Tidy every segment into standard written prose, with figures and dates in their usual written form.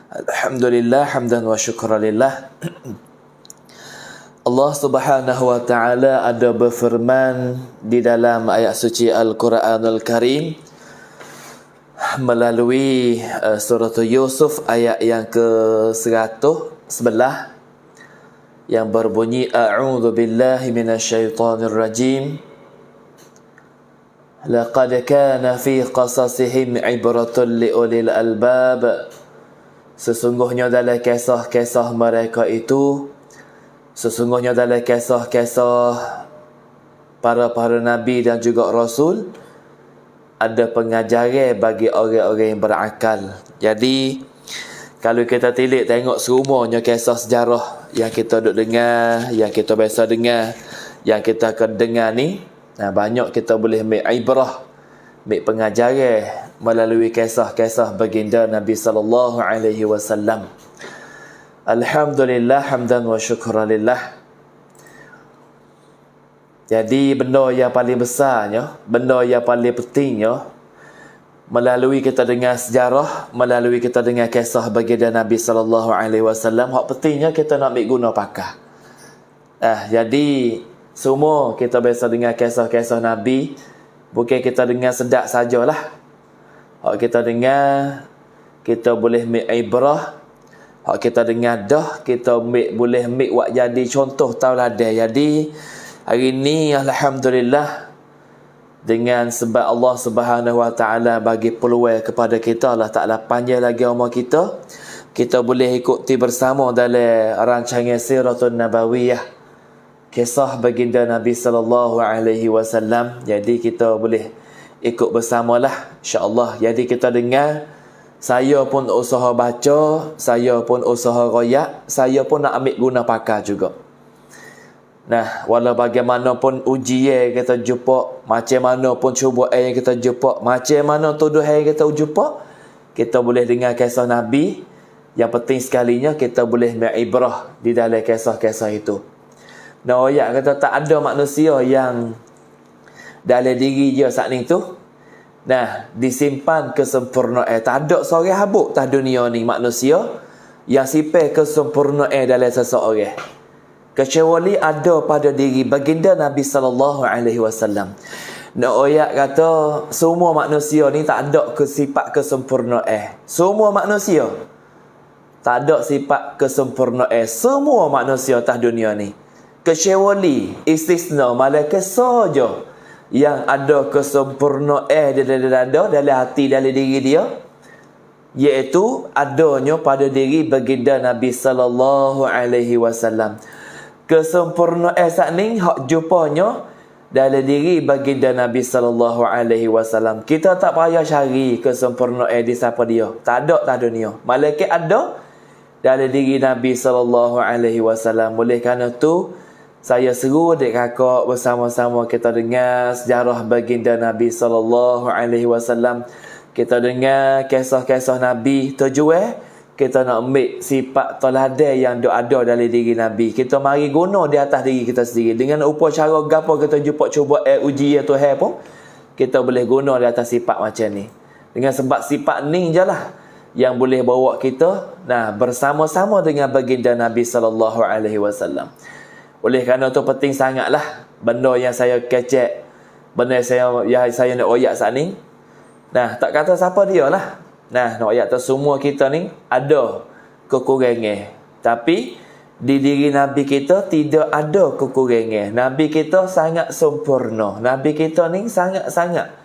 Alhamdulillah hamdan wa syukralillah. Allah Subhanahu wa taala ada berfirman di dalam ayat suci Al-Quranul Karim melalui surah Yusuf ayat yang ke-111 yang berbunyi a'udzu billahi minasyaitonir rajim. Laqad kana fi qasasihim ibratun liulil albab. Sesungguhnya dalam kisah-kisah mereka itu, sesungguhnya dalam kisah-kisah para nabi dan juga rasul, ada pengajaran bagi orang-orang yang berakal. Jadi kalau kita tilik tengok semuanya kisah sejarah yang kita duk dengar, yang kita biasa dengar, yang kita akan dengar ni, banyak kita boleh ambil ibrah, ambil pengajaran melalui kisah-kisah baginda Nabi sallallahu alaihi wasallam. Alhamdulillah hamdan wa syukralillah. Jadi benda yang paling besarnya, benda yang paling pentingnya, melalui kita dengar sejarah, melalui kita dengar kisah baginda Nabi sallallahu alaihi wasallam, hak pentingnya kita nak ambil guna pakai. Jadi semua kita biasa dengar kisah-kisah Nabi, bukan kita dengar sedap sajalah. Hak kita dengar, kita boleh ambil ibrah. Hak kita dengar dah, kita boleh ambil buat jadi contoh tauladan. Jadi hari ni alhamdulillah, dengan sebab Allah Subhanahu wa taala bagi peluang kepada kita, Allah Taala panjang lagi umur kita, kita boleh ikuti bersama dalam rancangan Siratul Nabawiyah, kisah baginda Nabi sallallahu alaihi wasallam. Jadi kita boleh ikut bersamalah insya-Allah. Jadi kita dengar, saya pun usaha baca, saya pun usaha royak, saya pun nak ambil guna pakai juga. Walau bagaimanapun ujian kita jumpa, macam mana pun cubaan yang kita jumpa, macam mana tuduhan yang kita jumpa, kita boleh dengar kisah Nabi. Yang penting sekalinya kita boleh ambil ibrah di dalam kisah-kisah itu. Ayat kata tak ada manusia yang dalam diri dia saat ni tu disimpan kesempurnaan. Tak ada seorang habuk atas dunia ni manusia yang simpan kesempurnaan dalam seseorang, kecuali ada pada diri baginda Nabi sallallahu alaihi wasallam. Ayat kata semua manusia ni tak ada sifat kesempurnaan. Semua manusia tak ada sifat kesempurnaan. Semua manusia atas dunia ni, kecuali istisna malaikat saja yang ada kesempurnaan dalam hati, dalam diri dia, iaitu adanya pada diri baginda Nabi sallallahu alaihi wasallam. Kesempurnaan saat ni hak jupanya dalam diri baginda Nabi sallallahu alaihi wasallam. Kita tak payah cari kesempurnaan di siapa dia. Tak ada atas dunia. Malaikat ada dalam diri Nabi sallallahu alaihi wasallam. Oleh kerana tu saya seru adik kakak bersama-sama kita dengar sejarah baginda Nabi sallallahu alaihi wasallam. Kita dengar kisah-kisah Nabi, tujuan kita nak ambil sifat teladan yang ada dalam diri Nabi. Kita mari guna di atas diri kita sendiri. Dengan upacara gapo kita jumpa cuba ujian Tuhan pun, kita boleh guna di atas sifat macam ni. Dengan sebab sifat ni je lah yang boleh bawa kita bersama-sama dengan baginda Nabi sallallahu alaihi wasallam. Oleh kerana tu penting sangatlah benda yang saya kecek, benda yang saya nak oyak saat ni. Tak kata siapa dia lah. Nak oyak tu semua kita ni ada kekurangan. Tapi di diri Nabi kita tidak ada kekurangan. Nabi kita sangat sempurna. Nabi kita ni sangat-sangat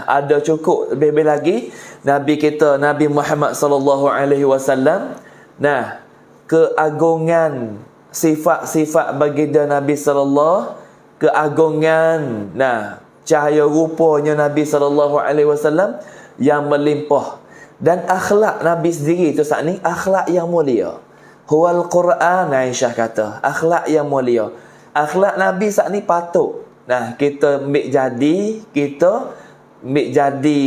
ada cukup. Lebih-lebih lagi Nabi kita, Nabi Muhammad sallallahu alaihi wasallam, keagungan sifat-sifat baginda Nabi sallallahu, keagungan cahaya rupanya Nabi sallallahu alaihi wasallam yang melimpah, dan akhlak Nabi sendiri tu saat ni akhlak yang mulia. Huwal Quran, Aisyah kata akhlak yang mulia. Akhlak Nabi saat ni patut kita ambil jadi, kita ambil jadi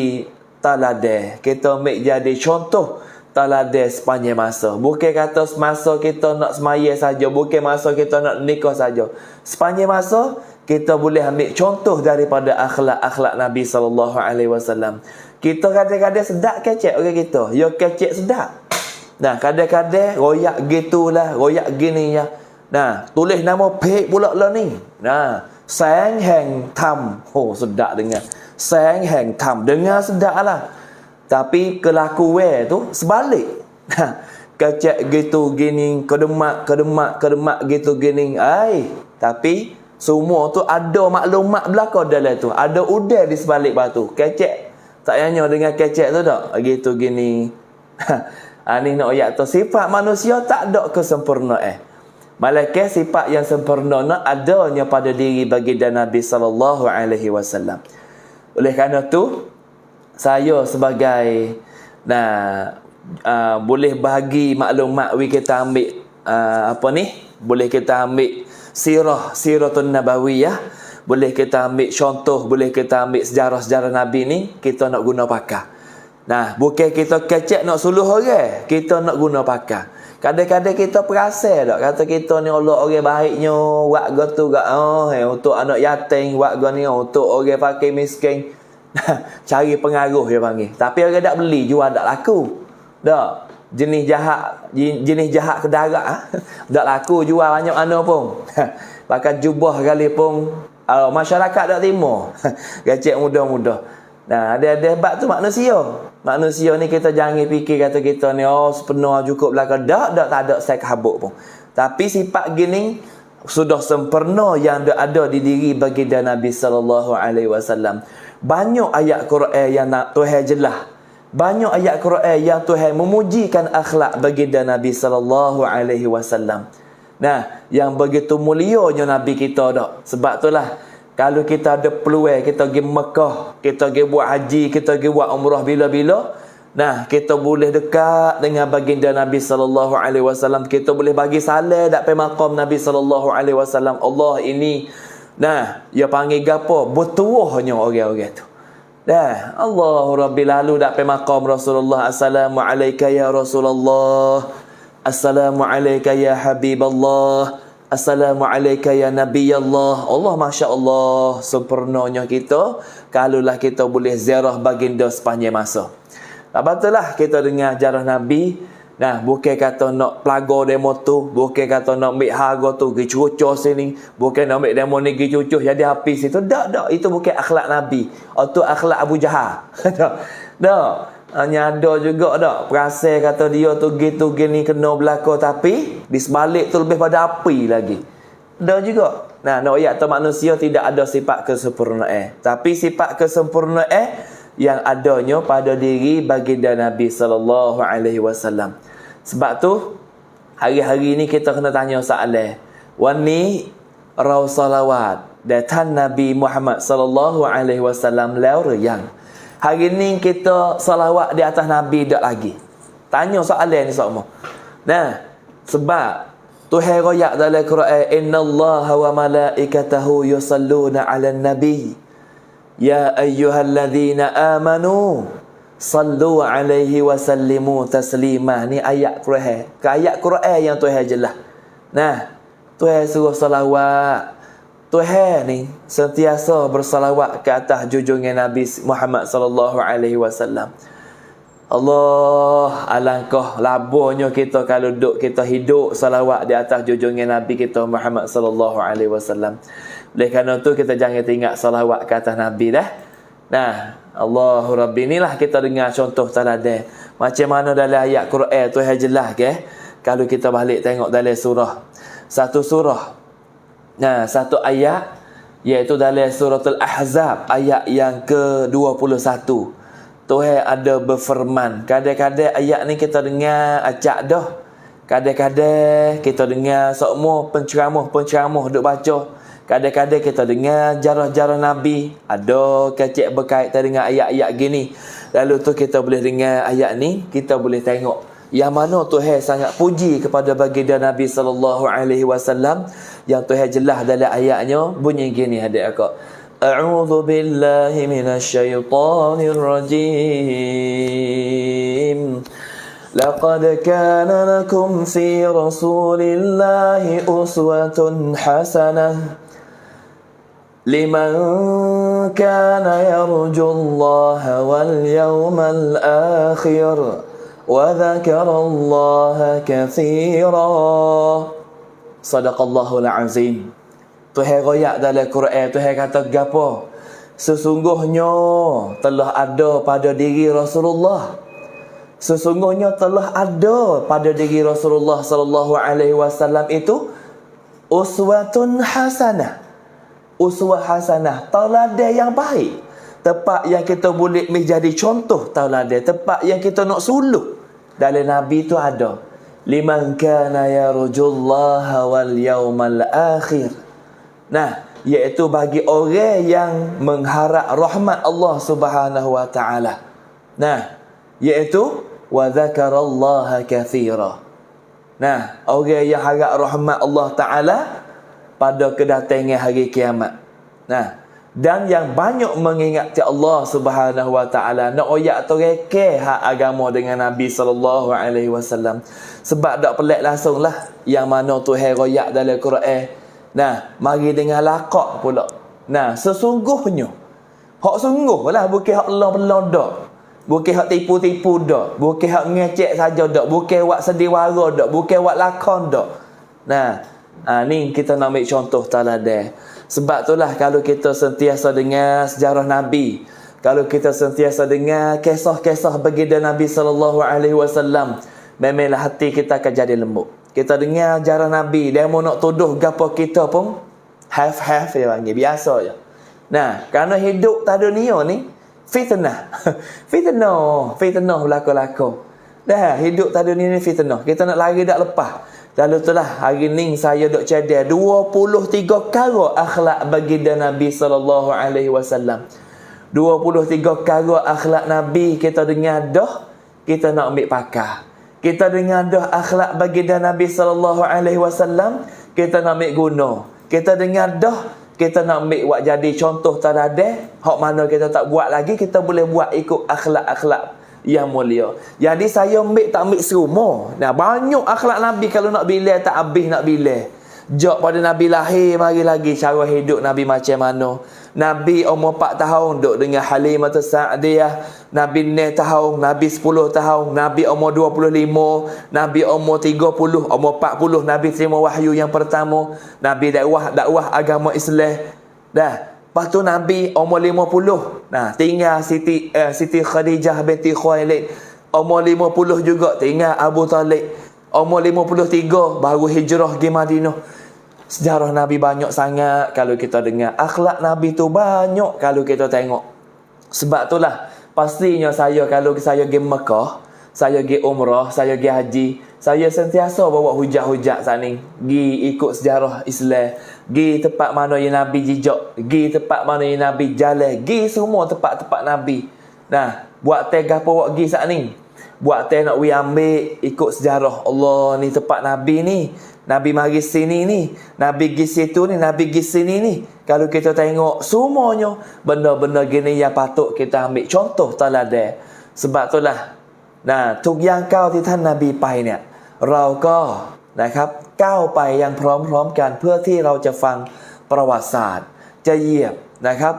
teladan, kita ambil jadi contoh teladan sepanjang masa. Bukan kata semasa kita nak semaya saja, bukan masa kita nak nikah saja. Sepanjang masa kita boleh ambil contoh daripada akhlak-akhlak Nabi sallallahu alaihi wasallam. Kita kadang-kadang sedap kecek orang kita. Ya kecek sedap. Nah, kadang-kadang royak gitulah, royak gini ya. Nah, tulis nama pek pula lah ni. Nah, Sang Hang Tham. Oh, sedap dengar. Sang Hang Tham. Dengar sedap lah. Tapi kelakuan tu sebalik. Kecek gitu gini, kedemak gitu gini. Tapi semua tu ada maklumat belakang dalam tu. Ada udang di sebalik batu. Kecek. Tak hanya dengan kecek tu tak. Gitu gini. Ni nak ayat tu. Sifat manusia tak ada kesempurnaan. Malaikat sifat yang sempurna adanya pada diri baginda Nabi sallallahu alaihi wasallam. Oleh kerana tu, saya sebagai boleh bagi maklumat kita ambil boleh kita ambil siratun nabawiyah, boleh kita ambil contoh, boleh kita ambil sejarah-sejarah Nabi ni, kita nak guna pakar. Nah, bukan kita kecek nak suluh orang, kita nak guna pakar. Kadang-kadang kita perasa tak, kata kita ni orang baiknya, warga tu untuk anak yatim, warga ni untuk orang fakir miskin. Cari pengaruh dia panggil. Tapi orang tak beli, jual tak laku. Tak. Jenis jahat ke darat tak laku, jual banyak mana pun. Pakai jubah kali pun masyarakat tak terima. Gacek mudah-mudah. Nah, ada hebat tu manusia. Manusia ni kita jangan fikir kata kita ni sepenuh cukup belakang. Tak ada sek habuk pun. Tapi sifat gini sudah sempurna yang ada di diri baginda Nabi sallallahu alaihi wasallam. Banyak ayat Quran yang Tuhan jelas. Banyak ayat Quran yang Tuhan memujikan akhlak baginda Nabi sallallahu alaihi wasallam. Nah, yang begitu mulianya Nabi kita dak. Sebab itulah kalau kita ada peluang, kita pergi Mekah, kita pergi buat haji, kita pergi buat umrah bila-bila, nah, kita boleh dekat dengan baginda Nabi sallallahu alaihi wasallam, kita boleh bagi salam dak pe maqam Nabi sallallahu alaihi wasallam. Allah ini, nah, dia panggil gapo? Bertuahnya orang-orang tu. Dah, Allahu Rabbil lalu dak pe maqam Rasulullah, assalamu alayka ya Rasulullah, assalamu alayka ya Habiballah, Assalamualaikum ya Nabi Allah. Allah, Masya Allah, sempurnanya kita kalaulah kita boleh ziarah baginda sepanjang masa. Betul-lah kita dengar jarah Nabi. Nah, bukan kata nak pelaga demo tu, bukan kata nak ambil harga tu pergi cucuk sini, bukan nak ambil demo ni pergi cucuk jadi habis itu. Tak, itu bukan akhlak Nabi. Itu akhlak Abu Jahal. Tak. Hanya ada juga tak perasa kata dia tu gitu gini kena belaka, tapi di sebalik tu lebih pada api lagi. Ada juga. Nah, nak ayat tu manusia tidak ada sifat kesempurnaan, tapi sifat kesempurnaan yang adanya pada diri baginda Nabi sallallahu alaihi wasallam. Sebab tu hari-hari ni kita kena tanya soalan. Wani raw salawat dan Nabi Muhammad sallallahu alaihi wasallam laur yang hari ni kita salawat di atas Nabi tak lagi. Tanya soalan ni semua. Nah, sebab Tuhan royak dalam Quran, innallaha wa malaikatahu yusalluna 'alan nabi. Ya ayyuhalladzina amanu sallu 'alaihi wa sallimu taslima. Ni ayat Quran. Ayat Quran yang Tuhan jelas. Nah, Tuhan suruh salawat. Tuhan ni sentiasa bersalawat ke atas junjungan Nabi Muhammad sallallahu alaihi wasallam. Allah, alangkah labuhnya kita kalau kita hidup salawat di atas junjungan Nabi kita Muhammad sallallahu alaihi wasallam. Oleh kerana tu kita jangan tinggal salawat ke atas Nabi dah. Nah, Allahu Rabbi, inilah kita dengar contoh teladan. Macam mana dalam ayat Quran Tuhan jelas ke? Kalau kita balik tengok dalam satu surah. Nah, satu ayat iaitu dalam suratul Ahzab ayat yang ke-21. Tuhan ada berfirman. Kadang-kadang ayat ni kita dengar acak dah. Kadang-kadang kita dengar semua penceramah duk baca. Kadang-kadang kita dengar jarah-jarah Nabi. Ada kecek berkaitan dengan ayat-ayat gini. Lalu tu kita boleh dengar ayat ni, kita boleh tengok yang mana Tuhan sangat puji kepada baginda Nabi sallallahu alaihi wasallam. Yang Tuhan jelas dalam ayatnya bunyi gini adik akak. A'udzu billahi minasyaitonir rajim. Laqad kana lakum fi rasulillahi uswatun hasanah liman kana yarjullaha wal yawmal akhir. wa dzakarallaha katsira. Sadaqallahul azim. Tuhan royak dalam Quran, Tuhan kata gapo? Sesungguhnya telah ada pada diri Rasulullah. Sesungguhnya telah ada pada diri Rasulullah sallallahu alaihi wasallam itu uswatun hasanah. Uswah hasanah, tauladan yang baik. Tempat yang kita boleh menjadi contoh tauladan, tempat yang kita nak suluh. Dalam Nabi itu ada liman kana yarjullaha wal yawmal akhir. Nah, iaitu bagi orang yang mengharap rahmat Allah Subhanahu wa taala. Nah, iaitu wa dzakarallaha katsira. Nah, orang yang harap rahmat Allah taala pada kedatangan hari kiamat. Nah, dan yang banyak mengingati Allah Subhanahu wa taala, nak oyak tu reke hak agama dengan Nabi sallallahu alaihi wasallam. Sebab dak pelik langsunglah yang mana Tuhan royak dalam Quran. Nah, mari dengan laqab pula. Nah, sesungguhnya hak sungguhlah, bukan hak long-long dak. Bukan hak tipu-tipu dak, bukan hak ngecek saja dak, bukan wak sediwara dak, bukan wak lakon dak. Nah, ni kita nak ambil contoh teladan. Sebab itulah kalau kita sentiasa dengar sejarah Nabi, kalau kita sentiasa dengar kisah-kisah baginda Nabi sallallahu alaihi wasallam, memanglah hati kita akan jadi lembut. Kita dengar sejarah Nabi, dia mau nak tuduh gapo kita pun half-half dia panggil, biasa je. Nah, kerana hidup tak dunia ni fitnah. Fitnah berlaku-laku. Dah, hidup tak dunia ni fitnah. Kita nak lari tak lepas. Lalu itulah hari ni saya duk cadar 23 perkara akhlak baginda Nabi sallallahu alaihi wasallam. 23 perkara akhlak Nabi kita dengar dah, kita nak ambil pakar. Kita dengar dah akhlak baginda Nabi sallallahu alaihi wasallam, kita nak ambil guna. Kita dengar dah, kita nak ambil buat jadi contoh teladan. Hak mana kita tak buat lagi, kita boleh buat ikut akhlak-akhlak yang mulia. Jadi saya tak ambil serumah. Nah, banyak akhlak Nabi kalau nak bilang tak habis nak bilang. Jak pada Nabi lahir, mari lagi cara hidup Nabi macam mana. Nabi umur 4 tahun duduk dengan Halimah Sa'diyah. Nabi 9 tahun, Nabi 10 tahun, Nabi umur 25, Nabi umur 30, umur 40 Nabi terima wahyu yang pertama. Nabi dakwah agama Islam. Dah. Lepas tu Nabi umur 50. Nah, tinggal Siti Khadijah binti Khuwailid. Umur 50 juga tinggal Abu Talib. Umur 53 baru hijrah ke Madinah. Sejarah Nabi banyak sangat kalau kita dengar. Akhlak Nabi tu banyak kalau kita tengok. Sebab itulah pastinya kalau saya pergi Mekah, saya pergi umrah, saya pergi haji, saya sentiasa bawa hujah-hujah saat ni. Gi ikut sejarah Islam. Gi tempat mana yang Nabi jejak, gi tempat mana yang Nabi jalan, gi semua tempat-tempat Nabi. Nah, buat teh gapo buat gi saat ni. Buat teh nak ambil ikut sejarah. Allah ni tempat Nabi ni. Nabi mari sini ni, Nabi gi situ ni, Nabi gi sini ni. Kalau kita tengok semuanya benda-benda gini yang patut kita ambil contoh teladan. Sebab itulah. Nah, ทุกอย่างก้าวที่ท่านนบีไปเนี่ยเราก็นะครับก้าวไปยังพร้อมๆกันเพื่อที่เราจะฟังประวัติศาสตร์จะเหยียบนะครับ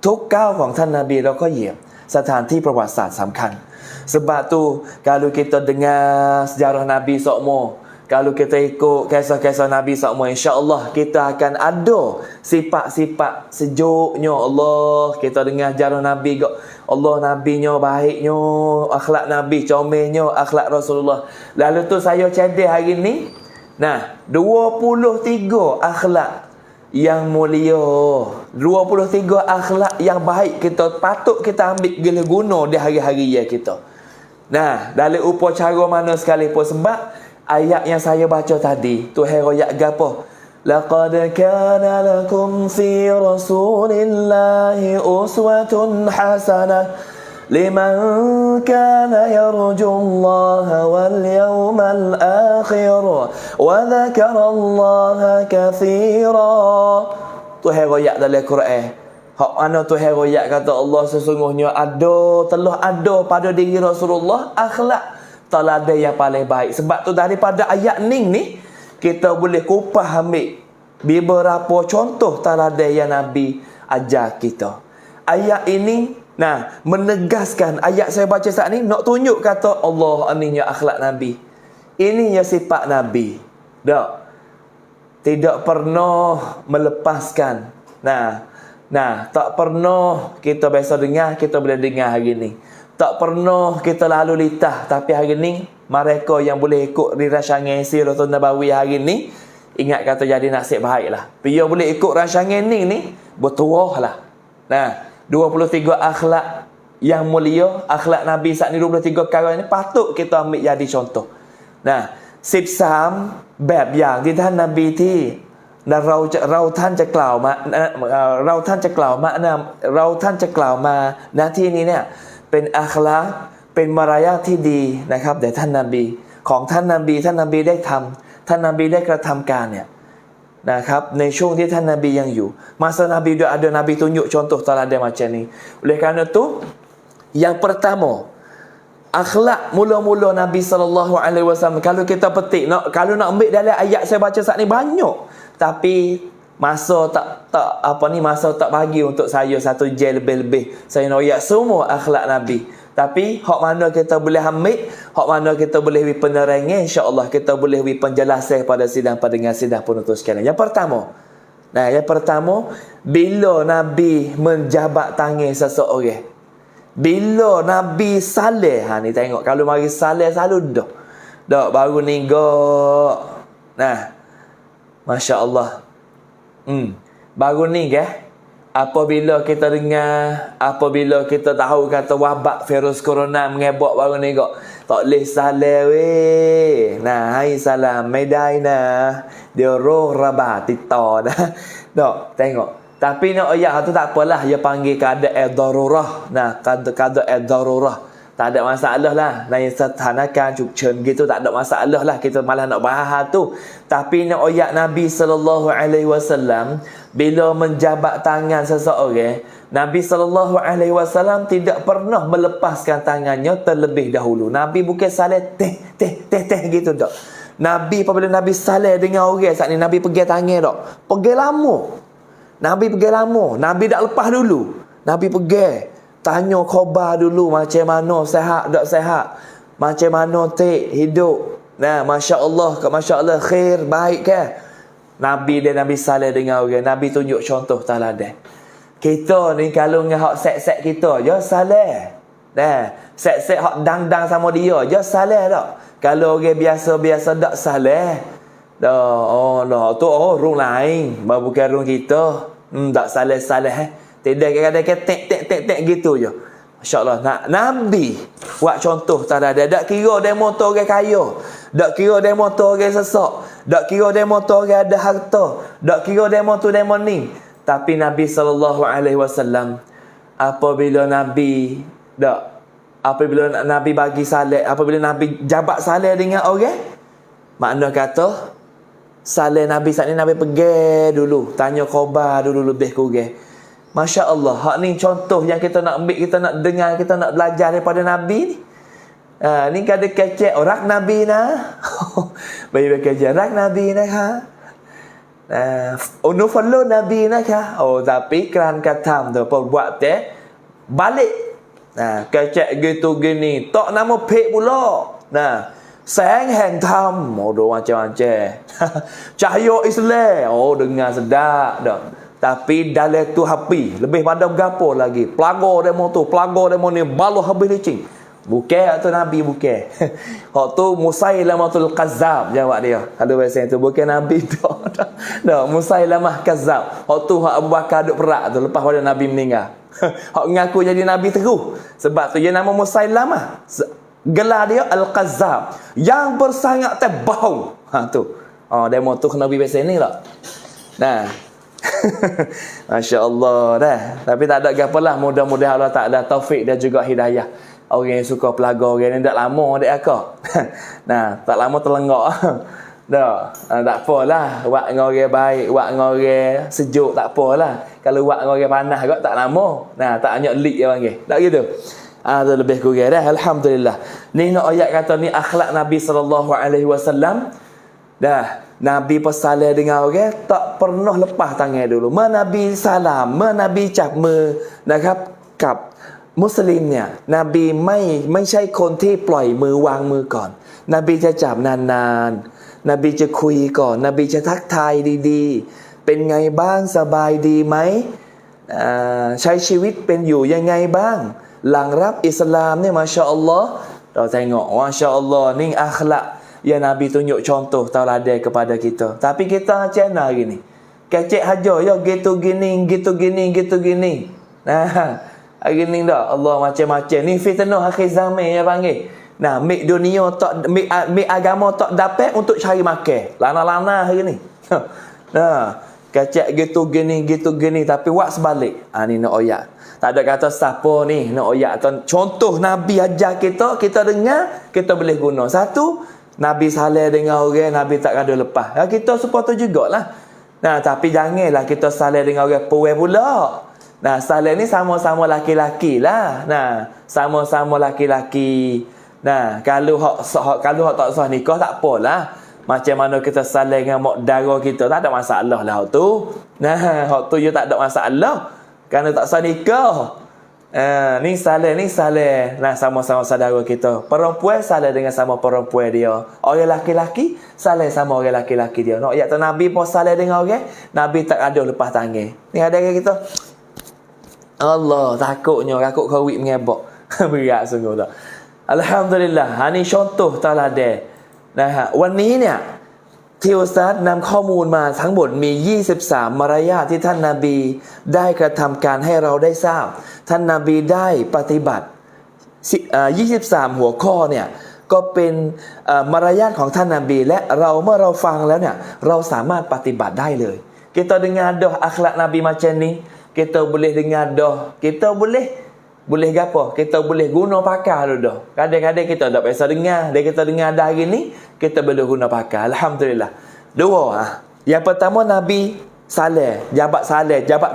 ทุกก้าวของท่านนบีเราก็เหยียบสถานที่ประวัติศาสตร์สำคัญ sebab tu kalau kita dengar sejarah Nabi Sokmo, kalau kita ikut kisah-kisah Nabi Sokmo, insya-Allah kita akan ada sifat-sifat sejuknya Allah. Kita dengar sejarah Nabi kok, Allah Nabinya baiknya, akhlak Nabi comelnya, akhlak Rasulullah. Lalu tu saya cadar hari ni. Nah, 23 akhlak yang mulia, 23 akhlak yang baik kita patut kita ambil guna di hari-hari ya kita. Nah, dalam upacara mana sekalipun, sebab ayat yang saya baca tadi Tuhan royak gapo? Laqad kana lakum fi rasulillahi uswatun hasanah liman kana yarjullaha wal yawmal akhir wa dzakarallaha katsira. Tuhan royak dalam Quran. Hak mana Tuhan royak kata Allah sesungguhnya telah ada pada diri Rasulullah akhlak teladan yang paling baik. Sebab tu daripada ayat ni kita boleh kupas ambil beberapa contoh teladan yang Nabi ajar kita. Ayat ini Nah, menegaskan ayat saya baca saat ni nak tunjuk kata Allah ininya akhlak Nabi. Ininya sifat Nabi. Tak. Tidak pernah melepaskan. Tak pernah kita biasa dengar, kita boleh dengar hari ni. Tak pernah kita lalu litah, tapi hari ni mereka yang boleh ikut rancangan isi Rasul Nabawi hari ni, ingat kata jadi nasib baiklah. Dia boleh ikut rancangan ni bertuah lah. 23 akhlak yang mulia, akhlak Nabi saat ni 23 perkara ni patut kita ambil jadi contoh. 13แบบอย่างที่ท่านนบีที่เราท่านจะกล่าวมาเราท่านจะกล่าวมาณที่นี้เนี่ยเป็นอัคลากเป็นมารยาทที่ดีนะครับแต่ท่านนบีของท่านนบีได้ทำท่านนบีได้กระทำการเนี่ยนะครับในช่วงที่ท่านนบียังอยู่ masa Nabi ada Nabi tunjuk contoh teladan macam ni. Oleh kerana tu yang pertama akhlak mula-mula Nabi SAW, kalau kita petik kalau nak ambil dalam ayat saya baca saat ni banyak, tapi masa tak bagi untuk saya 1 jam lebih-lebih saya nak ayat semua akhlak Nabi. Tapi hak mana kita boleh ambil, hak mana kita boleh beri penerangan, insya-Allah kita boleh beri penjelasan pada sidang pendengar sidang penuntut sekalian. Yang pertama, bila Nabi menjabat tangan seseorang, bila Nabi salih, ni tengok, kalau mari salih selalu dah baru ni masya-Allah. Baru ni apabila kita dengar, apabila kita tahu kata wabak virus corona mengebak baru ni tak boleh salih weh. Hai salam medai dia roh rabat tito tengok. Tapi nak ayat tu tak apalah, dia panggil keadaan darurah. Keadaan darurah tak ada masalah lah. Yang sethanakan cukcen gitu tak ada masalah lah. Kita malah nak bahas tu. Tapi nak ayat Nabi SAW bila menjabat tangan seseorang, Nabi SAW tidak pernah melepaskan tangannya terlebih dahulu. Nabi bukan salih teh gitu tak. Nabi apabila Nabi salih dengan orang saat ni, Nabi pegang tangan tak. Pegang lama. Nabi tak lepas dulu. Nabi pegang, tanya khabar dulu macam mana, sihat tak sihat, macam mana hidup. Masya-Allah, khair, baik ke? Nabi salih dengan orang, Nabi tunjuk contoh teladan. Kita ni kalau dengan hak sek-sek kita, je salih. Sek-sek hak dang-dang sama dia, je salih tak. Kalau orang biasa-biasa tak salih. Tu orang lain, bukan orang kita. Tak salih-salih. Tidak kadang-kadang tek gitu je. Masya-Allah. Nabi buat contoh teladan. Tak kira dia motor orang kaya, tak kira dia motor orang sesak, tak kira dia motor orang ada harta, tak kira dia motor demo ni. Tapi Nabi SAW apabila Nabi bagi salih, apabila Nabi jabat salih dengan orang, makna kata salih Nabi saat ni Nabi pergi dulu, tanya khabar dulu lebih kurang. Masya Allah, hak ni contoh yang kita nak ambil, kita nak dengar, kita nak belajar daripada Nabi ni. Ni kada kecek orang Nabi bayi kecek orang Nabi no follow Nabi tapi keran katam tu buat balik. Kecek gitu gini, tak nama pek pula. Sáng hàng thăm, đồ macam-macam. Cahaya Islam, dengar sedap dah. Tapi dalam tu hapi, lebih pada gapo lagi. Pelago demo ni baloh habis licin. Bukan tu Nabi bukan. Hak tu Musailamatul Kazzab jawab dia. Ada bahasa tu bukan Nabi tu. Dah Musailamah Kazzab. Hak tu hak Abu Bakar duk perak tu lepas pada Nabi meninggal. Hak ngaku jadi Nabi terus. Sebab tu dia nama Musailamah. Gelar dia Al-Kazzab, yang bersangat terbau. Tu. Demo tu kena Nabi bahasa ni lah. Masya-Allah dah. Tapi tak ada gapalah, mudah-mudahan Allah Taala taufik dan juga hidayah. Orang yang suka pelaga orang ni tak lama dek akak. Tak lama terlenggak. Tak apalah, buat dengan orang baik, buat dengan orang sejuk tak apalah. Kalau buat dengan orang panas agak tak lama. Tak banyak leak dia panggil. Tak gitu. Tu lebih kurang dah. Alhamdulillah. Ni nak ayat kata ni akhlak Nabi SAW. Nabi pesalih dengan orang tak pernah lepas tangan dulu. Nabi salam, Nabi cap, kap มุสลิมเนี่ยนบีไม่ใช่คนที่ปล่อยมือวางมือก่อนนบีจะจับนานๆนบีจะคุยก่อนนบีจะทักทายดีๆเป็นไงบ้างสบายดีไหมใช้ชีวิตเป็นอยู่ยังไงบ้างหลังรับอิสลามเนี่ยMasya Allahเราtengok Masya Allah ni akhlak yang Nabi tunjuk contoh tauladan kepada kita. Tapi kita macam mana hari ni? Kecek haja ya gitu gini. Nah, hari ni dah Allah macam-macam. Ni fitnah akhir zaman yang panggil. Nah, mik dunia tak mik agama tak dapat untuk cari makan. Lana-lana hari ni. Nah, kecek gitu gini tapi buat sebalik. Ni nak oyak. Tak ada kata siapa ni nak oyak. Contoh Nabi ajar kita dengar, kita boleh guna. Satu, Nabi saleh dengan orang, Nabi tak ada lepas. Kita supaya tu jugalah. Nah, tapi janganlah kita saleh dengan orang puai pula. Nah, saleh ni sama-sama laki-laki lah. Nah, sama-sama laki-laki. Nah, kalau hak tak sah nikah tak apalah. Macam mana kita saleh dengan mak dara kita tak ada masalah lah hak tu. Nah, hak tu je tak ada masalah. Kerana tak sah nikah. Ni saleh. Nah, sama-sama saudara kita. Perempuan saleh dengan sama perempuan dia. Orang laki-laki saleh sama orang laki-laki dia. Nak ayat Nabi pun saleh dengan orang, Nabi tak ada lepas tangan. Ni ada kita. Allah, takut Covid mengebak. Berat sungguh tak. Alhamdulillah. Ni contoh tauladan. Nah, วันนี้เนี่ยที่อุสตาดนำข้อมูลมาทั้งหมดมี23มารยาทที่ท่านนบีได้กระทำการให้เราได้ทราบท่านนบีได้ปฏิบัติ23หัวข้อเนี่ยก็เป็นมารยาทของท่านนบีและเมื่อเราฟังแล้วเนี่ยเราสามารถปฏิบัติได้เลย kita dengar dah akhlak Nabi macam ni kita boleh dengar dah kita boleh gapo kita boleh guna pakai dah kadang-kadang kita tak biasa dengar dan kita dengar dah hari ni kita boleh guna pakai alhamdulillah. Dua, yang pertama Nabi jabat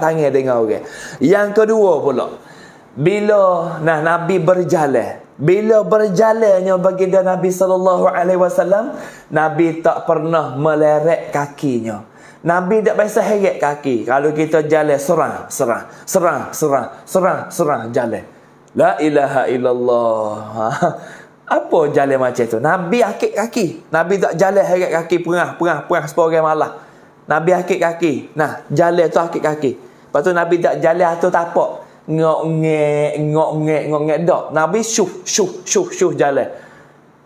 tangan dengan orang. Yang kedua pula bila Nabi berjalannya baginda Nabi SAW, Nabi tak pernah melerek kakinya. Nabi tak biasa heret kaki. Kalau kita jalan serang jalan. La ilaha illallah. Apa jalan macam tu? Nabi akik kaki. Nabi tak jalan heret kaki perah sepuluh orang malah. Nabi akik kaki. Nah, jalan tu akik kaki. Lepas tu Nabi tak jalan tu tapak. Ngok-ngek dak. Nabi syuh jalan.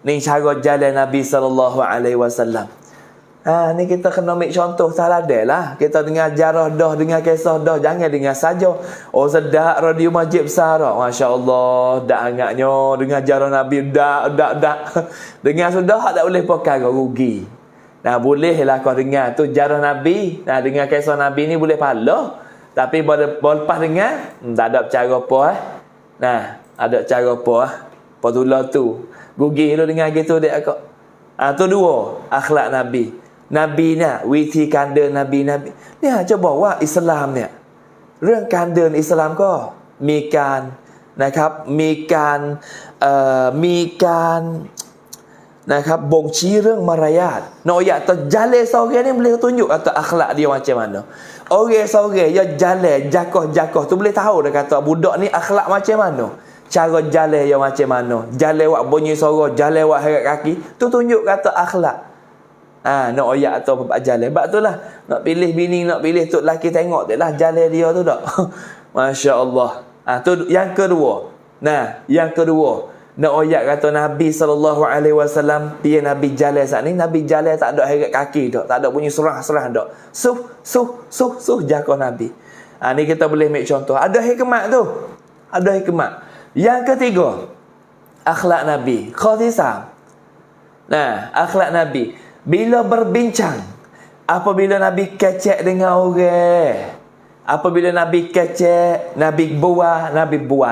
Ni cara jalan Nabi SAW. Ni kita kena ambil contoh tauladan lah. Kita dengar jarah dah, dengar kisah dah, jangan dengar saja. Oh sedap radio masjid besar dah. Masya-Allah, dak hangatnya dengar jarah Nabi dak. Dengar sudah tak boleh perkara rugi. Nah, bolehlah kau dengar tu jarah Nabi. Nah, dengar kisah Nabi ni boleh pahala. Tapi lepas dengar, tak ada cara apa Nah, ada cara apa Patullah tu. Rugi lu dengar gitu dek kau. Tu dua, akhlak Nabi. Nabi เนี่ยวิธีการเดินนบีเนี่ยจะบอกว่าอิสลามเนี่ยเรื่องการเดินอิสลามก็มีการนะครับมีการนะครับบ่งชี้เรื่องมารยาทya terjalin seorang ni boleh tunjuk atau akhlak dia macam mana. Orang seorang yang jalan jakoh tu boleh tahu dah kata budak ni akhlak macam mana. Cara jalan yang macam mana. Jalan wak bunyi suara, jalan wak heret kaki, tu tunjuk kata akhlak. Nak oyak atau jalan. Sebab tu lah nak pilih bini, nak pilih tok lelaki, tengok tak lah jalan dia tu tak. Masya Allah. Tu yang kedua. Yang kedua, nak oyak kata Nabi SAW, dia Nabi jalan saat ni, Nabi jalan tak ada heret kaki tak, tak ada bunyi serah tak. Suh jakoh Nabi. Ni kita boleh ambil contoh. Ada hikmat tu. Ada hikmat. Yang ketiga, akhlak Nabi. Khatisam. Akhlak Nabi. Bila berbincang, apabila Nabi kecek dengan orang, apabila Nabi kecek, Nabi buah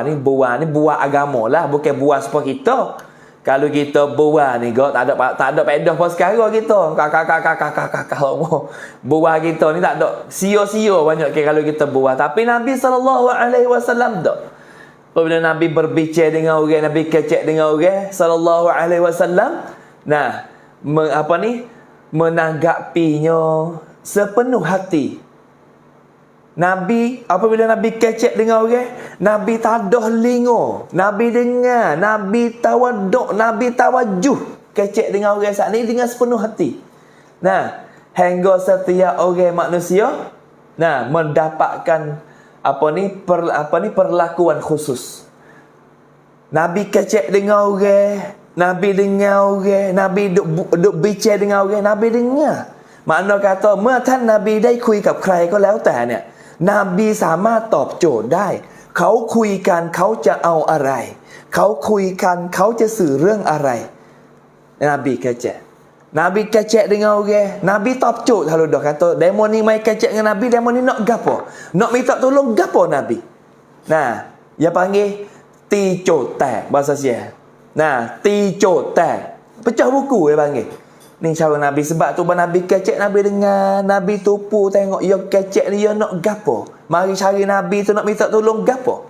ni buah agama lah, bukan buah supaya kita. Kalau kita buah ni tak ada faedah pun sekarang kita. Kakak buah kita ni tak ada sia-sia banyak kalau kita buah. Tapi Nabi SAW tak. Apabila Nabi berbincang dengan orang, Nabi kecek dengan orang SAW, menanggapinya sepenuh hati. Nabi, apabila Nabi kecek dengan orang, Nabi tadah lingo, Nabi dengar, Nabi tawaduk, Nabi tawajuh kecek dengan orang saat ni dengan sepenuh hati. Nah, hingga setiap orang manusia mendapatkan perlakuan khusus. Nabi kecek dengan orang, Nabi dengar orang, Nabi duk bicara dengan orang, Nabi dengar. Makna kataเมื่อท่านนบีได้คุยกับใครก็แล้วแต่เนี่ยนบีสามารถตอบโจทย์ได้เขาคุยกันเขาจะเอาอะไรเขาคุยกันเขาจะสื่อเรื่องอะไร Nabi kecek dengan orang, Nabi top cuk kalau dah kata demo ni mai kecek dengan Nabi, demo ni nak gapo? Nak minta tolong gapo Nabi? Nah, dia panggil ti cuk tak bahasa Sia. Nah, ti cuk tak. Pecah buku dia panggil. Ni cara Nabi, sebab tu Nabi kecek, Nabi dengar, Nabi tupu tengok dia kecek ni dia nak gapo. Mari cari Nabi tu nak minta tolong gapo.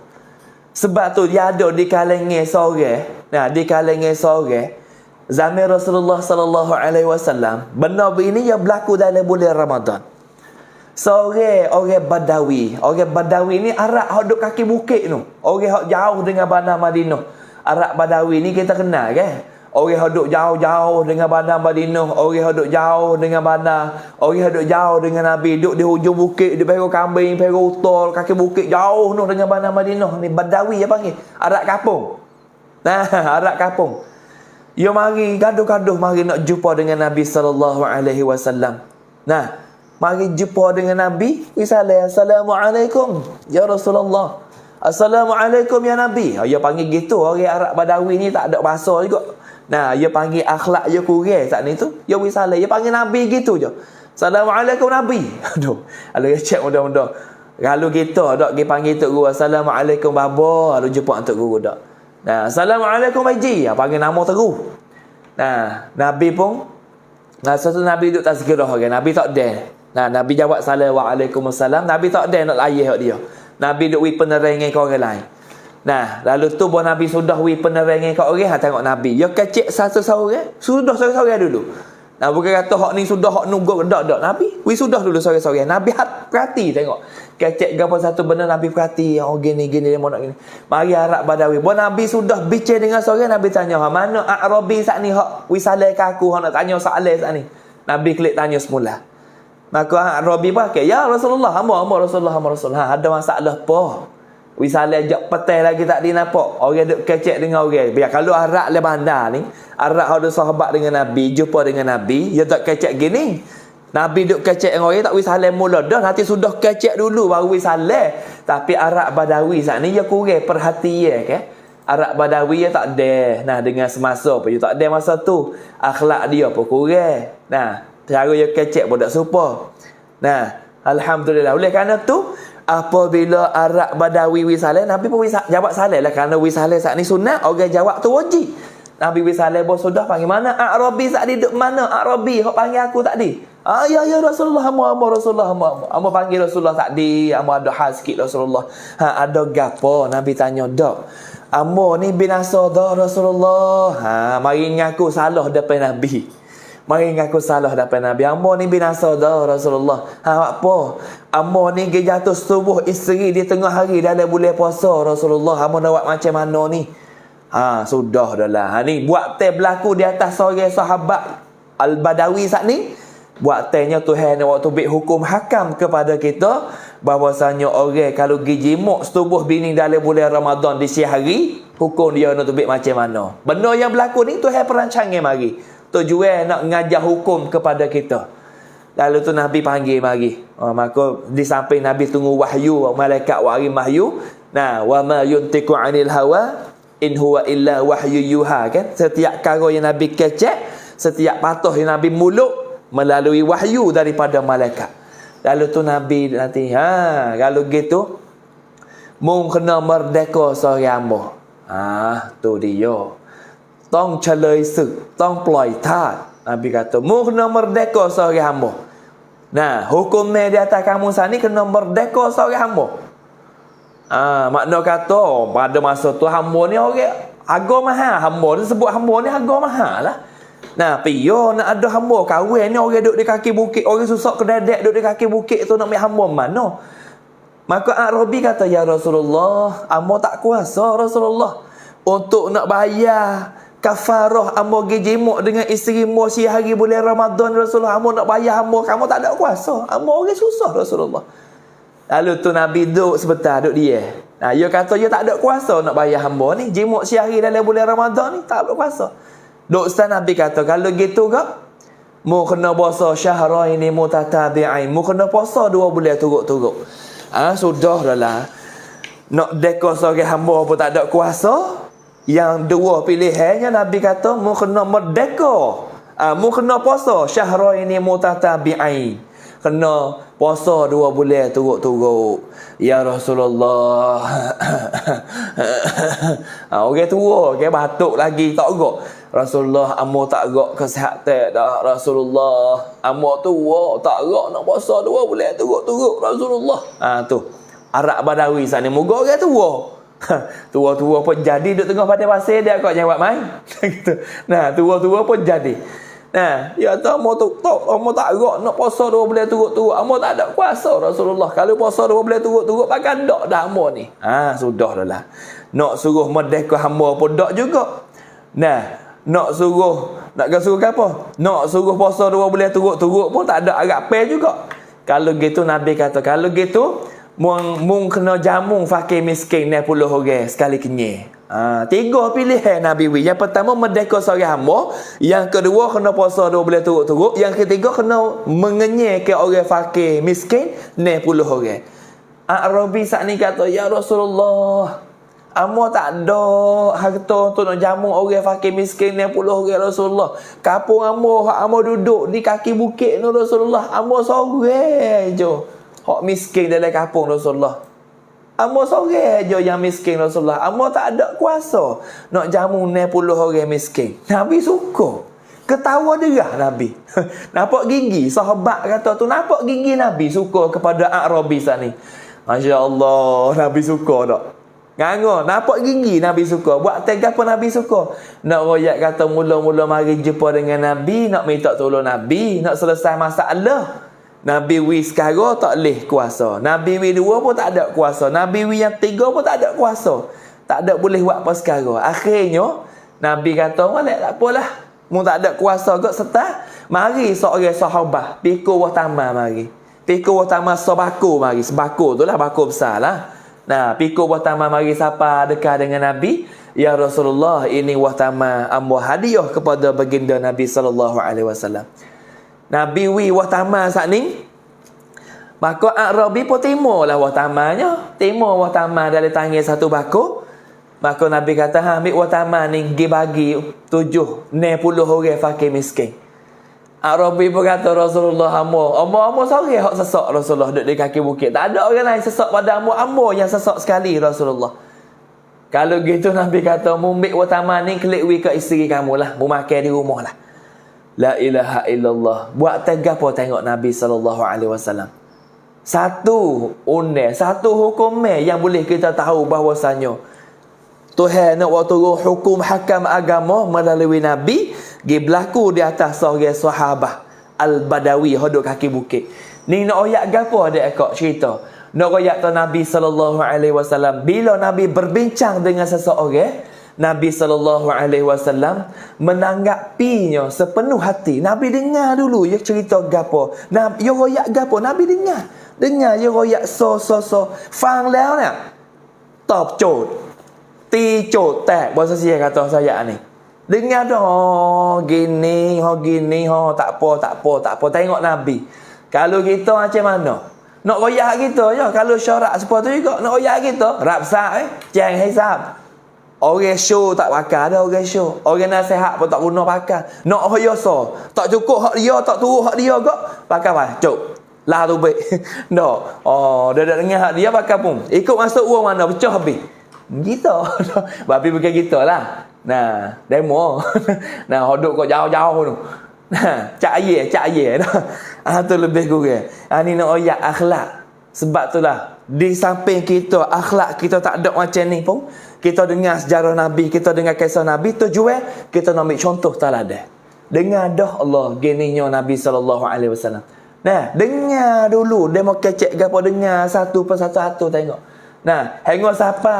Sebab tu dia ada di kalangan seorang, di kalangan seorang zaman Rasulullah sallallahu alaihi wasallam, benda ini yang berlaku dalam bulan Ramadan. Seorang orang Badawi ni Arab hak duk kaki bukit tu. Orang hak jauh dengan bandar Madinah. Arab Badawi ni kita kenal kan? Orang hak duk jauh-jauh dengan bandar Madinah, orang hak duk jauh dengan bandar, orang hak duk jauh dengan Nabi, duk di hujung bukit, di pergi kambing, pergi utol, kaki bukit jauh tu dengan bandar Madinah. Ni Badawi apa panggil? Arab kampung. Nah, Arab kampung. Dia mari gaduh-gaduh mari nak jumpa dengan Nabi sallallahu alaihi wasallam. Nah, mari jumpa dengan Nabi, Assalamualaikum ya Rasulullah. Assalamualaikum ya Nabi. Dia panggil gitu, orang Arab Badawi ni tak ada bahasa juga. Nah, dia panggil akhlak dia kurang saat ni tu. Dia wisalah, dia panggil Nabi gitu je. Assalamualaikum Nabi. Aduh, kalau dia cek mudah-mudah. Kalau kita dak dia panggil tok guru, Assalamualaikum baba, lalu jumpa tok guru dak. Nah, Assalamualaikum Haji, panggil nama terus. Nah, Nabi pun satu Nabi duduk tazkirah orang, Nabi tak ada. Nah, Nabi jawab Waalaikumsalam, Nabi tak ada nak layih dia. Nabi duk wi penerangan ke orang lain. Nah, lalu tu Nabi sudah wi penerangan ke orang, tengok Nabi. Dia kecek satu seorang, sudah seorang dulu. Nah, bukan kata hak ni sudah hak nunggu dak Nabi. Wi sudah dulu seorang. Nabi perhati tengok. Kecek gapo satu benda Nabi perhati. Oh gini dia mau nak gini. Mari Arab Badawi. Nabi sudah bicara dengan seorang, Nabi tanya, "Ha mana Arabi sat ni hak wi saleh ke aku hak nak tanya soalan sat ni?" Nabi klik tanya semula. Maka Arabi pakai, "Ya Rasulullah, hamba Rasulullah. Ha, ada masalah apa?" Wi saleh ajak petai lagi tak dinampak. Orang duk kecek dengan orang. Biar kalau Arab le bandar ni, Arab ada sahabat dengan Nabi, jumpa dengan Nabi, dia tak kecek gini. Nabi duk kecek dengan orang tak wi saleh mula dah, nanti sudah kecek dulu baru wi saleh. Tapi Arab Badawi saat ni dia kurang perhatian ke. Arab Badawi dia tak ada. Nah, dengan semasa pun dia tak ada masa tu. Akhlak dia pun kurang. Nah, cara dia kecek pun tak serupa. Nah, alhamdulillah. Oleh kerana tu, apabila Arab Badawi wisaleh, Nabi pun jawab saleh lah. Kerana wisaleh saat ni sunat, orang jawab tu wajib. Nabi wisaleh pun sudah panggil mana? Arabi saat ni duduk mana? Arabi hok panggil aku tadi. Ya Rasulullah, hamba Rasulullah, hamba panggil Rasulullah tadi, hamba ada hal sikit Rasulullah. Ha, ada gapo? Nabi tanya, "Dak. Hamba ni binasa dah Rasulullah." Ha, mari ngaku salah depan Nabi. Mari ngaku salah depan Nabi. Hamba ni binasa dah Rasulullah. Ha, apa? Hamba ni jatuh subuh isteri di tengah hari dalam bulan puasa Rasulullah. Hamba nak buat macam mana ni? Ha, sudah dah lah. Ha, ni buat teh berlaku di atas seorang sahabat Al-Badawi saat ni. Buat tehnya Tuhan waktu bik hukum hakam kepada kita bahwasanya orang kalau gigi muk setubuh bini dalam bulan Ramadan di siang hari, hukum dia nak bik macam mana. Benda yang berlaku ni Tuhan perancangan mari. Tujuan nak ngajar hukum kepada kita. Lalu tu Nabi panggil mari. Maka di samping Nabi tunggu wahyu, malaikat warim wahyu. Nah, wa ma yuntiqu 'anil hawa in huwa illa wahyu yuha, kan? Setiap kara yang Nabi kecek, setiap patah yang Nabi muluk melalui wahyu daripada malaikat. Lalu tu Nabi nanti, kalau gitu mung kena merdeka seorang hamba. Tu dia. Tong chalai sực, tong ploi that. Nabi kata, mung kena merdeka seorang hamba. Nah, hukumnya di atas kamu sani kena merdeka seorang hamba. Makna kata pada masa tu hamba ni orang harga mahal. Hamba tu sebut hamba ni harga mahal lah. Nah, piyo nak ada hamba kahwin ni orang duduk di kaki bukit, orang susah kedadak duduk di kaki bukit tu nak ambil hamba mana? Maka Arabi kata, ya Rasulullah, amo tak kuasa Rasulullah untuk nak bayar kafarah amo pergi jemuk dengan isteri mo si hari bulan Ramadan Rasulullah. Amo nak bayar amo, kamu tak ada kuasa. Amo orang susah Rasulullah. Lalu tu Nabi duduk sebentar, duduk dia. Dia kata, dia tak ada kuasa nak bayar hamba ni. Jemuk si hari dalam bulan Ramadan ni, tak ada kuasa. Duk Ustaz Nabi kata, kalau gitu kak, mu kena puasa syahraini mutatabi'ain. Mu kena puasa 2 bulan turut-turut. Sudah dah lah. Nak deka seorang hamba pun tak ada kuasa. Yang 2 pilihannya Nabi kata, mu kena merdeka. Mu kena puasa syahraini mutatabi'ain. Kena puasa 2 bulan turut-turut. Ya Rasulullah. Orang tua, okay, batuk lagi, tak gerak. Rasulullah, amo tak gerak kesihatan dah. Rasulullah, amo tua, tak gerak nak puasa 2 bulan turut-turut. Rasulullah. Tu. Arab Badawi sana, moga orang tua. Tua-tua pun jadi duduk tengah pada pasir dia kau jawab main. Gitu. Nah, tua-tua pun jadi. Nah, ya tu amo tak gerak nak puasa 2 bulan turut-turut. Amo tak ada kuasa Rasulullah. Kalau puasa 2 bulan turut-turut pakai dak dah amo ni. Sudah dah lah. Nak suruh merdeka hamba pun dak juga. Nah, nak suruh apa? Nak suruh puasa 2 bulan turut-turut pun tak ada agak pe juga. Kalau gitu Nabi kata, kalau gitu mung kena jamu fakir miskin 60 orang sekali kenyai. 3 pilihan Nabi wi. Yang pertama merdeka seorang hamba, yang kedua kena puasa 2 bulan turut-turut, yang ketiga kena mengenyai orang fakir miskin 60 orang. Arabi saat ni kata, ya Rasulullah, amo tak ada harta untuk nak jamu orang fakir miskin 60 orang Rasulullah. Kampung amo duduk di kaki bukit ni Rasulullah. Amo seorang je hak miskin dalam kampung Rasulullah. Amo seorang je yang miskin Rasulullah. Amo tak ada kuasa nak jamu 60 orang miskin. Nabi suka. Ketawa derah Nabi. Nampak gigi sahabat kata tu, nampak gigi Nabi suka kepada Arabi sana ni. Masya-Allah, Nabi suka tak? Nganga, nampak gigi Nabi suka. Buat tega apa Nabi suka? Nak royak kata mula-mula mari jumpa dengan Nabi, nak minta tolong Nabi, nak selesai masalah. Nabi wi sekarang tak leh kuasa. Nabi wi 2 pun tak ada kuasa. Nabi wi yang 3 pun tak ada kuasa. Tak ada boleh buat apa sekarang. Akhirnya Nabi kata, "Malak tak apalah. Mu tak ada kuasa kok serta. Mari seorang sahabat pikul watama mari. Pikul watama sebako mari. Sebako tu lah bako besar lah. Nah, pikul watama mari siapa dekat dengan Nabi. Ya Rasulullah, ini watama ambo hadiah kepada baginda Nabi sallallahu alaihi wasallam. Nabi wi watama saat ni. Maka Arabi pun timurlah watamanya. Timur watama dari tangan satu bako. Maka Nabi kata, ambil watama ni pergi bagi 60 orang fakir miskin. Arabi pun kata, Rasulullah amo sorry hak sesak Rasulullah duduk di kaki bukit. Tak ada orang lain sesak pada amo yang sesak sekali Rasulullah. Kalau gitu Nabi kata, mu ambil watama ni kelik wi ke isteri kamu lah. Mu makan di rumah lah. La ilaha illallah. Buat tega apa tengok Nabi SAW. Satu hukum yang boleh kita tahu bahawasanya Tuhan nak waktu hukum hakam agama melalui Nabi gi berlaku di atas seorang sahabat Al-Badawi hodok kaki bukit. Ni nak oyak gapo ada ekak cerita. Nak oyak tu Nabi SAW bila Nabi berbincang dengan seseorang, Nabi SAW menanggapinya sepenuh hati. Nabi dengar dulu ya cerita gapo. Nabi yo royak gapo Nabi dengar. Dengar yo royak so. Fang lao nak. Top chot. Ti chot tak. Bahasa sia kata saya ni. Dengar dah gini, tak apa. Tengok Nabi. Kalau kita macam mana? Nak royak kita je. Kalau syarat seperti tu juga nak royak kita. Rapsa jangan hisap. Orang show tak pakai ada orang show. Orang nasihat pun tak guna pakai. Nak hoyoso. Tak cukup hak dia, tak turut hak dia kok. Pakai apa? Cuk. Lah tu baik. Dak. Dah dengar hak dia pakai pun. Ikut masuk uang mana pecah habis. Gitu. Babi bukan gitulah. Nah, demo. Nah, hodok kau jauh-jauh tu. Nah, cak ye. Tu lebih kurang. Ni nak oyak akhlak. Sebab itulah di samping kita akhlak kita tak ada macam ni pun, kita dengar sejarah Nabi, kita dengar kisah Nabi, kita nak ambil contoh teladan. Dengar dah Allah gininya Nabi SAW. Nah, dengar dulu demo kecek gapo, dengar satu persatu tengok. Nah, tengok siapa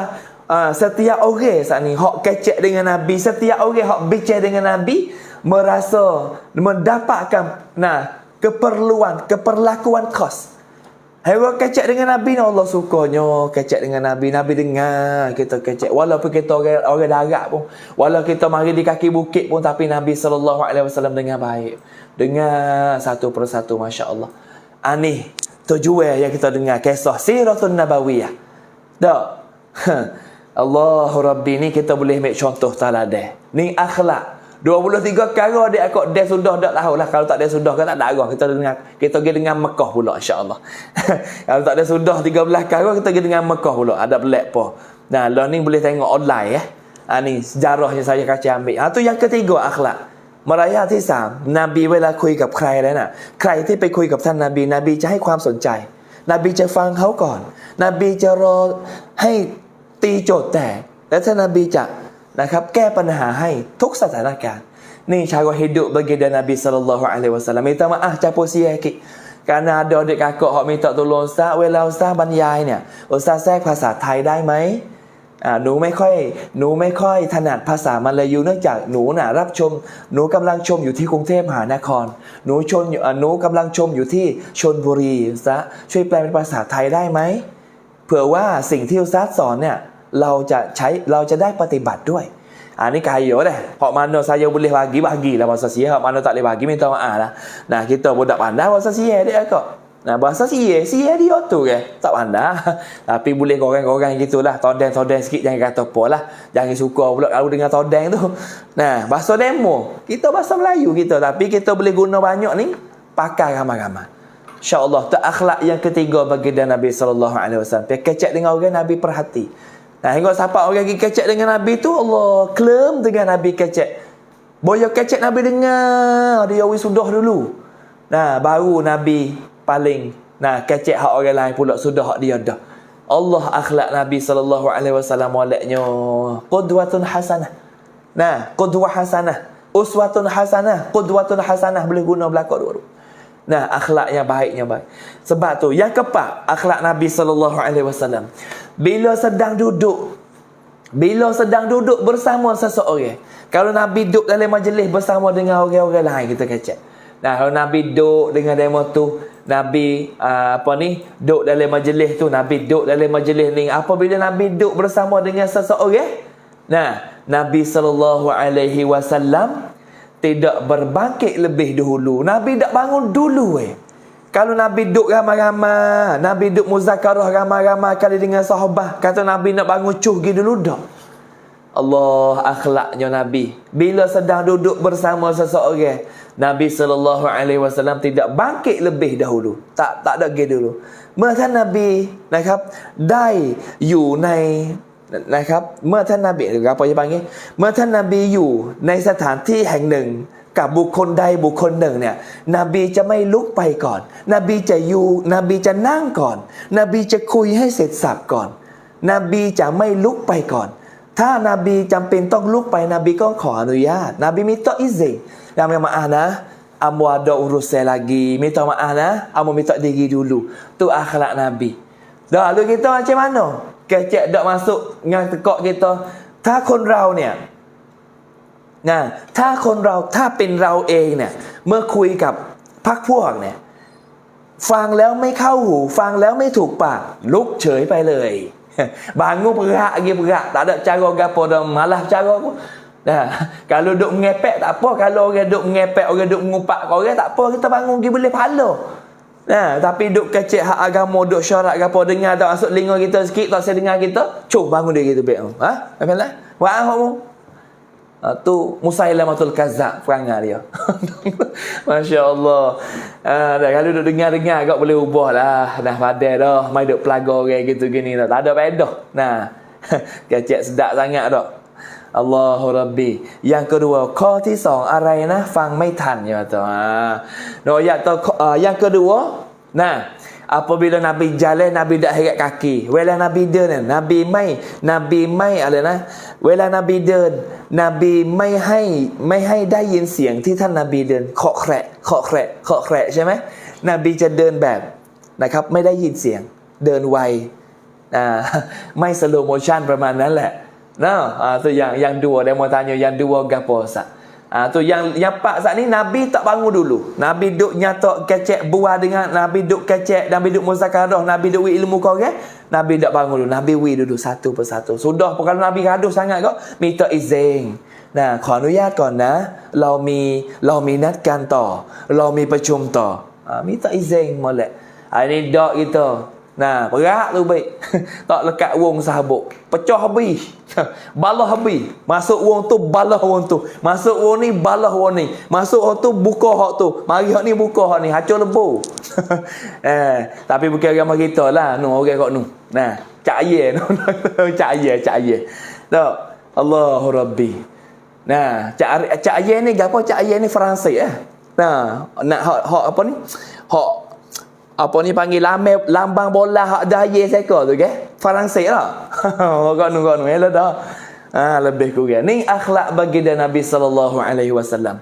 setiap orang saat ni hok kecek dengan Nabi, setiap orang hok bicara dengan Nabi merasa mendapatkan keperluan, keperlakuan khas. Hero kecek dengan Nabi ni Allah sukanya kecek dengan Nabi. Nabi dengar kita kecek. Walaupun kita orang darat pun, walau kita mari di kaki bukit pun, tapi Nabi SAW dengar baik. Dengar satu persatu, masya-Allah. Ani tujuan yang kita dengar kisah Siratul Nabawiyah. Tak. Allahu Rabbi, ni kita boleh ambil contoh teladan. Ni akhlak. 23 perkara dia akak dia sudah tak tahulah. Kalau tak dia sudah kan tak ada arah. Kita pergi dengan Mekah pula, insya-Allah. Kalau tak ada sudah 13 perkara, kita pergi dengan Mekah pula. Ada belak apa. Nah, lo ni boleh tengok online ni sejarahnya saya kasih ambil. Tu yang ketiga, akhlak. Maraya ที่ 3 Nabi เวลาคุยกับใครแล้วน่ะใครที่ไปคุยกับท่านนบีนบีจะให้ความสนใจนบีจะฟังเขาก่อนนบีจะรอให้ตีโจทย์แตกแล้วท่านนบีจะนะครับแก้ปัญหาให้ทุกสถานการณ์นี่cara hidup baginda Nabi sallallahu alaihi wasallam. Minta maaf campur sikit kerana ada adik kakak hok minta tolong ustaz, เวลาustaz บรรยายเนี่ยustaz แทรกภาษาไทยได้ไหมหนูไม่ค่อยถนัดภาษามาลายูเนื่องจากหนูน่ะรับชมหนูกำลังชมอยู่ที่กรุงเทพมหานครหนูกำลังชมอยู่ที่ชลบุรีซะช่วยแปลเป็นภาษาไทยได้ไหมเผื่อว่าสิ่งที่ustaz สอนเนี่ยเราจะได้ปฏิบัติด้วย ni kaya dah. Hak mana saya boleh bagilah bahasa Sia, hak mana tak boleh bagi minta maaf lah. Nah, kita budak pandai bahasa Sia dia kak. Nah, bahasa Sia dia tu ke? Tak pandai. Tapi boleh korang-korang gitulah, todeng sikit, jangan kata apa lah. Jangan suka pula kalau dengar todeng tu. Nah, bahasa demo, kita bahasa Melayu kita, tapi kita boleh guna banyak ni, pakai ramai-ramai. InsyaAllah, tu akhlak yang ketiga baginda Nabi SAW. Kecek dengan orang Nabi perhati. Nah, tengok siapa orang pergi kecek dengan Nabi tu, Allah klaim dengan Nabi kecek. Boya kecek Nabi dengar, dia sudah dulu. Nah, baru Nabi paling kecek hak orang lain pula sudah hak dia dah. Allah akhlak Nabi sallallahu alaihi wasallam walaknya qudwatun hasanah. Nah, qudwah hasanah, uswatun hasanah, qudwatun hasanah boleh guna belaka dua. Nah, akhlaknya baiknya baik. Sebab tu yang keempat, akhlak Nabi sallallahu alaihi wasallam. Bila sedang duduk bersama seseorang. Kalau Nabi duduk dalam majlis bersama dengan orang-orang lain, kita kecek. Nah, kalau Nabi duduk dengan demo tu, Nabi duduk dalam majlis tu, Nabi duduk dalam majlis ni. Apabila Nabi duduk bersama dengan seseorang, nah, Nabi sallallahu alaihi wasallam tidak berbangkit lebih dahulu. Nabi tak bangun dulu Kalau Nabi duduk ramai-ramai, Nabi duduk muzakarah ramai-ramai kali dengan sahabat, kata Nabi nak bangun cuh pergi dulu dah. Allah akhlaknya Nabi. Bila sedang duduk bersama seseorang, Nabi SAW tidak bangkit lebih dahulu. Tak ada pergi dulu. เมื่อท่านนบีนะครับได้อยู่ในนะครับเมื่อท่านนบีหรือapaจะpanggil เมื่อท่านนบีอยู่ในสถานที่แห่งหนึ่งกับบุคคลใดบุคคลหนึ่งเนี่ยนบีจะไม่ลุกไปก่อนนบีจะนั่งก่อนนบีจะคุยให้เสร็จสับก่อนนบีจะไม่ลุกไปก่อนถ้านบีจำเป็นต้องลุกไปนบีก็ขออนุญาตนบีminta izin yang maaf nah amu ada urusan lagi minta maaf nah amu minta diri dulu tu akhlak nabi dah lalu kita macam mana kecek dak masuk dengan tekak kita ถ้าคนเราเนี่ยถ้าเป็นเราเองเนี่ยเมื่อคุยกับพรรคพวกเนี่ยฟังแล้วไม่เข้าหูฟังแล้วไม่ถูกปากลุกเฉยไปเลย bangun bergerak tak ada cara gapo dah malah cara pun kalau duk mengepek tak apa kalau orang duk mengepek orang duk mengupak orang tak apa kita bangun pergi boleh pahala tapi duk kecek hak agama duk syarat gapo dengar tak masuk telinga kita sikit tak saya dengar kita cuh bangun dia gitu baik apa wah tu Musailamatul Kazzab perangai dia. Masya-Allah. Kalau duk dengar agak boleh ubahlah. Dah padan dah, mai duk pelaga orang gitu gini dah. Tak ada faedah. Nah, kecek sedap sangat dak. Allahu Rabbi. Yang kedua,ข้อที่2อะไรนะฟังไม่ทันya tu. Yang kedua, apabila Nabi jalan Nabi tak heret kaki. Wala NabiเดินNabiไม่อะไรนะเวลานบีเดินนบีไม่ให้ได้ยินเสียงที่ท่านนบีเดินเคาะแคระใช่ไหม นบีจะเดินแบบนะครับไม่ได้ยินเสียงเดินไวไม่สโลโมชันประมาณนั้นแหละtu yang dua dia mau tanya yang dua gapo Ustaz. Tu yang pak saat ni Nabi tak bangun dulu. Nabi duk nyata kecek buah dengan Nabi duk kecek, Nabi duk muzakarah, Nabi duk ilmu kau kan? Nabi tak bangun dulu. Nabi dulu satu persatu. Sudah kalau Nabi gaduh sangat kau minta izin. ขออนุญาตก่อนนะเรามีนัดกันต่อเรามีประชุมต่อminta izin molek. Ini dak kita. Berat tu baik. Tak lekat wong sahabuk. Pecah habis. Balah habis. Masuk wong tu, balah wong tu. Masuk wong ni, balah wong ni. Masuk wong tu, buka hak tu. Mari hak ni, buka hak ni. Hacur lebu. Tapi bukan agama kita lah. Orang kat nu. Cak ye. Cak ye. Tak. Allahu Rabbi. Cak ye ni, apa cak ye ni Fransai nak hak apa ni? Hak apa ni panggil lambang bola hak daya seka tu ke? Fransai lah. Kau nu elok dah. Lebih kurang. Ni akhlak baginda Nabi sallallahu alaihi wasallam.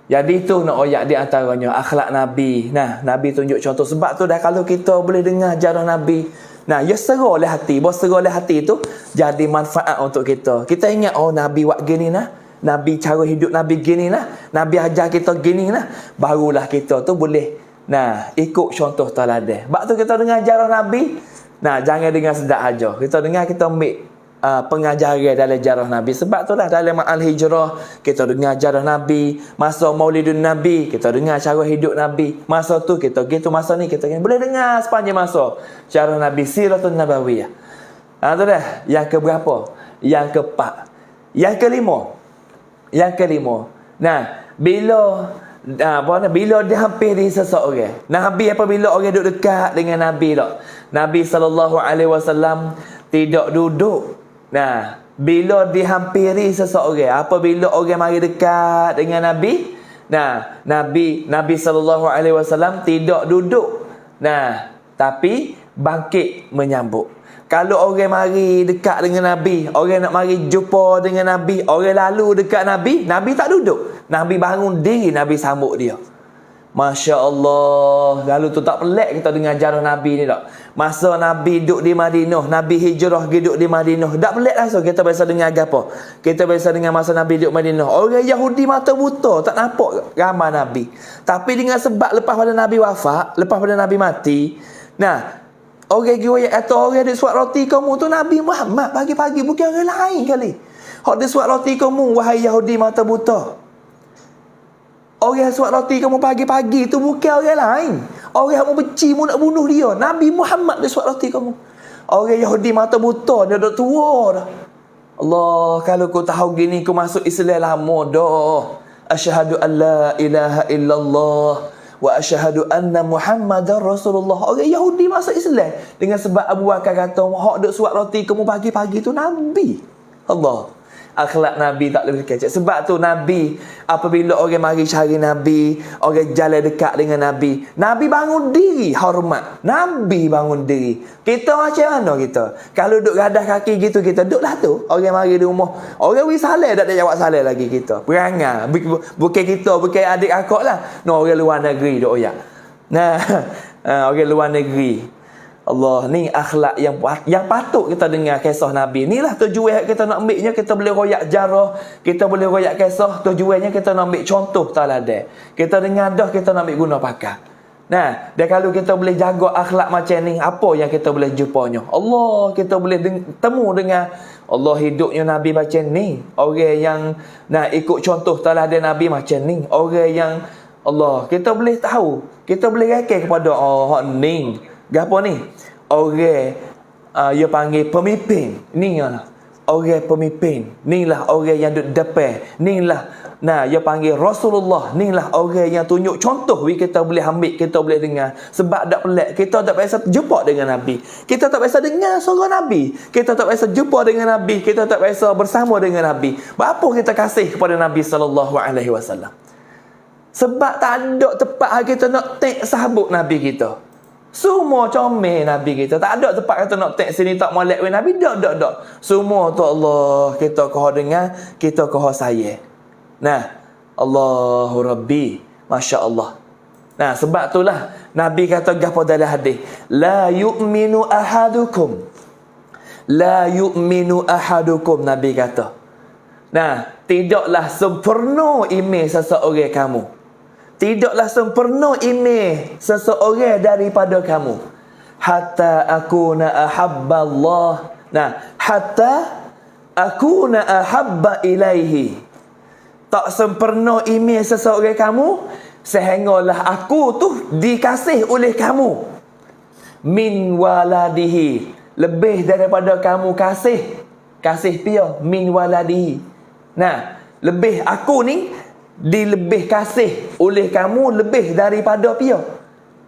Jadi tu nak oyak di antaranya akhlak Nabi. Nabi tunjuk contoh sebab tu dah kalau kita boleh dengar ajaran Nabi. Ya serah oleh hati. Bahawa serah oleh hati tu jadi manfaat untuk kita. Kita ingat Nabi buat gini Nabi cara hidup Nabi gini Nabi ajar kita gini barulah kita tu boleh ikut contoh teladan. Sebab tu kita dengar ajaran Nabi. Jangan dengar sedap aja. Kita dengar kita ambil pengajaran dalam ajaran Nabi. Sebab tu lah dalam Al-Hijrah kita dengar ajaran Nabi. Masa Maulidun Nabi kita dengar cara hidup Nabi. Masa tu kita gitu, masa ni kita boleh dengar sepanjang masa cara Nabi Siratun Nabawiyah. Tu dah. Yang keberapa? Yang keempat. Yang kelima. Bila dia hampiri seseorang. Nabi apabila orang duduk dekat dengan Nabi tak. Nabi SAW tidak duduk. Bila dihampiri seseorang. Apabila orang mari dekat dengan Nabi. Nabi SAW tidak duduk. Tapi bangkit menyambut. Kalau orang mari dekat dengan Nabi, orang nak mari jumpa dengan Nabi, orang lalu dekat Nabi, Nabi tak duduk. Nabi bangun diri, Nabi sambut dia. Masya Allah. Lalu tu tak pelik kita dengar ajaran Nabi ni tak. Masa Nabi duduk di Madinah, Nabi hijrah duduk di Madinah. Tak pelik langsung kita biasa dengar apa. Kita biasa dengar masa Nabi duduk Madinah. Orang Yahudi mata buta, tak nampak ramai Nabi. Tapi dengan sebab lepas pada Nabi wafat, lepas pada Nabi mati, orang riwayat kata orang dia suap roti kamu tu Nabi Muhammad pagi-pagi, bukan orang lain kali. Hak dia suap roti kamu wahai Yahudi mata buta. Orang suap roti kamu pagi-pagi tu bukan orang lain. Orang yang mau benci mu nak bunuh dia. Nabi Muhammad dia suap roti kamu. Orang Yahudi mata buta dia dah tua dah. Allah, kalau kau tahu gini kau masuk Islam lama dah. Asyhadu an la ilaha illallah wa asyhadu anna Muhammadar Rasulullah. Orang Yahudi masuk Islam dengan sebab Abu Bakar kata hak duk suap roti kamu pagi-pagi tu Nabi. Allah, akhlak Nabi tak lebih kecil. Sebab tu Nabi apabila orang mari cari Nabi, orang jalan dekat dengan Nabi, Nabi bangun diri hormat. Nabi bangun diri. Kita macam mana kita? Kalau duduk gadah kaki gitu kita duduk lah tu. Orang mari di rumah, orang wis saleh tak ada jawab saleh lagi kita. Perangai. Bukan kita, bukan adik akak lah. Orang luar negeri duk oyak. Orang luar negeri. Allah, ni akhlak yang patut kita dengar kisah Nabi. Inilah tujuan kita nak ambilnya. Kita boleh royak jarah, kita boleh royak kisah. Tujuannya kita nak ambil contoh teladan. Kita dengar dah, kita nak ambil guna pakai. Dan kalau kita boleh jaga akhlak macam ni, apa yang kita boleh jumpanya? Allah, kita boleh temu dengan Allah hidupnya Nabi macam ni. Orang yang nak ikut contoh teladan Nabi macam ni. Orang yang Allah, kita boleh tahu, kita boleh rekeh kepada ni. Gapo ni? Orang dia panggil pemimpin. Ni lah orang pemimpin. Ni lah orang yang duduk depan. Ni lah dia panggil Rasulullah. Ni lah orang yang tunjuk contoh kita boleh ambil, kita boleh dengar. Sebab tak pelik, kita tak biasa jumpa dengan Nabi. Kita tak biasa dengar suara Nabi. Kita tak biasa jumpa dengan Nabi. Kita tak biasa bersama dengan Nabi. Berapa kita kasih kepada Nabi SAW? Sebab tak ada tempat kita nak tek sahabat Nabi kita. Semua comel Nabi kita. Tak ada tempat kata nak tek sini tak molek with Nabi. Tak. Semua tu Allah kita kau dengar, kita kau sayang. Allahu Rabbi. Masya Allah. Nah, sebab itulah Nabi kata gapo dalam hadis, la yu'minu ahadukum. La yu'minu ahadukum, Nabi kata. Nah, tidaklah sempurna iman seseorang kamu. Tidaklah sempurna iman seseorang daripada kamu. Hatta akuna ahabba Allah. Nah, hatta akuna ahabba ilaihi. Tak sempurna iman seseorang kamu sehinggalah aku tu dikasih oleh kamu. Min waladihi, lebih daripada kamu kasih pia min waladihi. Nah, lebih aku ni dilebih kasih oleh kamu lebih daripada pia.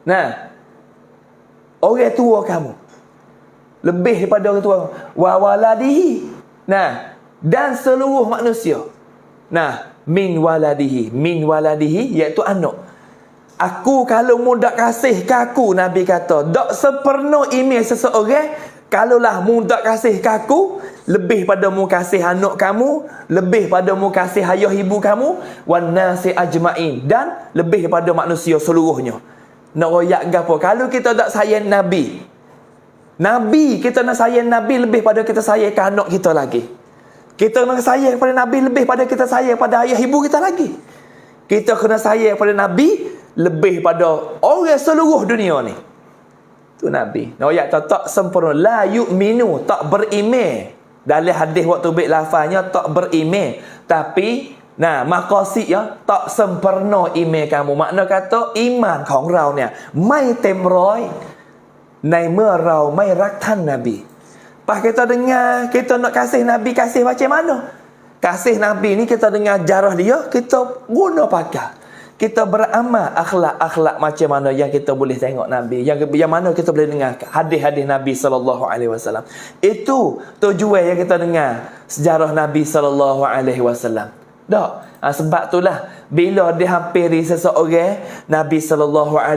Nah, orang tua kamu lebih daripada orang tua. Wa waladihi. Nah, dan seluruh manusia. Nah, min waladihi iaitu anak. Aku kalau mu dak kasih ke aku, Nabi kata, dak sempurna iman seseorang kalaulah mu dak kasih ke aku lebih pada mu kasih anak kamu, lebih pada mu kasih ayah ibu kamu, wan nasi ajmain, dan lebih pada manusia seluruhnya. Nak royak gapo? Kalau kita tak sayang Nabi, kita nak sayang Nabi lebih pada kita sayang ke anak kita lagi. Kita kena sayang kepada Nabi lebih pada kita sayang pada ayah ibu kita lagi. Kita kena sayang kepada Nabi lebih pada orang seluruh dunia ni. Tu Nabi. Ayat tak sempurna. La yu'minu, tak beriman. Dalam hadis waktu baik lafaznya tak beriman. Tapi maqasid ya tak sempurna iman kamu. Makna kata iman ของเราเนี่ยไม่เต็มร้อยในเมื่อเราไม่รักท่านนบี Pas kita dengar, kita nak kasih Nabi, kasih macam mana? Kasih Nabi ni kita dengar jarah dia, kita guna pakai. Kita beramal akhlak-akhlak macam mana yang kita boleh tengok Nabi, yang mana kita boleh dengar hadis-hadis Nabi SAW. Itu tujuan yang kita dengar sejarah Nabi SAW. Tak? Sebab itulah bila dihampiri seseorang Nabi SAW,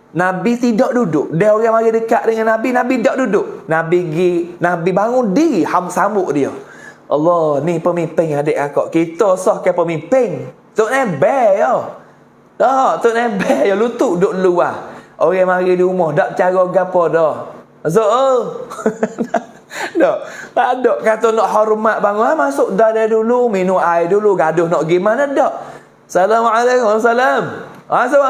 Nabi tidak duduk. Dia orang mari dekat dengan Nabi, Nabi tak duduk. Nabi bangun diri, sambut dia. Allah, ni pemimpin adik akak. Kita sahkan pemimpin. Tok Nebel ya. Tak, Tok Nebel ya lutut duduk luar. Orang mari di rumah tak cara gapo dah. Azul. Tak ada kata nak hormat bangun, masuk dah dulu, minum air dulu, gaduh nak gimana dak. Assalamualaikum. Masuk.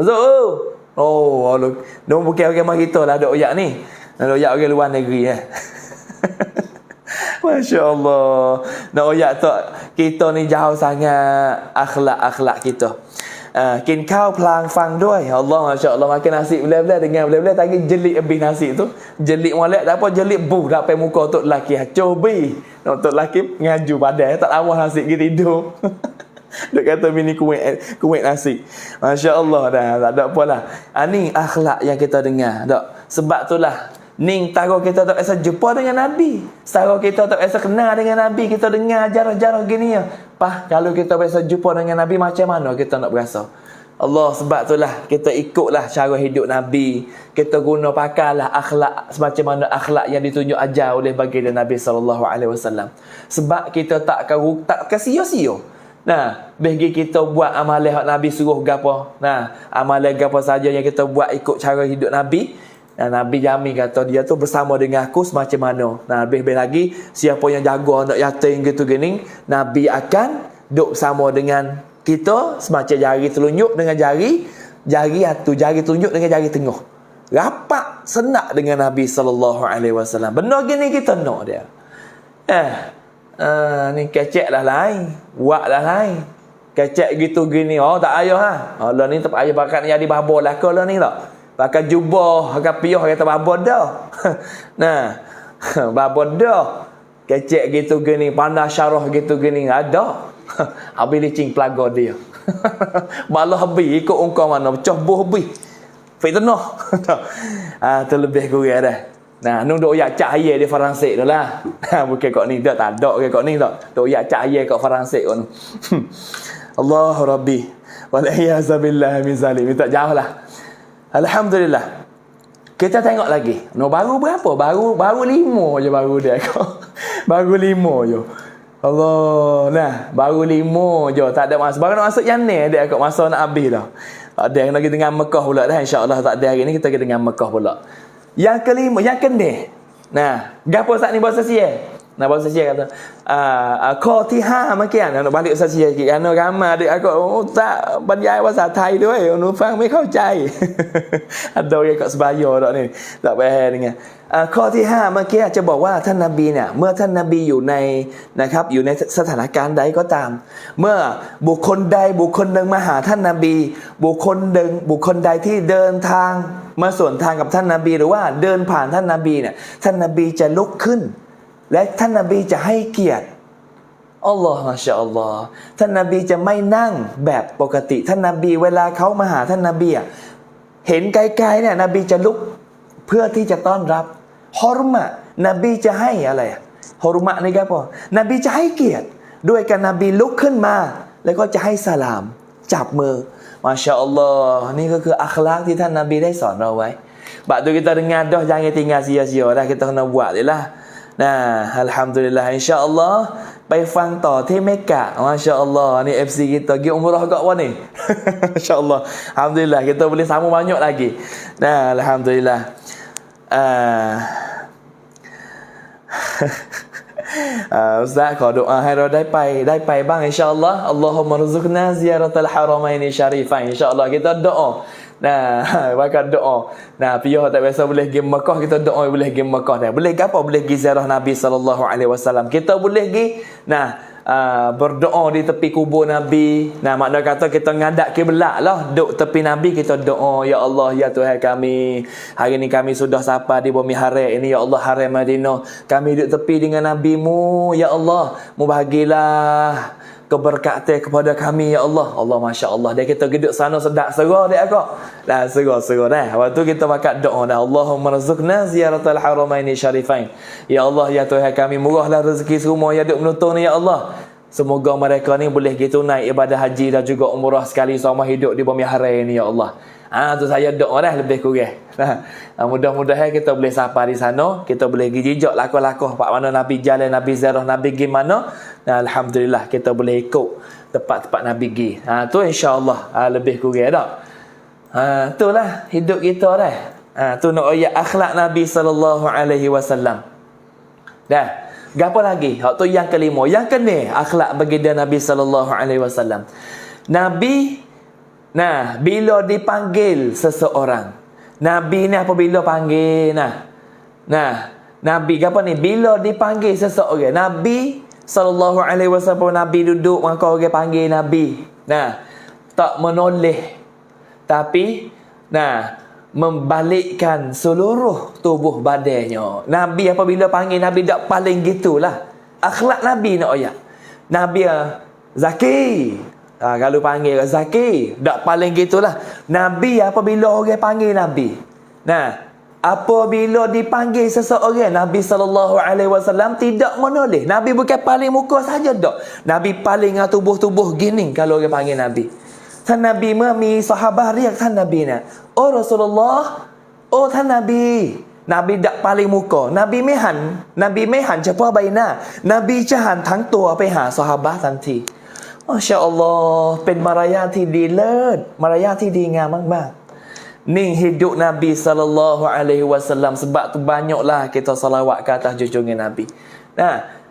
Azul. Oh, Allah. Dia bukan orang mari kita lah dok oyak ni. Dok oyak orang luar negeri Masya-Allah. Nak oyak tak kita ni jauh sangat akhlak kita. กินข้าวพลางฟังด้วย Allah masya-Allah makan nasi belah-belah dengan belah-belah tadi jelik habis nasi tu. Jelik molek tak apa jelik buh dapat muka tok lelaki cobi. Tok lelaki ngaju badan tak lawas nasi pergi tidur. Duk kata bini kuat nasi. Masya-Allah dah tak ada apalah. Ni akhlak yang kita dengar. Tak. Sebab itulah ning taro kita tak biasa jumpa dengan Nabi. Taro kita tak biasa kenal dengan Nabi, kita dengar jarah-jarah gini ya. Pah kalau kita biasa jumpa dengan Nabi macam mana kita nak berasa? Allah sebab itulah kita ikutlah cara hidup Nabi. Kita guna pakailah akhlak semacam mana akhlak yang ditunjuk ajar oleh baginda Nabi SAW. Sebab kita tak sia-sia. Nah, bagi kita buat amalan hak Nabi suruh gapo. Nah, amalan gapo saja yang kita buat ikut cara hidup Nabi. Nah, Nabi jamin kata dia tu bersama dengan aku semacam mana. Nah, lebih lagi siapa yang jaga anak yatim gitu gini, Nabi akan duduk sama dengan kita semacam jari telunjuk dengan jari telunjuk dengan jari tengah. Rapat senak dengan Nabi SAW. Benar gini kita nak dia. Ni kecek lah lain, buat lah lain. Kecek gitu gini, tak payah Allah ni tak payah bakat jadi babor lah ke lah ni tak. Pakai jubah, pakai piyah kata babor dah. Nah, babor dah. Kecek gitu gini, pandai syarah gitu gini ada. Habis licing pelaga dia. Malah habis ikut ungkau mana, pecah buh habis. Fitnah. Tu lebih kurang dah. Nah, nung dok yak cahaya di Faransik tu lah. Bukan kok ni dak tak dok ke kok ni tak. Dok yak cahaya kat Faransik kon. Allah Rabbi. Wal iyyazabillah min zalim. Tak jauh lah. Alhamdulillah. Kita tengok lagi. No baru berapa? Baru 5 je baru dia kok. Baru 5 je. Allah. Nah, baru 5 je, tak ada masa. Baru nak masuk yang ni dia kat masa nak habis dah. Tak ada yang lagi dengan Mekah pula dah, insya-Allah tak ada hari ni kita pergi dengan Mekah pula. Yang kelima, yang kene. Nah, gapo Ustaz ni bahasa sia? Nah, bahasa sia kata Qatiha makian. Nak balik bahasa sia sikit kerana ramai adik aku tak pandai bahasa Thaiด้วย Unu faham ไม่เข้าใจ Ada orang kat sebaya dak ni. Tak faham dengan ข้อที่5เมื่อกี้จะบอกว่าท่านนบีเนี่ยเมื่อท่านนบีอยู่ในนะครับอยู่ในสถานการณ์ใดก็ตามเมื่อบุคคลใดบุคคลหนึ่งมาหาท่านนบีบุคคลใดที่เดินทางมาสวนทางกับท่านนบีหรือว่าเดินผ่านท่านนบีเนี่ยท่านนบีจะลุกขึ้นและท่านนบีจะให้เกียรติอัลลอฮ์มาชาอัลลอฮ์ท่านนบีจะไม่นั่งแบบปกติท่านนบีเวลาเขามาหาท่านนบีเห็นไกลๆเนี่ยนบีจะลุกเพื่อที่จะต้อนรับฮอร์มะนบีจะให้อะไรฮอร์มะนี่ครับพ่อนบีจะให้เกียรติด้วยการนบีลุกขึ้นมาแล้วก็จะให้สลามจับมือมาชาอัลลอฮ์นี่ก็คืออัคลากที่ท่านนบีได้สอนเราไว้บางตัว kita dengar dah jangan tinggal sia-sia dah kita kena buat je lah. Nah, alhamdulillah insya-Allah ไปฟังต่อที่เมกะมาชาอัลลอฮ์นี่ FC kita pergi umrah kat mana ni insya-Allah alhamdulillah kita boleh sama banyak lagi. Nah, alhamdulillah. Ustaz ขอดุอาให้เราได้ไปบ้างอินชาอัลลอฮ์อัลลอฮุมะรุซุกนาซิยารัตัลฮารอมัยนิชารีฟัยอินชาอัลลอฮ์ kita doa. Nah, bakat doa. Nah, piyah tak biasa boleh pergi Mekah, kita doa boleh pergi Mekah dah. Boleh ke apa? Boleh pergi ziarah Nabi sallallahu alaihi wasallam. Kita boleh pergi berdoa di tepi kubur Nabi. Nah, makna kata kita ngadak kiblat lah, duduk tepi Nabi kita doa, ya Allah, ya Tuhan kami. Hari ni kami sudah sampai di bumi haram ini, ya Allah, haram Madinah. Kami duduk tepi dengan Nabi-Mu, ya Allah. Mu bahagilah keberkatan kepada kami, ya Allah. Allah, Masya Allah. Dia kita duduk sana sedap serah dia akak. Dah serah dah. Waktu kita bakat doa dah. Allahumma razukna ziyaratal haramaini syarifain. Ya Allah, ya Tuhan kami, murahlah rezeki semua yang duduk menonton ni, ya Allah. Semoga mereka ni boleh gitu naik ibadah haji dan juga umrah sekali selama hidup di bumi haram ni, ya Allah. Tu saya doa dah lebih kurang. Mudah-mudahan kita boleh sampai di sana, kita boleh pergi jejak lakoh-lakoh pak mana Nabi jalan, Nabi ziarah, Nabi pergi mana. Alhamdulillah kita boleh ikut tempat-tempat Nabi pergi. Tu insya-Allah lebih kurang dak. Itulah hidup kita dah. Tu nak ayat akhlak Nabi sallallahu alaihi wasallam. Dah. Gapo lagi? Hak tu yang kelima. Yang keenam, akhlak baginda Nabi sallallahu alaihi wasallam. Nabi bila dipanggil seseorang, Nabi ni apabila panggil, Nabi apa ni? Bila dipanggil seseorang, Nabi sallallahu alaihi wasallam, Nabi duduk, maka orang panggil Nabi. Tak menoleh, tapi membalikkan seluruh tubuh badannya. Nabi apabila panggil, Nabi tak paling gitulah. Akhlak Nabi nak ayat. Nabi Zaki. Kalau panggil Zaki, tak paling gitulah. Nabi apabila orang panggil Nabi. Apabila dipanggil seseorang, Nabi sallallahu alaihi wasallam tidak menoleh. Nabi bukan paling muka saja dak. Nabi paling tubuh-tubuh gini kalau orang panggil Nabi.ท่านนบีเมื่อมีซอฮาบะห์เรียกท่านนบีเนี่ยโอ้รอซูลุลลอฮ์โอ้ท่านนบีนบีดักpaling muka นบีไม่หันเฉพาะใบหน้านบีจะหันทั้งตัวไปหาซอฮาบะห์ทันทีมาชาอัลลอฮ์เป็นมารยาทที่ดีเลิศมารยาทที่ดีงามมากๆนี่ hidup Nabi sallallahu alaihi wasallam sebab tu banyaklah kita salawat ke atas junjungan Nabi.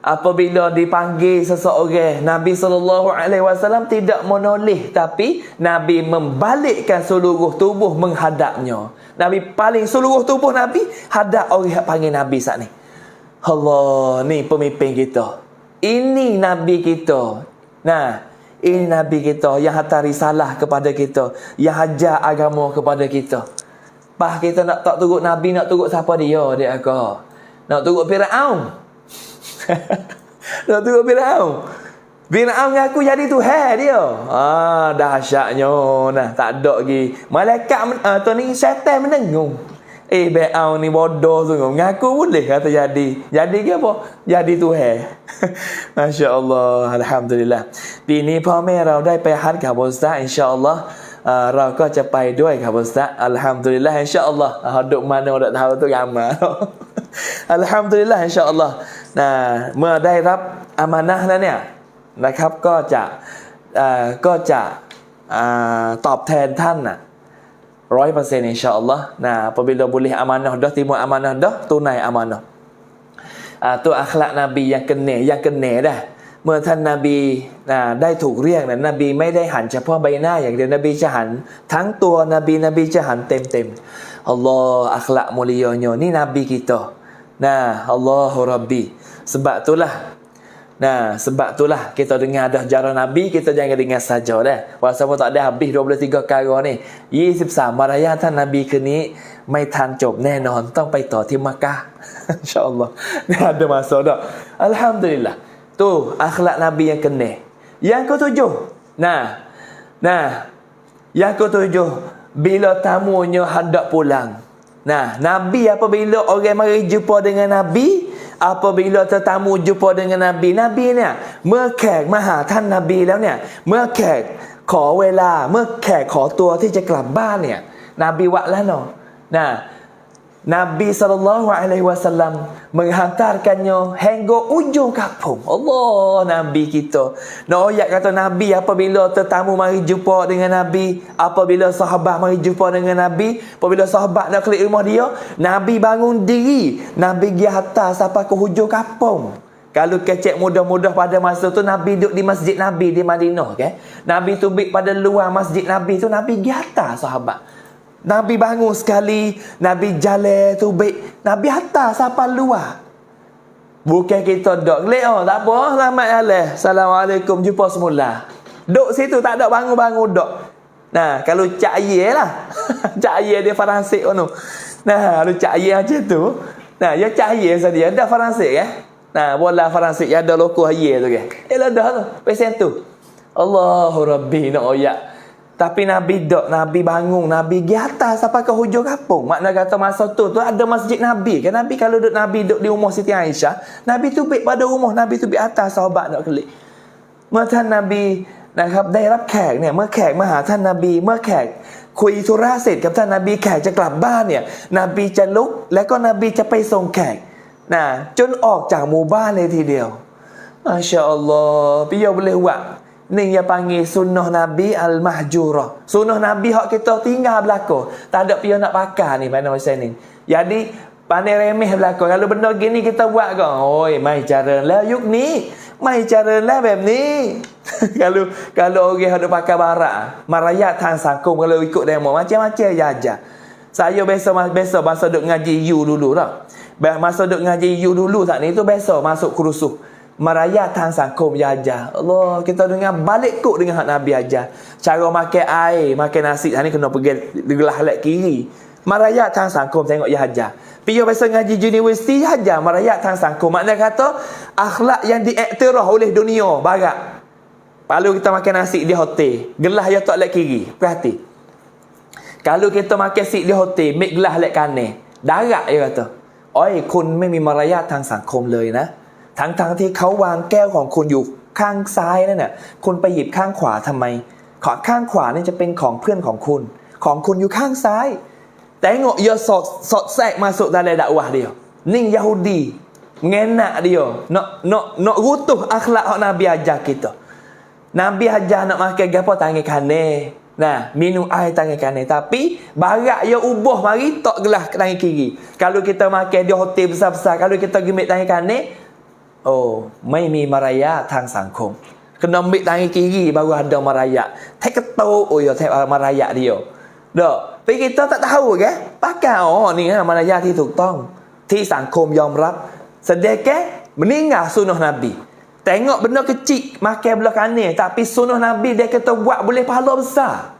Apabila dipanggil seseorang, Nabi sallallahu alaihi wasallam tidak menoleh, tapi Nabi membalikkan seluruh tubuh menghadapnya. Nabi paling seluruh tubuh Nabi hadap orang yang panggil Nabi saat ni. Allah, ni pemimpin kita. Ini Nabi kita. Ini Nabi kita yang hantar risalah kepada kita, yang ajar agama kepada kita. Kita nak tak turut Nabi, nak turut siapa dia akak? Nak turut Firaun. Nak turut Firaun. Firaun ngaku jadi Tuhan dia. Dahsyatnya. Tak ada lagi. Malaikat tu ni syaitan menengung. Firaun ni bodoh sungguh. Ngaku boleh kata jadi. Jadi ke apa? Jadi Tuhan. Masya Allah. Alhamdulillah. ปีนี้พ่อแม่เราได้ไปฮัจญ์กับอุสตาอินชาอัลลอฮ์เราก็จะไปด้วยครับอุสตาอัลฮัมดุลิลลาฮ์อินชาอัลลอฮ์ดอกmana dak tahu tu gambar. Alhamdulillah insya-Allah. เมื่อได้รับ อามานะห์นั้นเนี่ยนะครับก็จะตอบแทนท่านน่ะ 100% insya-Allah. Nah, apabila boleh amanah dah, terima amanah dah, tunai amanah. Tu akhlak Nabi yang kena dah. เมื่อท่านนบีได้ถูกเรียกนะนบีไม่ได้หันเฉพาะใบหน้าอย่างเดียวนบีจะหันทั้งตัวนบีจะหันเต็มอัลลอฮ์อัคละmulianya ni nabi kita. Allahu Rabbi. Sebab itulah kita dengar dah jarah Nabi, kita jangan dengar saja dah. Walaupun tak ada habis 23 perkara ni. 23 มารยาทท่านนบีคืนนี้ไม่ทันจบแน่นอนต้องไปต่อที่มักกะฮ์ InsyaAllah. Ada masa dah. Alhamdulillah. Tu akhlak Nabi yang kena. Yang ketujuh. Yang ketujuh, bila tamunya hendak pulang. Nabi apabila orang mari jumpa dengan Nabi, apabila tetamu jumpa dengan Nabiเนี่ยเมื่อแขกมาหาท่านนบีแล้วเนี่ยเมื่อแขกขอเวลาเมื่อแขกขอตัวที่จะกลับบ้านเนี่ยนบีวะแล้วเนาะNabi SAW menghantarkannya hingga ujung kampung. Allah, Nabi kita. Ayat kata Nabi apabila tetamu mari jumpa dengan Nabi, apabila sahabat mari jumpa dengan Nabi, apabila sahabat nak klik rumah dia, Nabi bangun diri, Nabi pergi atas sampai ke hujung kampung. Kalau kecek mudah-mudah pada masa tu Nabi duduk di masjid Nabi di Madinah, okay? Nabi tubik pada luar masjid Nabi tu, Nabi pergi atas sahabat. Nabi bangun sekali, Nabi jalan tubik, Nabi atas sampai luar. Bukan kita duduk gelak, tak apa, selamat jalan, Assalamualaikum, jumpa semula. Duduk situ tak ada bangun-bangun duduk. Kalau Cak Ye lah. Cak Ye dia Faransik tu. Kalau Cak Ye macam tu, ya Cak Ye saja, ada Faransik bola Faransik, ada loko Ye tu kan. Dah tu, pesen tu. Allahu Rabbi, nak oyak. Tapi Nabi bangun, Nabi pergi atas sampai ke hujung kampung. Makna kata masa tu ada masjid Nabi. Kan Nabi kalau Nabi duduk di rumah Siti Aisyah, Nabi tubik pada rumah, Nabi tubik atas sahabat nak kelik. เมื่อท่านนบีนะครับได้รับแขกเนี่ยเมื่อแขกมาหาท่านนบีเมื่อแขกคุยธุระเสร็จกับท่านนบีแขกจะกลับบ้านเนี่ยนบีจะลุกแล้วก็นบีจะไปส่งแขกจนออกจากหมู่บ้านเลยทีเดียวมาชาอัลลอฮ์พี่boleh buat ni yang panggil sunnah Nabi al-mahjurah. Sunnah Nabi hak kita tinggal belaka. Tak ada pihak nak pakai ni pada masa ni. Jadi pandai remeh belaka. Kalau benda gini kita buat ke? Oi, mai cara lah yuk ni. Mai cara lah แบบนี้ kalau orang ada pakai barak, marayat tang sangkum kalau ikut demo macam-macam aja. Saya biasa masa duk ngaji you dulu dah. Masa duk ngaji you dulu saat ni tu biasa masuk kerusuh. Marayat tang sangkum aja. Allah, kita dengar balik kok dengan hak Nabi aja. Cara makan air, makan nasi ni kena pergi gelah lek kiri. Marayat tang sangkum tengok ya aja. Piyo biasa ngaji universiti aja marayat tang sangkum. Makna kata akhlak yang diiktiraf oleh dunia barat. Kalau kita makan nasi di hotel, gelah ya tak lek kiri. Perhati. Kalau kita makan nasi di hotel, mik gelah lek kanan. Darat dia kata. Oi, kun ไม่มี marayat ทางสังคมเลยนะ ทั้งที่เขาวางแก้วของคุณอยู่ข้างซ้ายนั่นน่ะคุณไปหยิบข้างขวาทำไมข้างขวานี่จะเป็นของเพื่อนของคุณอยู่ข้างซ้ายแต่งกอย่าสอดแทรกมาสู่dalam dakwah dia ning Yahudi ngenak dia nak rutuh akhlak hak Nabi ajar kita. Nabi ajar nak makan gapo tangan kanan, minum air tangan kanan, tapi barat dia ubah mari tok gelas tangan kiri. Kalau kita makan di hotel besar-besar, kalau kita gemik tangan kanan,ไม่มีมารยาททางสังคม kena ambil tangan kiri baru ada marayat. Tak ketuk tak marayat dia. Dak, tapi kita tak tahu ke? Pakai ni marayatที่ถูกต้องที่สังคมยอมรับ sedekah meninggal sunnah Nabi. Tengok benda kecil makan belah kanan, tapi sunnah Nabi dia kata buat boleh pahala besar.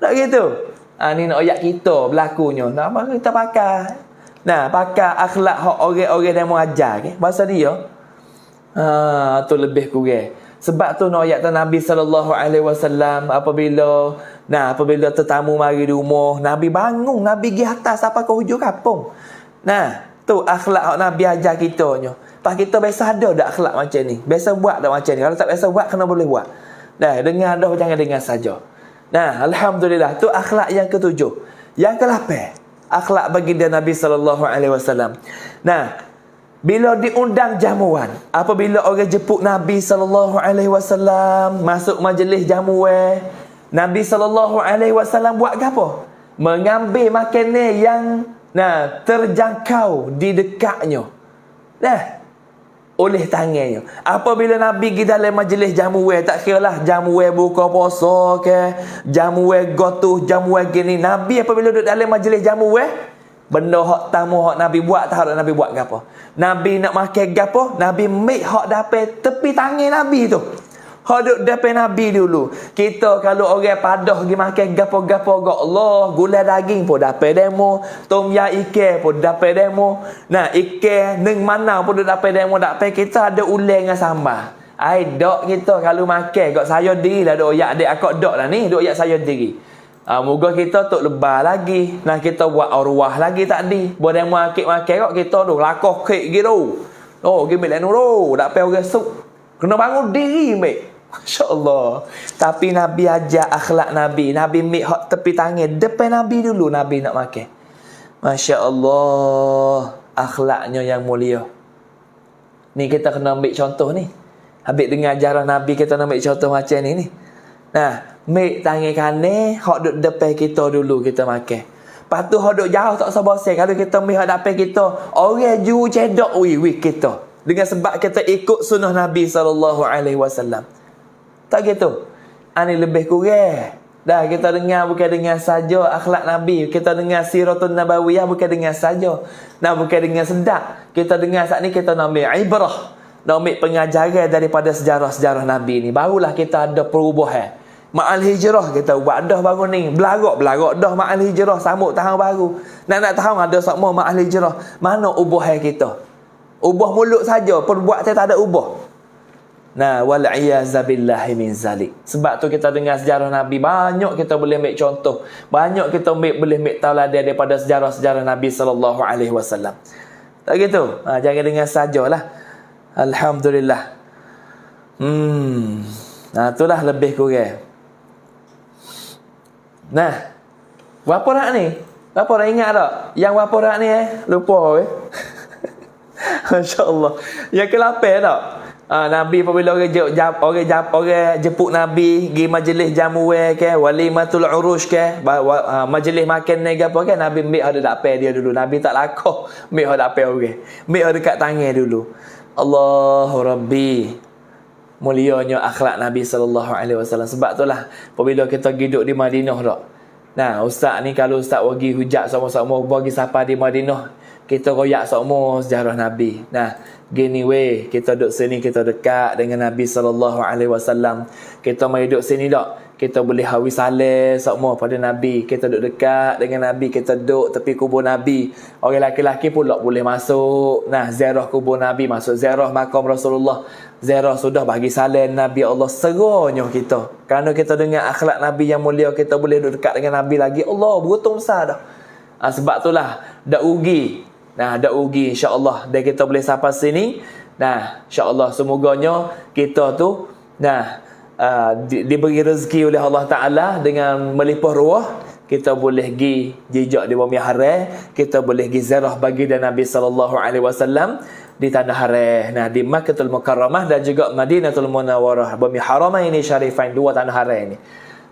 Tak gitu. Ni nak ayat kita berlakunya. Nama kita pakai. Pakai akhlak hak orang-orang yang mengajar ke bahasa dia. Tu lebih kurang. Sebab tu ayat Nabi sallallahu alaihi wasallam apabila tetamu mari di rumah, Nabi bangun, Nabi pergi atas sampai ke hujung kampung. Tu akhlak hak Nabi ajar kitanya. Pas kita biasa ada dak akhlak macam ni. Biasa buat dak macam ni. Kalau tak biasa buat kena boleh buat. Dengar dah jangan dengar saja. Alhamdulillah tu akhlak yang ketujuh. Yang ke-8, akhlak baginda Nabi sallallahu alaihi wasallam. Bila diundang jamuan, apabila orang jemput Nabi sallallahu alaihi wasallam masuk majlis jamuan, Nabi sallallahu alaihi wasallam buat apa? Mengambil makanan yang terjangkau di dekatnya. Oleh tangannya. Apabila Nabi pergi dalam majlis jamuan, tak kiralah jamuan buka puasa ke, jamuan gotuh, jamuan gini, Nabi apabila duduk dalam majlis jamuan, benda hak tamu hak Nabi buat, tahu Nabi buat gapo? Nabi nak makan gapo? Nabi make hak dapat tepi tangan Nabi tu. Hak duk dapat Nabi dulu. Kita kalau orang padah pergi makan gapo-gapo gak Allah, gulai daging pun dapat demo, tom yam ikan pun dapat demo. Nah, ikan neng mana pun dapat demo, dapat kita ada uleng dengan sambal. Ai dok kita kalau makan gak saya dirilah dok yak adik akak dok lah ni, dok yak saya diri. Moga kita tok lebar lagi. Nah, kita buat arwah lagi tadi. Buat demo akik makan gak kita tu lakoh kek gitu. Oh, gimik lain tu, dapat orang suk. Kena bangun diri, mek. Masya Allah. Tapi Nabi ajar akhlak Nabi. Nabi ambil hak tepi tangan depan Nabi dulu. Nabi nak makan. Masya Allah. Akhlaknya yang mulia. Ni kita kena ambil contoh ni. Habis dengar ajaran Nabi, kita nak ambil contoh macam ni. Nah, ambil tangan kanan, hak duduk depan kita dulu kita makan. Lepas tu hak duduk jauh tak sabar saya. Kalau kita ambil hak depan kita, orang juru cedok wih kita. Dengan sebab kita ikut sunnah Nabi SAW. Tak gitu. Ini lebih kurang. Dah kita dengar bukan dengar saja akhlak Nabi. Kita dengar siratun nabawiyah bukan dengar saja. Nah, bukan dengar sedap. Kita dengar saat ni kita nak ambil ibrah. Nak ambil pengajaran daripada sejarah-sejarah Nabi ni. Barulah kita ada perubahan. Ma'al hijrah kita buat dah baru ni. Belarak dah ma'al hijrah. Sambut tahun baru. Nak tahu ada semua ma'al hijrah. Mana ubahan kita? Ubah mulut saja. Perbuatan tak ada ubah. Nah, wal'iyazabillahi min zalik. Sebab tu kita dengar sejarah Nabi, banyak kita boleh ambil contoh, banyak kita boleh ambil tauladan daripada sejarah-sejarah Nabi sallallahu alaihi wasallam. Tak gitu? Jangan dengar sajalah. Alhamdulillah. Itulah lebih kurang. Nah, berapa rak ni? Berapa rak ingat tak? Yang berapa rak ni lupa Masya-Allah. Yang ke-8 tak? Nabi apabila orang jemput Nabi pergi majlis jamuan ke, walimatul urush ke, majlis makan ni ke apa ke, Nabi ambil ada dapat dia dulu. Nabi tak lakoh ambil ada dapat orang. Ambil ada dekat tangan dulu. Allahu Rabbi. Mulianya akhlak Nabi sallallahu alaihi wasallam. Sebab itulah apabila kita hidup di Madinah tak. Nah, ustaz ni kalau ustaz bagi hujat sama-sama bagi siapa di Madinah, kita royak semua sejarah Nabi. Nah, gini weh, kita duduk sini, kita dekat dengan Nabi sallallahu alaihi wasallam. Kita mai duduk sini tak? Kita boleh hawi saleh semua pada Nabi. Kita duduk dekat dengan Nabi, kita duduk tepi kubur Nabi. Orang lelaki-lelaki pula boleh masuk. Nah, ziarah kubur Nabi, masuk ziarah makam Rasulullah. Ziarah sudah bagi saleh Nabi, Allah seronyo kita. Kerana kita dengar akhlak Nabi yang mulia, kita boleh duduk dekat dengan Nabi lagi. Allah beruntung besar dah. Sebab itulah dak rugi. Nah, dak rugi insya-Allah. Dan kita boleh sampai sini. Nah, insya-Allah semoganya kita tu diberi rezeki oleh Allah Ta'ala dengan melimpah ruah. Kita boleh pergi jejak di bumi haram. Kita boleh pergi ziarah baginda Nabi sallallahu alaihi wasallam di tanah haram. Nah, di Makkahul Mukarramah dan juga Madinatul Munawwarah. Bumi haram ini syarifain, dua tanah haram ini.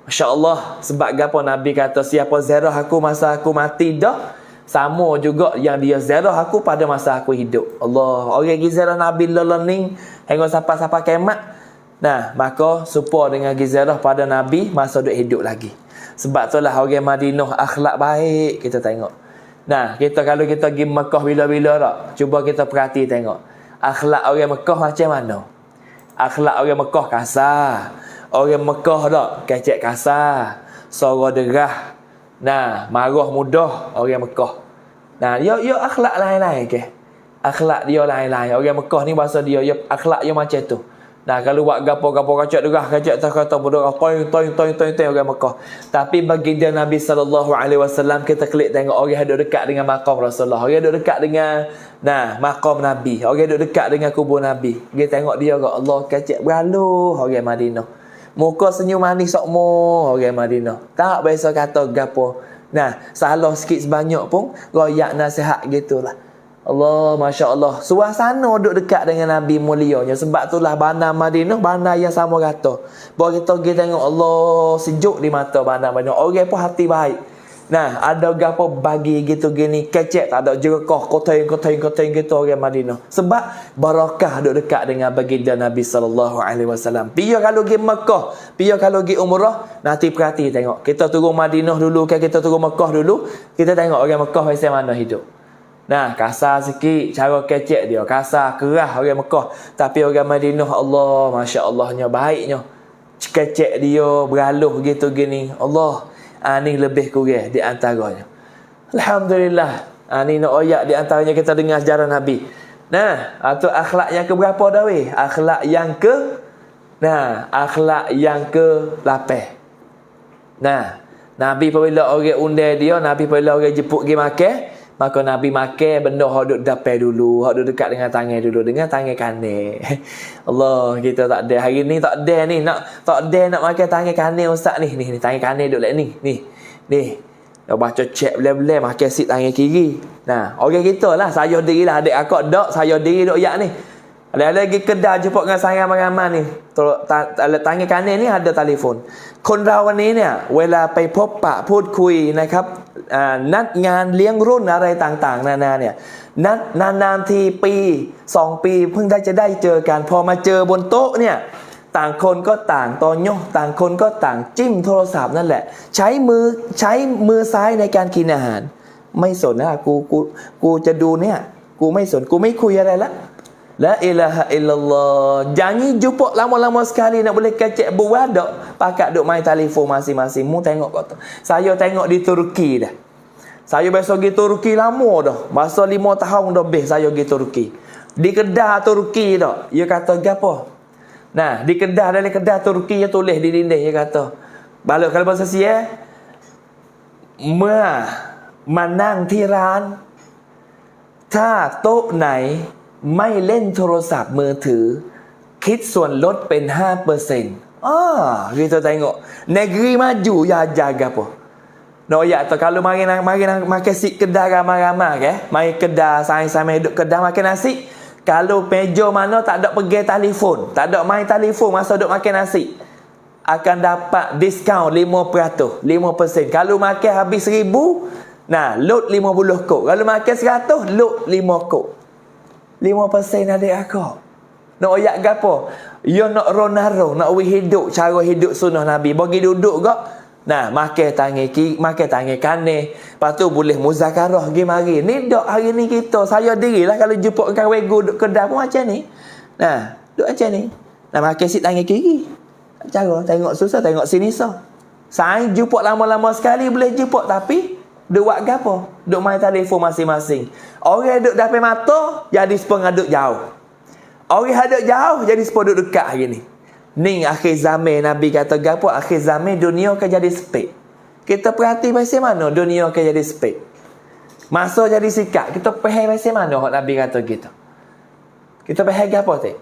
Masya-Allah, sebab gapo Nabi kata siapa ziarah aku masa aku mati dah, sama juga yang dia ziarah aku pada masa aku hidup. Allah, orang pergi ziarah Nabi learning hingga sampai kiamat. Nah, maka serupa dengan ziarah pada Nabi masa duk hidup lagi. Sebab itulah orang Madinah akhlak baik kita tengok. Nah, kita kalau kita pergi Mekah bila-bila tak, cuba kita perhati tengok. Akhlak orang Mekah macam mana? Akhlak orang Mekah kasar. Orang Mekah tak kecek kasar, suara derah. Nah, marah mudah orang Mekah. Nah, dia akhlak lain-lain ke. Akhlak dia lain-lain. Orang Mekah ni bahasa dia akhlak dia macam tu. Nah, kalau buat gapo-gapo kacak derah, kacak tak kata berderah toing orang Mekah. Tapi baginda Nabi sallallahu alaihi wasallam, kita klik tengok orang duduk dekat dengan makam Rasulullah. Orang duduk dekat dengan makam Nabi. Orang duduk dekat dengan kubur Nabi. Kita tengok dia kat Allah kacak beraluh orang Madinah. Muka senyum manis semua orang Madinah. Tak biasa kata gapo. Nah, salah sikit sebanyak pun royak nasihat gitulah. Allah, Masya Allah. Suasana duduk dekat dengan Nabi mulianya. Sebab itulah bandar Madinah, bandar yang sama rata. Baru kita pergi tengok, Allah, sejuk di mata bandar Madinah. Orang pun hati baik. Nah, ada gapo bagi gitu gini, kecek tak ada jerekah, kotain gitu orang Madinah. Sebab barakah duduk dekat dengan baginda Nabi SAW. Biar kalau pergi Mekah, biar kalau pergi umrah, nanti perhati tengok. Kita turun Madinah dulu, kita turun Mekah dulu, kita tengok orang Mekah macam mana hidup. Nah, kasar sikit cara kecek dia, kasar, kerah orang Mekah. Tapi orang Madinah, Allah, Masya Allahnya, baiknya. Kecek dia, beraluh gitu gini. Allah, ni lebih kurang di antaranya. Alhamdulillah. Ni nak oyak di antaranya kita dengar sejarah Nabi. Nah, atau akhlak yang ke berapa dah weh? Akhlak yang ke akhlak yang ke-8. Nah, Nabi apabila orang undang dia, Nabi apabila orang jemput pergi makan, maka Nabi makan benda hak duduk dapat dulu, hak duduk dekat dengan tangan dulu, dengan tangan kanan. Allah, kita tak ada hari ni, tak ada ni, tak ada nak makan tangan kanan ustaz ni. Ni tangan kanan duduk ni. Ni. Dah baca cek bela-bela makan sit tangan kiri. Nah, orang kita lah, saya dirilah adik akak dak, saya diri duk yak ni. Ada lagi kedai jumpa dengan saya ramai-ramai ni. Tangan kanan ni ada telefon. คนเราวันนี้เนี่ยเวลาไปพบปะพูดคุยนะครับนัดงานเลี้ยงรุ่นอะไรต่างๆนานาเนี่ยนัดนานๆทีปี2ปีเพิ่งจะได้เจอกันพอมาเจอบนโต๊ะเนี่ยต่างคนก็ต่างตอนย่อต่างคนก็ต่างจิ้มโทรศัพท์นั่นแหละใช้มือซ้ายในการกินอาหารไม่สนนะกูจะดูเนี่ยกูไม่สนกูไม่คุยอะไรละLa ilaha illallah. Jangan jumpa lama-lama sekali nak boleh kecek buah dak. Pakat duk main telefon masing-masing. Mu tengok kata. Saya tengok di Turki dah. Saya biasa pergi Turki lama dah. Masa 5 tahun dah lebih saya pergi Turki. Di kedah Turki dak. Dia kata gapo? Nah, di kedah dalam kedah Turki dia tulis di dinding dia kata. Balik kalau bahasa Sia. เมื่อมานั่งที่ร้านถ้าโต๊ะไหนไม่เล่นโทรศัพท์มือถือคิดส่วนลดเป็น 5%. Kita tengok negeri maju ya jaga apa. No ya tu kalau mari makan si kedai ramai-ramai ke, mari kedai samai duduk kedai makan nasi. Kalau meja mana tak ada pegang telefon, tak ada main telefon masa duduk makan nasi, akan dapat diskaun 5%. Kalau makan habis 1,000, nah, load 50 kok. Kalau makan 100, load 5 kok. 5% adik akak. Nak oyak gapo? Ya nak ronaro, nak hidup cara hidup sunnah Nabi. Bagi duduk gak. Nah, makan tangan kiri, makan tangan kanan. Lepas tu boleh muzakarah pergi mari. Ni dak hari ni kita, saya dirilah kalau jumpa kawan wego duk kedai pun macam ni. Nah, duk macam ni. Nah, makan sit tangan kiri. Cara tengok susah, tengok sini sah. Saya jumpa lama-lama sekali boleh jumpa tapi duk buat gapo? Duk main telefon masing-masing. Orang duk dapat mata, jadi sepeng duk jauh. Orang duk jauh, jadi sepeng duk dekat hari ni. Ni akhir zaman Nabi kata gapo? Akhir zaman dunia akan jadi sempit. Kita perhati macam mana dunia akan jadi sempit. Masa jadi sikat, kita faham macam mana hak Nabi kata gitu. Kita faham gapo tu?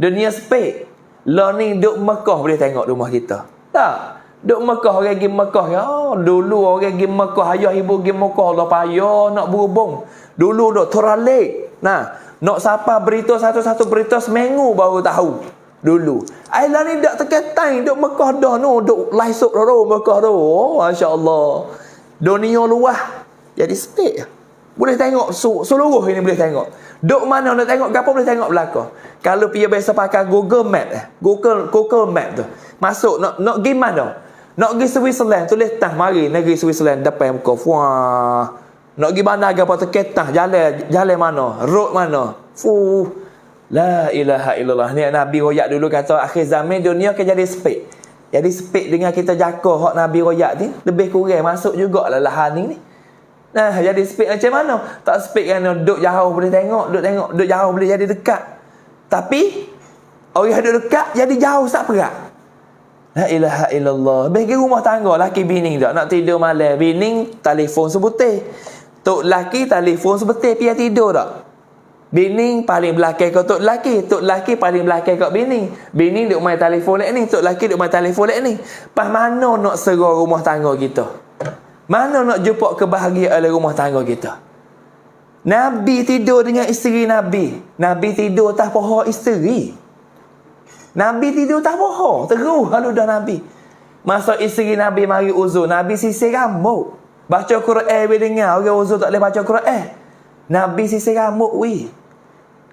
Dunia sempit. Lah ni duk Mekah boleh tengok rumah kita. Tak. Duk Mekah orang pergi Mekah ya. Dulu orang pergi Mekah, ayah ibu pergi Mekah dah payah nak berhubung. Dulu duk teralik. Nah, nak siapa berita satu-satu berita seminggu baru tahu. Dulu. Ailah ni dak terketai duk Mekah dah no, duk laisuk dah Mekah dah. Oh, masya-Allah. Dunia luah jadi sempit. Boleh tengok seluruh ini boleh tengok. Duk mana nak tengok gapo boleh tengok belakang. Kalau dia biasa pakai Google Map Google Map tu. Masuk nak pergi mana? Nak pergi Switzerland, tulis tah mari negeri Switzerland depan muka. Wah. Nak pergi mana gapo terketah jalan mana? Road mana? La ilaha illallah. Ni Nabi royak dulu kata akhir zaman dunia akan jadi sempit. Jadi sempit dengan kita jaga hak Nabi royak ni lebih kurang masuk jugalah lahan ni. Nah, jadi sempit macam mana? Tak sempit kan duduk jauh boleh tengok, duduk jauh boleh jadi dekat. Tapi orang duduk dekat jadi jauh tak perak. La ilaha illallah. Bagi rumah tangga laki bini tak nak tidur malam, bini telefon sebutir. Tok laki telefon sebutir pian tidur tak. Bini paling belakang kau tok laki paling belakang kau bini. Bini duk main telefon lek ni, tok laki duk main telefon lek ni. Pas mana nak serah rumah tangga kita? Mana nak jumpa kebahagiaan dalam rumah tangga kita? Nabi tidur dengan isteri Nabi. Nabi tidur atas pohon isteri. Nabi tidur atas pohon. Terus kalau dah Nabi. Masa isteri Nabi mari uzur, Nabi sisir rambut. Baca Quran we dengar orang uzur tak boleh baca Quran. Nabi sisir rambut we.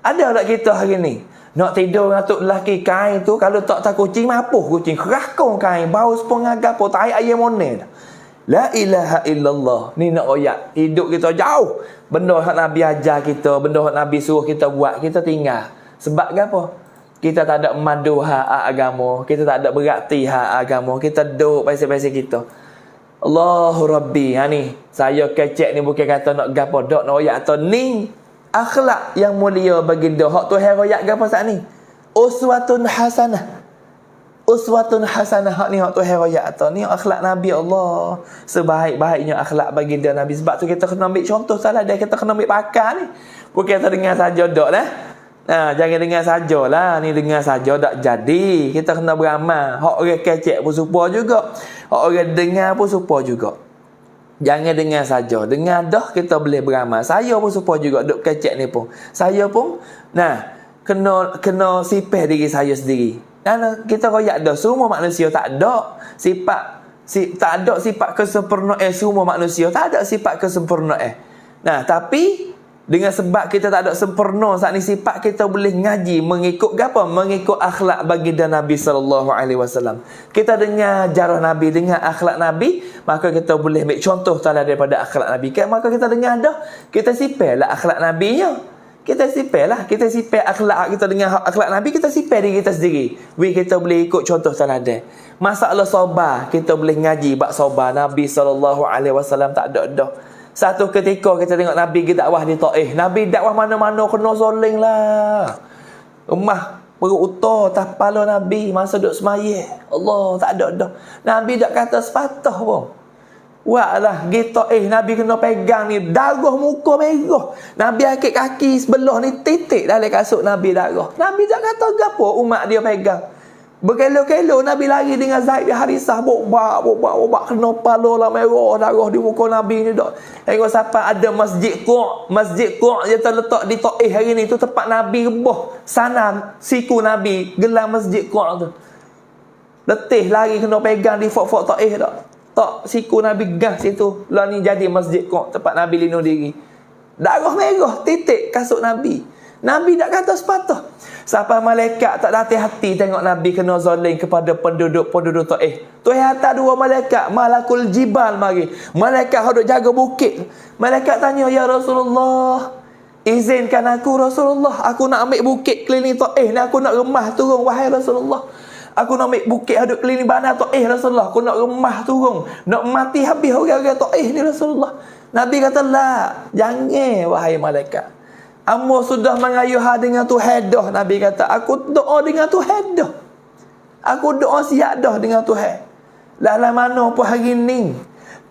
Ada tak kita hari ni? Nak tidur dengan tok lelaki kain tu, kalau tak kucing mapuh kucing. Kerakong kain, bau sepung agak po tai ayam monel. La ilaha illallah. Ni nak royak. Hidup kita jauh. Benda yang Nabi ajar kita, benda yang Nabi suruh kita buat, kita tinggal. Sebab apa? Kita tak ada madu hak agama, kita tak ada berakti hak agama, kita duduk pasal-pasal kita. Allahu Rabbi. Ha ni, saya kecek ni bukan kata nak gapo dak nak royak atau ni akhlak yang mulia baginda. Hak tu royak gapo saat ni? Uswatun hasanah. Uswatun hasanah. Hak ni hak tu royak atau ni akhlak Nabi Allah. Sebaik-baiknya akhlak baginda Nabi. Sebab tu kita kena ambil contoh salah dia, kita kena ambil pakar ni. Bukan kita dengar saja dak lah. Jangan dengar sajalah. Ni dengar saja tak jadi. Kita kena beramal. Hak orang kecek pun supa juga. Hak orang dengar pun supa juga. Jangan dengar saja. Dengar dah kita boleh beramal. Saya pun supa juga duk kecek ni pun. Saya pun kena sipih diri saya sendiri. Dan kita royak dah semua manusia tak ada tak ada sifat kesempurnaan semua manusia. Tak ada sifat kesempurnaan. Tapi dengan sebab kita tak ada sempurna saat ni, sifat kita boleh ngaji mengikut apa? Mengikut akhlak baginda Nabi SAW. Kita dengar jarah Nabi, dengar akhlak Nabi, maka kita boleh ambil contoh tala daripada akhlak Nabi. Maka kita dengar dah, kita sipirlah akhlak Nabi-nya. Kita sipir akhlak, kita dengar akhlak Nabi, kita sipir diri kita sendiri. Kita boleh ikut contoh teladan. Masalah sabar, kita boleh ngaji bab sabar. Nabi SAW tak ada dah. Satu ketika kita tengok Nabi pergi dakwah di Taif. Nabi dakwah mana-mana kena soling lah. Rumah perut utar atas kepala Nabi masa duduk semayah. Allah, tak ada dah. Nabi tak kata sepatah pun. Buatlah pergi Taif, Nabi kena pegang ni, darah muka merah. Nabi akik kaki sebelah ni titik dalam kasut Nabi darah. Nabi tak kata gapo, umat dia pegang. Berkelo-kelo Nabi lari dengan Zaid bin Harisah, bobak kena pala lah merah darah di muka Nabi ni dak. Tengok siapa ada masjid Qur' yang terletak di Taif hari ni, tu tempat Nabi rebah sana siku Nabi, gelar masjid Qur' tu. Letih lari kena pegang di fort Taif dak. Tak siku Nabi gas situ. Lah ni jadi masjid Qur', tempat Nabi lindung diri. Darah merah titik kasut Nabi. Nabi tak kata sepatah. Sampai malaikat tak datang hati tengok Nabi kena zalim kepada penduduk Taif. Tuhan hantar dua malaikat, Malakul Jibal mari. Malaikat hendak jaga bukit. Malaikat tanya, "Ya Rasulullah, izinkan aku Rasulullah, aku nak ambil bukit keliling Taif ni, aku nak remah turun wahai Rasulullah. Aku nak ambil bukit hendak keliling bandar Taif Rasulullah, aku nak remah turun, nak mati habis orang-orang Taif ni Rasulullah." Nabi kata, "La, jangan wahai malaikat. Amba sudah mengayuh dengan Tuhan dah." Nabi kata, "Aku doa dengan Tuhan dah. Aku doa siap dah dengan Tuhan. Lah mana pun hari ni,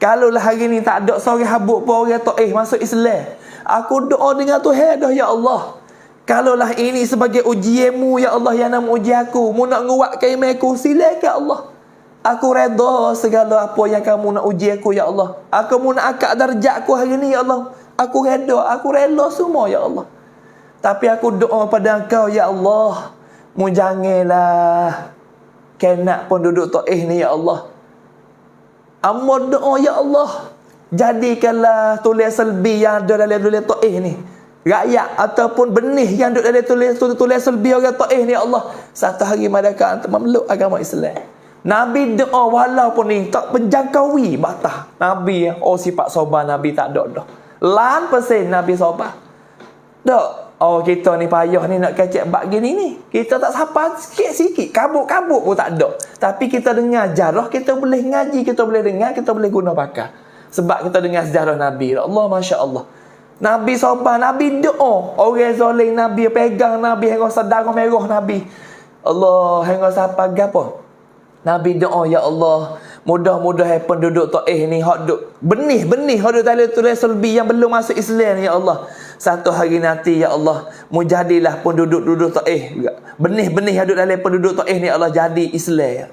kalau lah hari ni tak ada seorang habuk pun orang Taif masuk Islam, aku doa dengan Tuhan dah, ya Allah. Kalau lah ini sebagai ujianmu, ya Allah, yang nak uji aku, mu nak nguatkan iman aku, silakan Allah. Aku redha segala apa yang kamu nak uji aku, ya Allah. Aku mu nak angkat darjat aku hari ni, ya Allah. Aku redha, aku rela semua, ya Allah. Tapi aku doa pada Engkau, ya Allah, mu janganlah kena penduduk Taif ni, ya Allah. Amba doa, ya Allah, jadikanlah tulis selbi yang ada dalam tulis Taif ni, rakyat ataupun benih yang ada dalam tulis selbi orang Taif ni, ya Allah, satu hari mereka memeluk agama Islam. Nabi doa walaupun ni tak menjangkaui batas. Nabi, sifat sabar Nabi tak ada dah. Lan persen Nabi sabar. Tak. Kita ni payah ni nak kecek bab gini ni. Kita tak sabar sikit-sikit. Kabut-kabut pun tak ada. Tapi kita dengar jarah, kita boleh ngaji, kita boleh dengar, kita boleh guna pakai. Sebab kita dengar sejarah Nabi. Allah, Masya Allah. Nabi sabar, Nabi doa. Orang zalim Nabi pegang Nabi, hingga darah merah Nabi. Allah, hingga sampai apa? Nabi doa, ya Allah, mudah-mudahan penduduk Taif ni hak duk benih-benih hak duk dalam tulis selbi yang belum masuk Islam, ya Allah. Satu hari nanti, ya Allah, mujadilah penduduk Taif juga. Benih-benih yang duk dalam penduduk Taif ni, Allah, jadi Islam.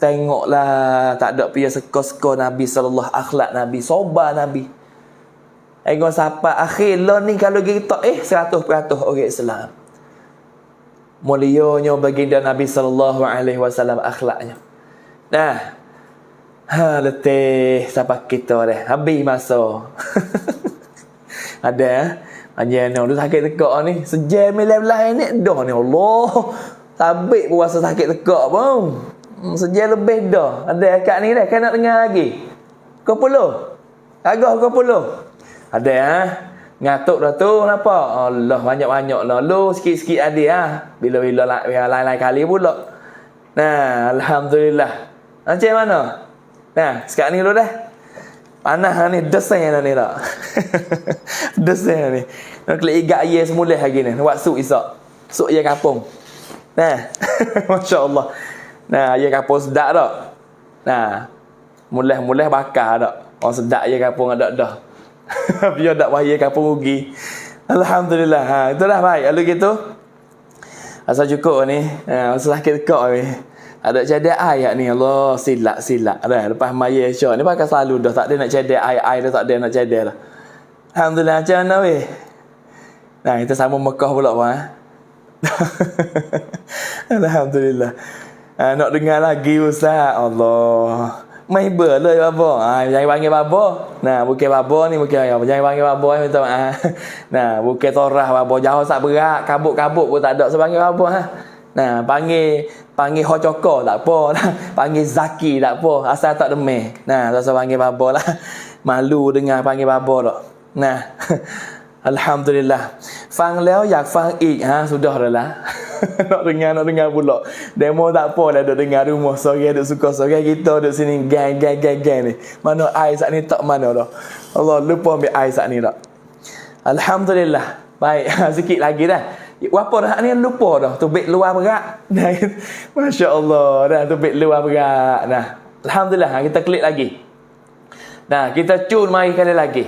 Tengoklah, tak ada pia seko-seko Nabi sallallahu, akhlak Nabi, sabar Nabi. Ego sampai akhir lo ni kalau kita 100% orang Islam. Mulianya baginda Nabi sallallahu alaihi wasallam akhlaknya. Nah, letih sampai kita dah. Habis masa. Ada anjana tu sakit tekak ni. Sejam 11 ni dah ni Allah. Sabik puasa sakit tekak pun. Sejam lebih dah. Ada akak ni dah kan nak dengar lagi. Kau puluh. Agak kau puluh. Ada ngatuk dah tu kenapa? Allah banyak-banyak lah. Lu sikit-sikit ada bila-bila lain-lain kali pula. Nah, alhamdulillah. Macam mana? Nah, sekarang ni dulu dah. Panas ni, desanya ni tak. Desanya ni. Nak klik igat air semula lagi ni. Buat sup isak. Sup air kapung. Nah, masya-Allah. Nah, air kapung sedap tak? Nah, mulai bakar tak? Orang sedap air kapung ada dah. Biar tak bahaya kapung rugi. Alhamdulillah. Itu dah baik. Lalu gitu. Asal cukup ni. Asal sakit tekak ni. Ada cadek air ni. Allah silap. Dah. Lepas maya syok ni pakai selalu dah. Tak ada nak cadek air dah. Tak ada nak cadek dah. Alhamdulillah. Macam mana weh? Nah, kita sama Mekah pula pun. Alhamdulillah. Nak dengar lagi Ustaz. Allah. Mai berlai babo. Jangan panggil babo. Nah, bukan babo ni bukan apa. Jangan panggil babo minta maaf. Nah, bukan torah babo jauh sak berat, kabut-kabut pun tak ada sepanggil babo Nah, panggil hocoko tak apa. Panggil Zaki tak apa. Asal tak demeh. Nah, tak usah panggil babo lah. Malu dengar panggil babo tak. Nah. Alhamdulillah. Fang leo yak fang ik sudah dah lah. nak dengar pula. Demo tak apa dah dengar rumah. Sore duk suka sore kita duk sini gang ni. Mana air saat ni tak mana dah. Allah lupa ambil air saat ni tak. Alhamdulillah. Baik, sikit lagi dah. Apa dah ni lupa dah. Tubik luar berat. Masya-Allah, dah tubik luar berat. Nah, alhamdulillah kita klik lagi. Nah, kita cun mari kali lagi.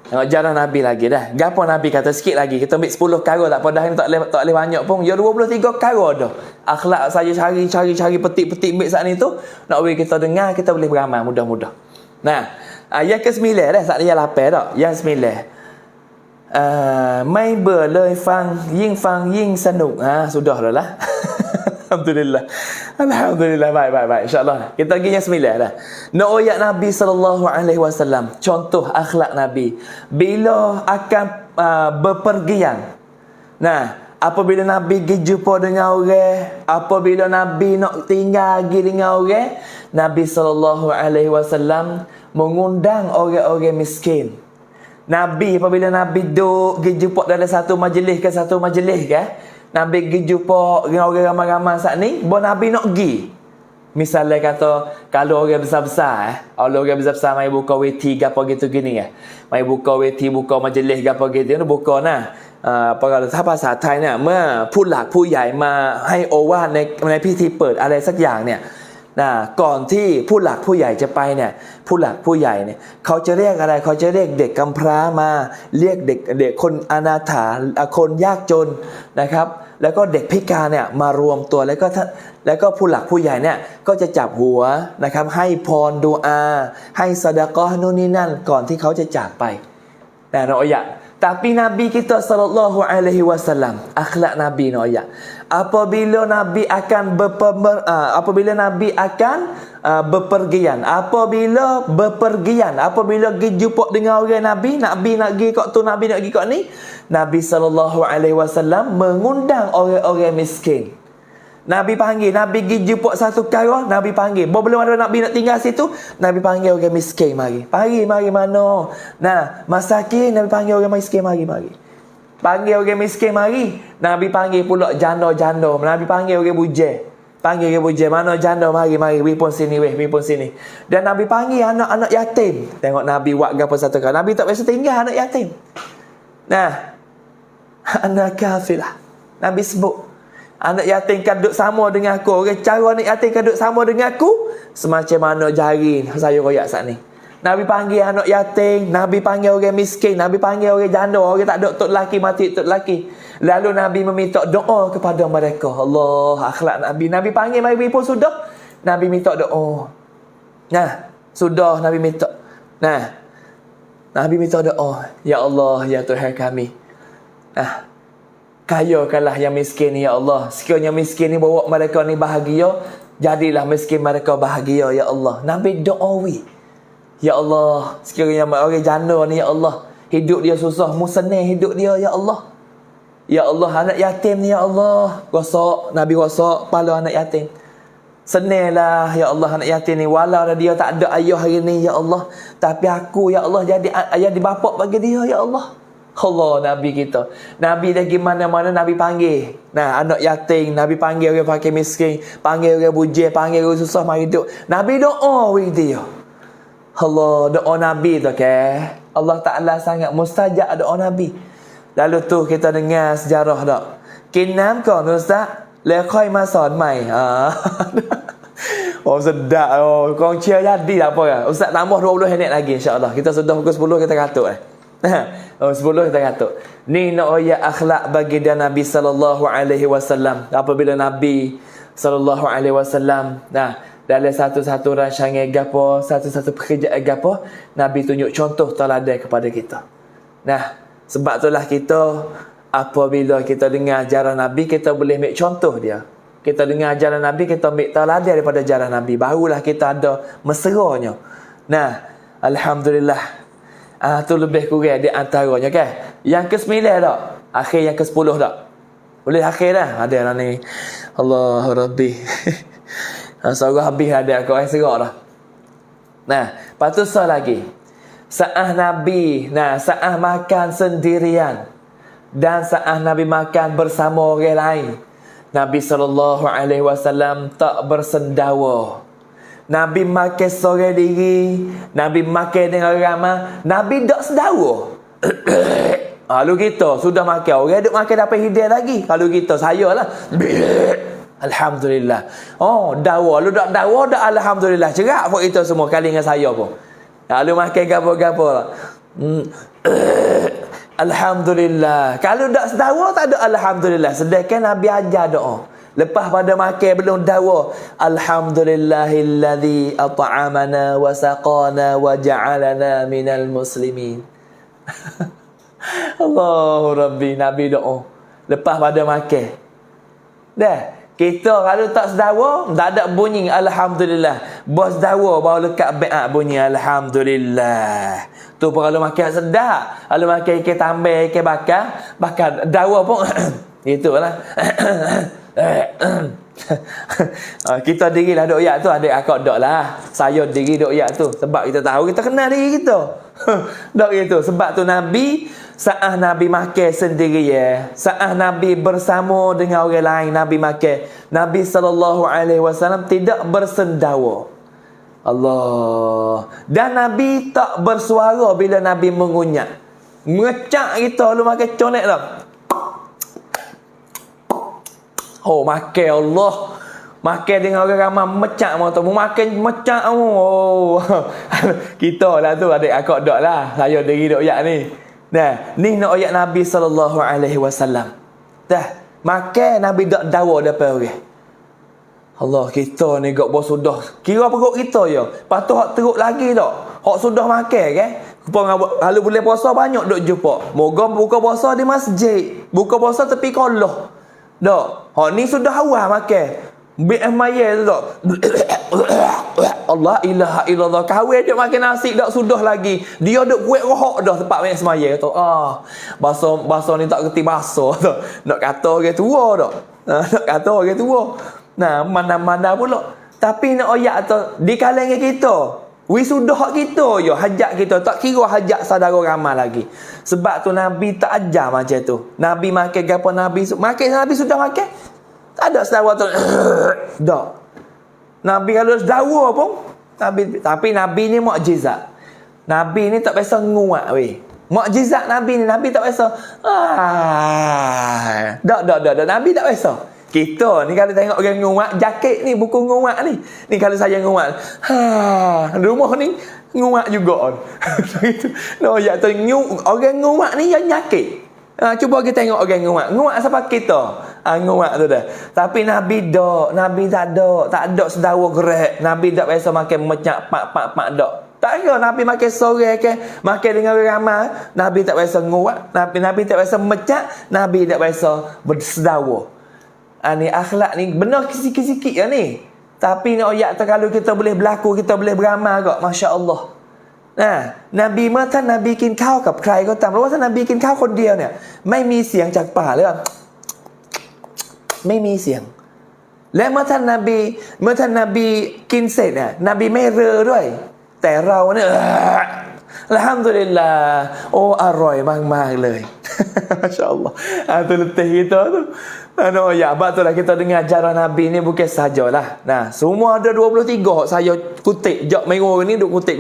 Tengok jarah Nabi lagi dah. Gapo Nabi kata sikit lagi. Kita ambil 10 perkara tak apa dah ni tak boleh banyak pun. Ya 23 perkara dah. Akhlak saja cari petik-petik ambil saat ni tu. Nak bagi kita dengar kita boleh beramal mudah-mudah. Nah, yang ke-9 dah saat ni yang 8 dah. Yang 9. Mai berlai fang ying sanuk. Sudah dah lah. Alhamdulillah. Baik. InsyaAllah. Kita pergi yang 9 dah. No'oyak Nabi SAW. Contoh akhlak Nabi. Bila akan berpergian. Nah, apabila Nabi pergi jumpa dengan orang. Apabila Nabi nak tinggal lagi dengan orang. Nabi SAW mengundang orang-orang miskin. Nabi apabila Nabi duduk pergi jumpa dalam satu majlis ke Nabi pergi jumpa dengan orang ramai-ramai saat ni, Nabi nak pergi. Misalnya kata, kalau orang besar-besar, kalau orang besar-besar mai buka weti gapo gitu gini mai buka weti, buka majlis gapo gitu, buka nah. เพราะถ้าภาษาไทยเนี่ยเมื่อผู้หลักผู้ใหญ่มาให้โอวาทในพิธีเปิดอะไรสักอย่างเนี่ยก่อนที่ผู้หลักผู้ใหญ่จะไปเนี่ยผู้หลักผู้ใหญ่เนี่ยเขาจะเรียกอะไรเขาจะเรียกเด็กกำพร้ามาเรียกเด็กคนอนาถาคนยากจนนะครับแล้วก็เด็กพิการเนี่ยมารวมตัวแล้วก็ผู้หลักผู้ใหญ่เนี่ยก็จะจับหัวนะครับให้พรดูอาให้ซะดะกอฮ์นู่นนี่นั่นก่อนที่เขาจะจากไปแต่เราอยากTapi Nabi kita sallallahu alaihi wasallam akhlak Nabi noya. Apabila Nabi akan bepergian, apabila pergi jumpa dengan orang Nabi nak pergi kat tu, Nabi nak pergi kat ni, Nabi sallallahu alaihi wasallam mengundang orang-orang miskin. Nabi panggil, Nabi pergi jumpa satu perkara, Nabi panggil. Belum ada Nabi nak tinggal situ, Nabi panggil orang miskin mari. Mari mana? Nah, masakin Nabi panggil orang miskin mari. Panggil orang miskin mari. Nabi panggil pula janda-janda. Nabi panggil orang bujang. Mana janda mari. Wi pun sini. Dan Nabi panggil anak-anak yatim. Tengok Nabi buat gapo satu kali. Nabi tak biasa tinggal anak yatim. Nah, anak kafilah. Nabi sebut anak yatim kan duduk sama dengan aku. Cara anak yatim kan duduk sama dengan aku semacam mana jari saya royak saat ni. Nabi panggil anak yatim, Nabi panggil orang miskin, Nabi panggil orang janda, orang tak ada tok lelaki mati tok lelaki. Lalu Nabi meminta doa kepada mereka. Allah, akhlak Nabi. Nabi panggil mari pun sudah. Nabi minta doa. Nah, sudah Nabi minta. Nah, Nabi minta doa, ya Allah, ya Tuhan kami. Kayakanlah yang miskin ni ya Allah. Sekiranya miskin ni bawa mereka ni bahagia, jadilah miskin mereka bahagia ya Allah. Nabi doawi, ya Allah, sekiranya orang janda ni ya Allah, hidup dia susah, musnah hidup dia ya Allah. Ya Allah, anak yatim ni ya Allah, rosak, Nabi rosak kepala anak yatim. Senanglah ya Allah anak yatim ni, walau dia tak ada ayah hari ni ya Allah, tapi aku ya Allah jadi ayah di bapa bagi dia ya Allah. Allah, Nabi kita. Nabi lagi mana-mana Nabi panggil. Nah, anak yatim Nabi panggil, orang fakir miskin, panggil orang bujang, panggil orang susah mari hidup. Nabi doa bagi dia. Allah, doa Nabi tu ke. Allah Ta'ala sangat mustajab doa Nabi. Lalu tu kita dengar sejarah tak.กินน้ำก่อนUstaz แล้วค่อยมาสอนใหม่ Oh sedap. Oh, korang cheer jadi tak apa ya. Ustaz tambah 20 minit lagi insya-Allah. Kita sudah pukul 10 kita katuk Oh 10 kita katuk. Ni nak ayat akhlak baginda Nabi sallallahu alaihi wasallam. Apabila Nabi sallallahu alaihi wasallam dalam satu-satu rancangan gapo, satu-satu pekerjaan gapo, Nabi tunjuk contoh teladan kepada kita. Sebab itulah kita apabila kita dengar ajaran Nabi, kita boleh ambil contoh dia. Kita dengar ajaran Nabi, kita ambil teladan daripada ajaran Nabi. Barulah kita ada meseranya. Alhamdulillah. Tu lebih kurang di antaranya kan. Yang ke-9 tak? Akhir yang ke-10 tak? Boleh akhir dah. Ada lah ni. Allah Rabbi. Seorang habis ada kau yang serak dah. Lepas tu lagi. Saat Nabi, saat makan sendirian dan saat Nabi makan bersama orang lain, Nabi SAW tak bersendawa. Nabi makan seorang diri, Nabi makan dengan ramai, Nabi tak sendawa. Kalau kita sudah makan, orang duk makan dapat hidayah lagi. Kalau kita, saya lah. Alhamdulillah. Oh, dawa. Lu tak dawa, dah Alhamdulillah. Cerak buat kita semua kali dengan saya pun. Kalau makan gapo-gapo Alhamdulillah. Kalau tak sedawa tak ada Alhamdulillah. Sedangkan Nabi ajar doa. Lepas pada makan belum dawa, Alhamdulillahilladzi at'amana wa saqana wa ja'alana minal muslimin. Allahu Rabbi, Nabi doa. Lepas pada makan. Kita kalau tak sedawa, tak ada bunyi Alhamdulillah. Bos dawa baru lekat beat bunyi Alhamdulillah. Tu pun kalau makan sedap. Kalau makan ikan tambah, ikan bakar dawa pun itulah. Kita dirilah duk yak tu, adik akak dak lah. Saya diri duk yak tu sebab kita tahu, kita kenal diri kita. Dak gitu. Sebab tu Nabi saat Nabi makan sendiri saat Nabi bersama dengan orang lain Nabi makan, Nabi SAW tidak bersendawa. Allah. Dan Nabi tak bersuara bila Nabi mengunyah. Mengecak kita lu makan conek tak. Oh makan Allah. Makan dengan orang ramai mecak mau tu. Makan mecak oh. Kita lah tu adik akak dak lah. Saya diri dok yak ni. Ni nak ayat Nabi SAW. Makan Nabi tak dawa depan orang. Allah, kita ni gak bos sudah. Kira perut kita ya. Lepas tu hak teruk lagi tak. Hak sudah makan kan. Kalau boleh puasa banyak duk jumpa. Moga buka puasa di masjid. Buka puasa tepi kolah. Tak. Hak ni sudah awal makan. BMI tu tak. Allah ilaha illallah. Kahwin dia makan nasi tak sudah lagi. Dia duk kuat rohok dah tempat main semaya tu. Bahasa ni tak kerti bahasa tu. Nak kata orang tua tak. Nak kata orang tua. Mana-mana pula. Tapi nak ayat tu di kalangan kita. Wisudah hak kita je, hajat kita. Tak kira hajat saudara ramai lagi. Sebab tu Nabi tak ajar macam tu. Nabi makan gapo Nabi Nabi sudah makan. Tak ada sedawa tu. Tak. Nabi kalau sedawa pun tapi Nabi ni mukjizat. Nabi ni tak biasa nguat weh. Mukjizat Nabi ni, Nabi tak biasa. Tak. Nabi tak biasa. Kita ni kalau tengok orang nguat, jaket ni buku nguat ni. Ni kalau saya nguat. Rumah ni nguat juga. No, ya tu orang nguat ni yang nyakit. Cuba kita tengok orang nguat. Nguat siapa kita? Nguat tu dah. Tapi Nabi tak ada sedawa gerak. Nabi tak biasa makan menyak pak dak. Tak kira Nabi makan sore ke, makan dengan orang ramai, Nabi tak biasa nguat, Nabi tak biasa mecak, Nabi tak biasa bersedawa. Ni akhlak ni benar sikit-sikit ya ni. Tapi ni ayat tu kalau kita boleh berlaku, kita boleh beramal kok, masya-Allah. Nabiเมื่อท่านนบีกินข้าวกับใครก็ตามเพราะว่าท่านนบีกินข้าวคนเดียวเนี่ยไม่มีเสียงจากปากเลยไม่มีเสียงและเมื่อท่านนบีกินเสร็จเนี่ยนบีไม่เรอด้วยแต่เราเนี่ยอัลฮัมดุลิลลาห์โอ้อร่อยมากๆเลย masya-Allah. Tu letih kita tu. Ya, betul lah kita dengar ajaran Nabi ni bukan sajalah. Semua ada 23 saya kutip. Jok merah ni duk kutip.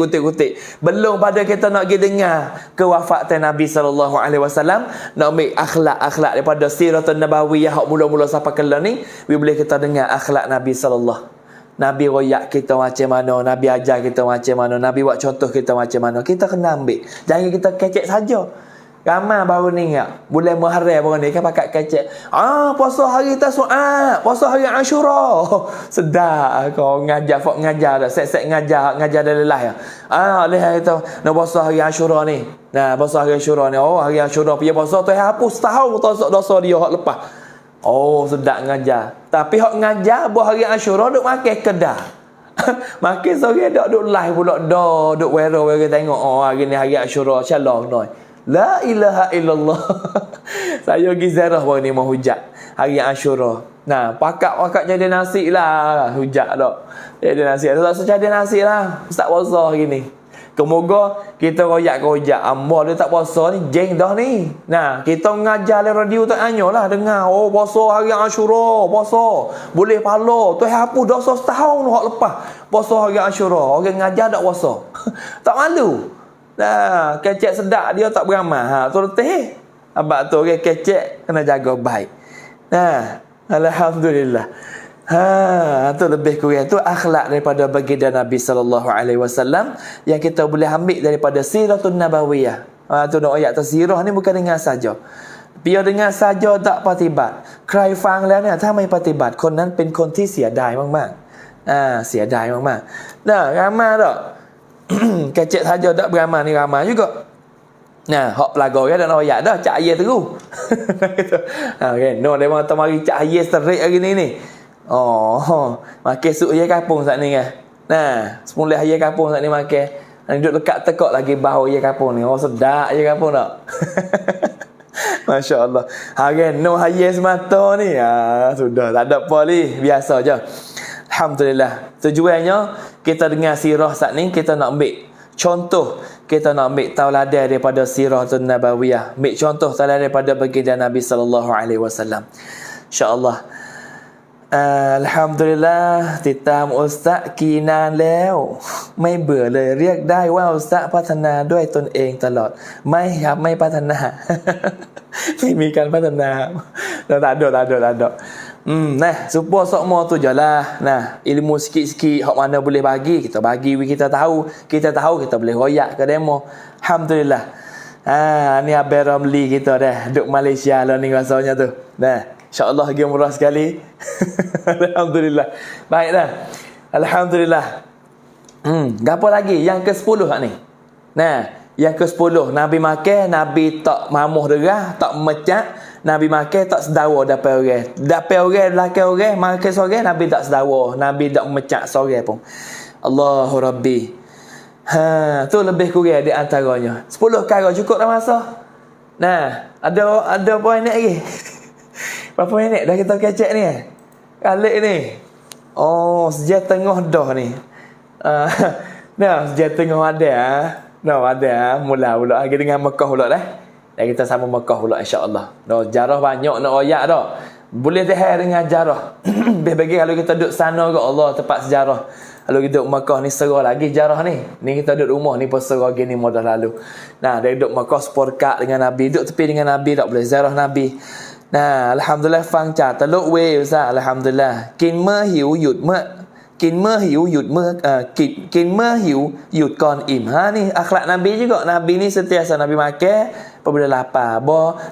Belum pada kita nak pergi dengar kewafatan Nabi SAW. Nak ambil akhlak daripada Siratul Nabawiyah hak mula-mula sampai kelah ni. Boleh kita dengar akhlak Nabi SAW. Nabi royak kita macam mana, Nabi ajar kita macam mana, Nabi buat contoh kita macam mana. Kita kena ambil. Jangan kita kecek saja. Ramai baru ni enggak. Bulan Muharram baru ni kan pakai kecek. Puasa hari Tasu'a, puasa hari Ashura. Sedap kau ngajar dah. Set ngajar dah lelah ya. Lihat itu nak puasa hari Ashura ni. Puasa hari Ashura ni. Hari Ashura punya puasa tu hapus setahun dosa dia hak lepas. Sedap ngajar. Tapi hak ngajar buat hari Ashura duk makan kedah. Makin sore duk live pula duk wera tengok hari ni hari Ashura insya-Allah noi. La ilaha illallah. Saya pergi ziarah baru ni mau hujat hari Ashura. Pakak jadi nasi lah. Hujat tak. Jadi nasi. Tak usah jadi nasi lah. Ustaz puasa hari ni. Kemoga kita royak ke hujat. Amba dia tak puasa ni. Jeng dah ni. Kita mengajar le radio tak anyo lah. Dengar. Puasa hari Ashura. Puasa. Boleh pahala. Tu hapus dosa setahun hak lepas. Puasa hari Ashura. Orang ngajar tak puasa. Tak malu. Kecek sedap dia tak beramal. Tu letih. Abang tu orang kecek kena jaga baik. Alhamdulillah. Tu lebih kurang tu akhlak daripada baginda Nabi sallallahu alaihi wasallam yang kita boleh ambil daripada Siratul Nabawiyah. Tu nak ayat sirah ni bukan dengar saja. Biar dengar saja takปฏิบัติ ใครฟังแล้วเนี่ยถ้าไม่ปฏิบัติคนนั้นเป็นคนที่เสียดายมากๆเสียดายมากๆramai tak kecek saja tak beramal ni ramai juga. Hak pelagor kan nak ayat dah cak ayat terus. Okay, no dia mata mari cak ayat terik hari ni. Makan sup ayat kampung sat ni kan. 10 ayat kampung sat ni makan. Duduk dekat tekak lagi bau ayat kampung ni. Sedap ayat kampung tak? Masya-Allah. Hari no ayat semata ni. Sudah tak ada apa ni, biasa je. Alhamdulillah. Tujuannya kita dengar sirah saat ni kita nak ambil contoh, kita nak ambil tauladan daripada Siratul Nabawiyah, ambil contoh tauladan daripada baginda Nabi sallallahu alaihi wasallam. Insya-Allah. Alhamdulillah ติดตามอุสตะกีนานแล้วไม่เบื่อเลยเรียกได้ว่าอุสตะพัฒนาด้วยตนเองตลอดไม่ครับไม่พัฒนา ไม่มีการพัฒนา tak ada. Supaya semua tu jelah. Ilmu sikit-sikit hak mana boleh bagi, kita bagi, kita tahu kita boleh royak ke demo. Alhamdulillah. Ni Abang Ramli kita dah duduk Malaysia lah ni rasanya tu. InsyaAllah lagi murah sekali. Alhamdulillah. Baik dah. Alhamdulillah. Gapo lagi? Yang ke-10 ni. Yang ke-10 Nabi makan, Nabi tak mamuh derah, tak mecak. Nabi makan tak sedawa dapat orang lelaki orang makan sore Nabi tak sedawa, Nabi tak mecak sore pun. Allahu Rabbi. Tu lebih kurang di antaranya. 10 perkara cukup dah masa. Ada poin lagi. Berapa minit dah kita kecek ni? Kalik ni. Sejak tengah dah ni. Sejak tengah ada. Ada mula lagi dengan Mekah pula dah. Dan kita sama Mekah pula insya-Allah. Jarah banyak nak ayat dah. Boleh tahan dengan jarah. Bagi kalau kita duduk sana ke Allah tempat sejarah. Kalau kita duduk Mekah ni serah lagi jarah ni. Ni kita duduk rumah ni pun serah gini modal lalu. Dari duduk Mekah seporkat dengan Nabi, duduk tepi dengan Nabi tak boleh ziarah Nabi. Alhamdulillah ฟังจากตะลุเวซะ Alhamdulillah กินเมื่อหิวหยุดเมื่อกินเมื่อหิวหยุดเมื่อกินเมื่อหิวหยุดก่อนอิ่มni akhlak Nabi juga. Nabi ni sentiasa Nabi makan apabila lapar.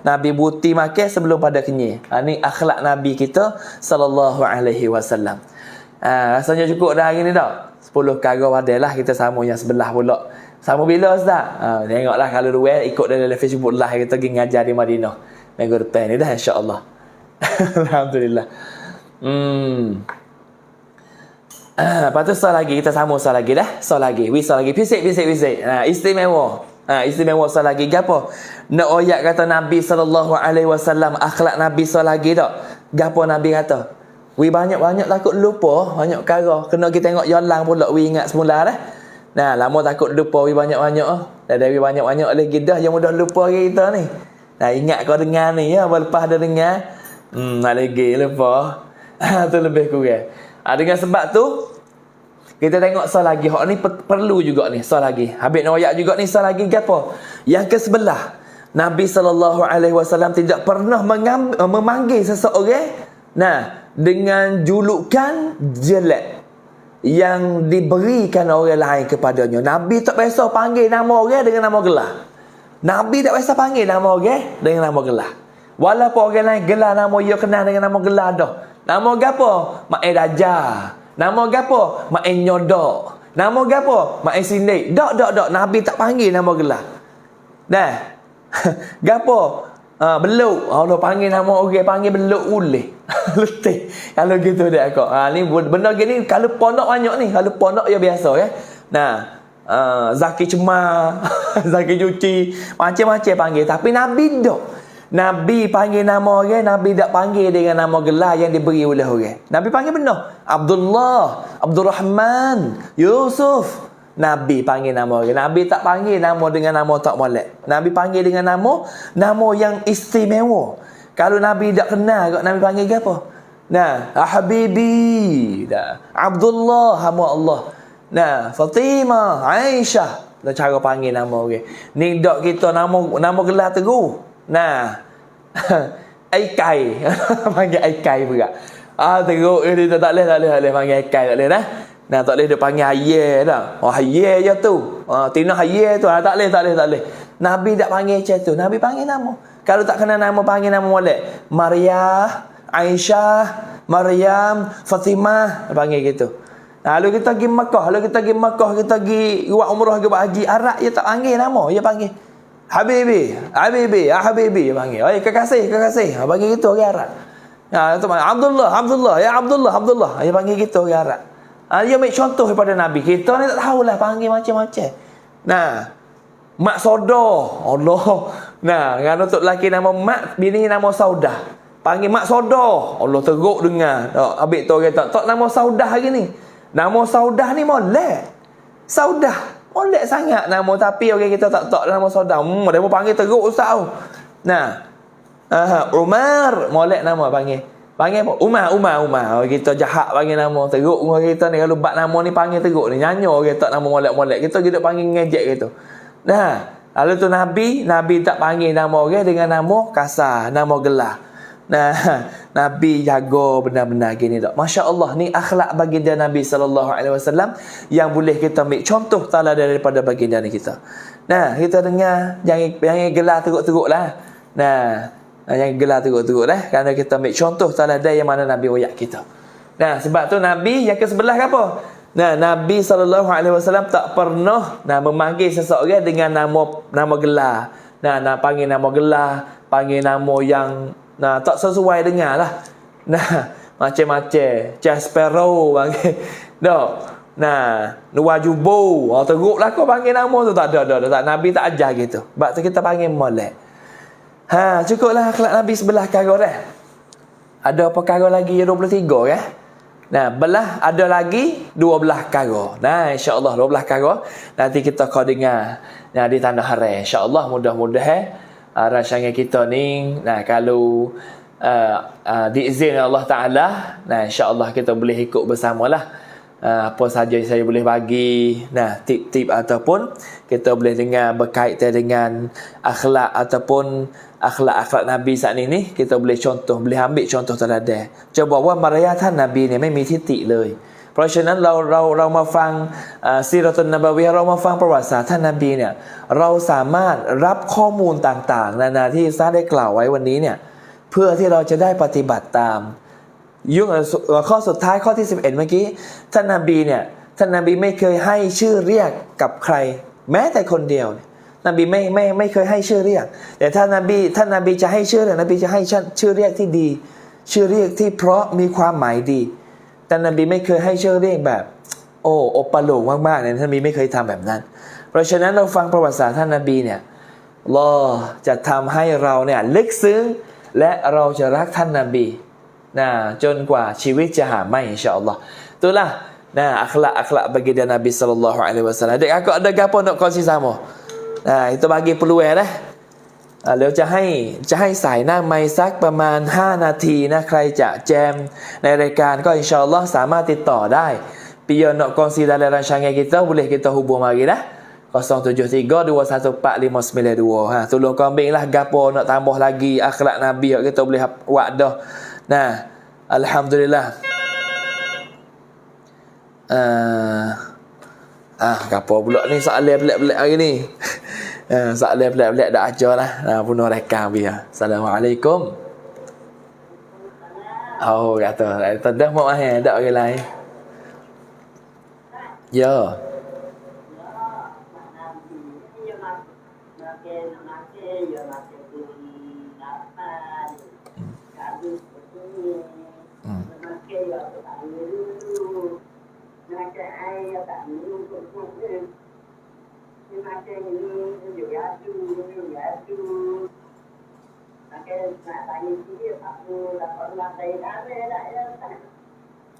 Nabi buti makan sebelum pada kenyang. Ni akhlak Nabi kita sallallahu alaihi wasallam. Rasanya cukup dah hari ni tak? 10 perkara adalah kita sambung yang sebelah pula. Sambung bila Ustaz? Tengoklah kalau dua ikut dalam Facebook live kita pergi ngajar di Madinah minggu depan ni dah insya-Allah. Alhamdulillah. Lepas tu soal lagi, kita sambung soal lagi dah. Soal lagi, soal lagi. Pisik. Istimewa. Istimewa soal lagi. Gapo? Nak ayat kata Nabi SAW, akhlak Nabi soal lagi tak? Gapo Nabi kata? Banyak-banyak takut lupa, banyak perkara. Kena kita tengok jalan pula, ingat semula dah. Nah, lama takut lupa, banyak-banyak. Dah dari banyak-banyak lagi dah, yang mudah lupa kita ni. Nah, ingat kau dengar ni ya, lepas dah dengar. Nak lagi lupa. Tu lebih kurang. Dengan sebab tu kita tengok soal lagi. Hak ni perlu juga ni soal lagi. Habis nak ayat juga ni soal lagi gapo? Yang ke-11. Nabi SAW tidak pernah memanggil seseorang dengan julukan jelek yang diberikan orang lain kepadanya. Nabi tak biasa panggil nama orang dengan nama gelar. Nabi tak biasa panggil nama orang dengan nama gelar. Walaupun orang lain gelar nama dia kenal dengan nama gelar dah. Nama gapo? Mak Dajjal. Nama gapo? Mak Nyodok. Nama gapo? Mak Sindik. Dak. Nabi tak panggil nama gelar. Dah. Gapo? Beluk. Allah panggil nama orang, panggil beluk ulih. Letih. Kalau gitu dia kau. Ni benda gini kalau pondok banyak ni. Kalau pondok ya biasa ya. Nah, Zaki Cemar, Zaki Cuci, macam-macam panggil. Tapi Nabi tak. Nabi panggil nama orang, Nabi tak panggil dengan nama gelar yang diberi oleh orang. Nabi panggil benar. Abdullah, Abdul Rahman, Yusuf. Nabi panggil nama orang. Nabi tak panggil nama dengan nama tak molek. Nabi panggil dengan nama yang istimewa. Kalau Nabi tak kenal, Nabi panggil apa? Nah, Habibi, Abdullah, hamba Allah. Nah, Fatimah, Aisyah. Dah cara panggil nama orang. Ni dak kita nama gelar teguh. Nah, Aikai. Panggil Aikai pula. Teruk dia tak boleh panggil Aikai tak boleh dah. Nah, tak boleh dia panggil Haye dah. Haye je tu. Tina Haye tu. Tak boleh. Nabi tak panggil macam tu. Nabi panggil nama. Kalau tak kenal nama, panggil nama molek. Maria, Aisyah, Maryam, Fatimah. Dia panggil gitu. Nah, lalu kita pergi Makkah. Kita pergi buat umrah ke buat haji. Arab dia tak panggil nama. Dia panggil Habibi, ya Habibi panggil. Kekasih. Panggil gitu orang Arab. Tu Abdullah, ya Abdullah. Dia panggil gitu orang Arab. Dia ambil contoh daripada Nabi. Kita ni tak tahulah panggil macam-macam. Nah, Mak Sodah. Allah. Nah, kalau untuk lelaki nama Mak, bini nama Saudah. Panggil Mak Sodah. Allah teruk dengar. Habis tu orang tak nama Saudah hari ni. Nama Saudah ni molek. Saudah. Molek sangat nama, tapi orang kita tak nama Saudah. Dia pun panggil teruk ustaz. Nah. Umar, molek nama panggil. Panggil apa? Umar. Kita jahat panggil nama teruk. Kita ni kalau bat nama ni panggil teruk ni. Nyanyo orang tak nama molek-molek. Kita juga panggil ngejek gitu. Nah, lalu tu Nabi tak panggil nama orang dengan nama kasar, nama gelar. Nah, Nabi jaga benar-benar gini tak. Masya-Allah, ni akhlak baginda Nabi SAW yang boleh kita ambil contoh teladan daripada baginda kita. Nah, kita dengar jangan gelar teruk-teruk lah. Nah, jangan gelar teruk-teruk lah, kerana kita ambil contoh teladan yang mana Nabi royak kita. Nah, sebab tu Nabi yang ke-11 apa? Nah, Nabi SAW tak pernah memanggil seseorang dengan nama gelar. Nah, panggil nama gelar, panggil nama yang tak sesuai dengar lah. Nah, macam-macam. Jaspero panggil. Nah, Nuwajubo. Teruk lah kau panggil nama tu. Tak ada. Nabi tak ajar gitu. Sebab tu kita panggil molek. Cukuplah akhlak Nabi sebelah perkara dah. Ada perkara lagi 23 kan? Nah, belah ada lagi 12 perkara. Nah, insya-Allah 12 perkara nanti kita kau dengar. Nah, di tanah haram. Insya-Allah mudah-mudahan rancangan kita ni, kalau diizin Allah Ta'ala, insya-Allah kita boleh ikut bersamalah. Apa saja saya boleh bagi, tip-tip ataupun kita boleh dengar berkaitan dengan akhlak ataupun akhlak Nabi saat ini, kita boleh ambil contoh teladan. จะบอกว่ามารยาทท่านนบีเนี่ยไม่มีทิฏฐิเลยเพราะฉะนั้นเรามาฟังซีเราะตุนนบวีเรามาฟังประวัติศาสตร์ท่านนบีเนี่ยเราสามารถรับข้อมูลต่างๆนานาที่ซาได้กล่าวไว้วันนี้เนี่ยเพื่อที่เราจะได้ปฏิบัติตามข้อสุดท้ายข้อที่11เมื่อกี้ท่านนบีเนี่ย ท่านนบีไม่เคยให้ชื่อเรียกกับใครแม้แต่คนเดียว นบีไม่เคยให้ชื่อเรียกแต่ถ้านบีจะให้ชื่อเรียกนบีจะให้ชื่อเรียกที่ดีชื่อเรียกที่เพราะมีความหมายดีแต่นบีไม่เคยให้ชื่อเรียกแบบโอ้โอปโลกมากๆเนี่ยท่านนบีไม่เคยทำแบบนั้นเพราะฉะนั้นเราฟังประวัติศาสตร์ท่านนบีเนี่ยอัลลอฮ์จะทำให้เราเนี่ยลึกซึ้งและเราจะรักท่านนบีจนกว่าชีวิตจะหาไม่อินชาอัลลอฮ์itulah akhlak baginda Nabi sallallahu alaihi wasallam. Adik akak ada gapo nak kongsi sama? Itu bagi peluang dah. เดี๋ยวจะให้สายหน้าไมค์สักประมาณ5นาทีนะใครจะแจมในรายการก็อินชาอัลลอฮ์สามารถติดต่อได้ Pia nak kongsi dalam rancangan kita boleh kita hubung mari dah 073214592 tolong kambing lah gapo nak tambah lagi akhlak Nabi kita boleh buat dah. Alhamdulillah. Gapo pula ni soalan pelik-pelik hari ni. Soalan pelik-pelik dah aja lah. Punuh rekam dia. Assalamualaikum. Oh, kata dah mau mahal dak orang lain. Ya.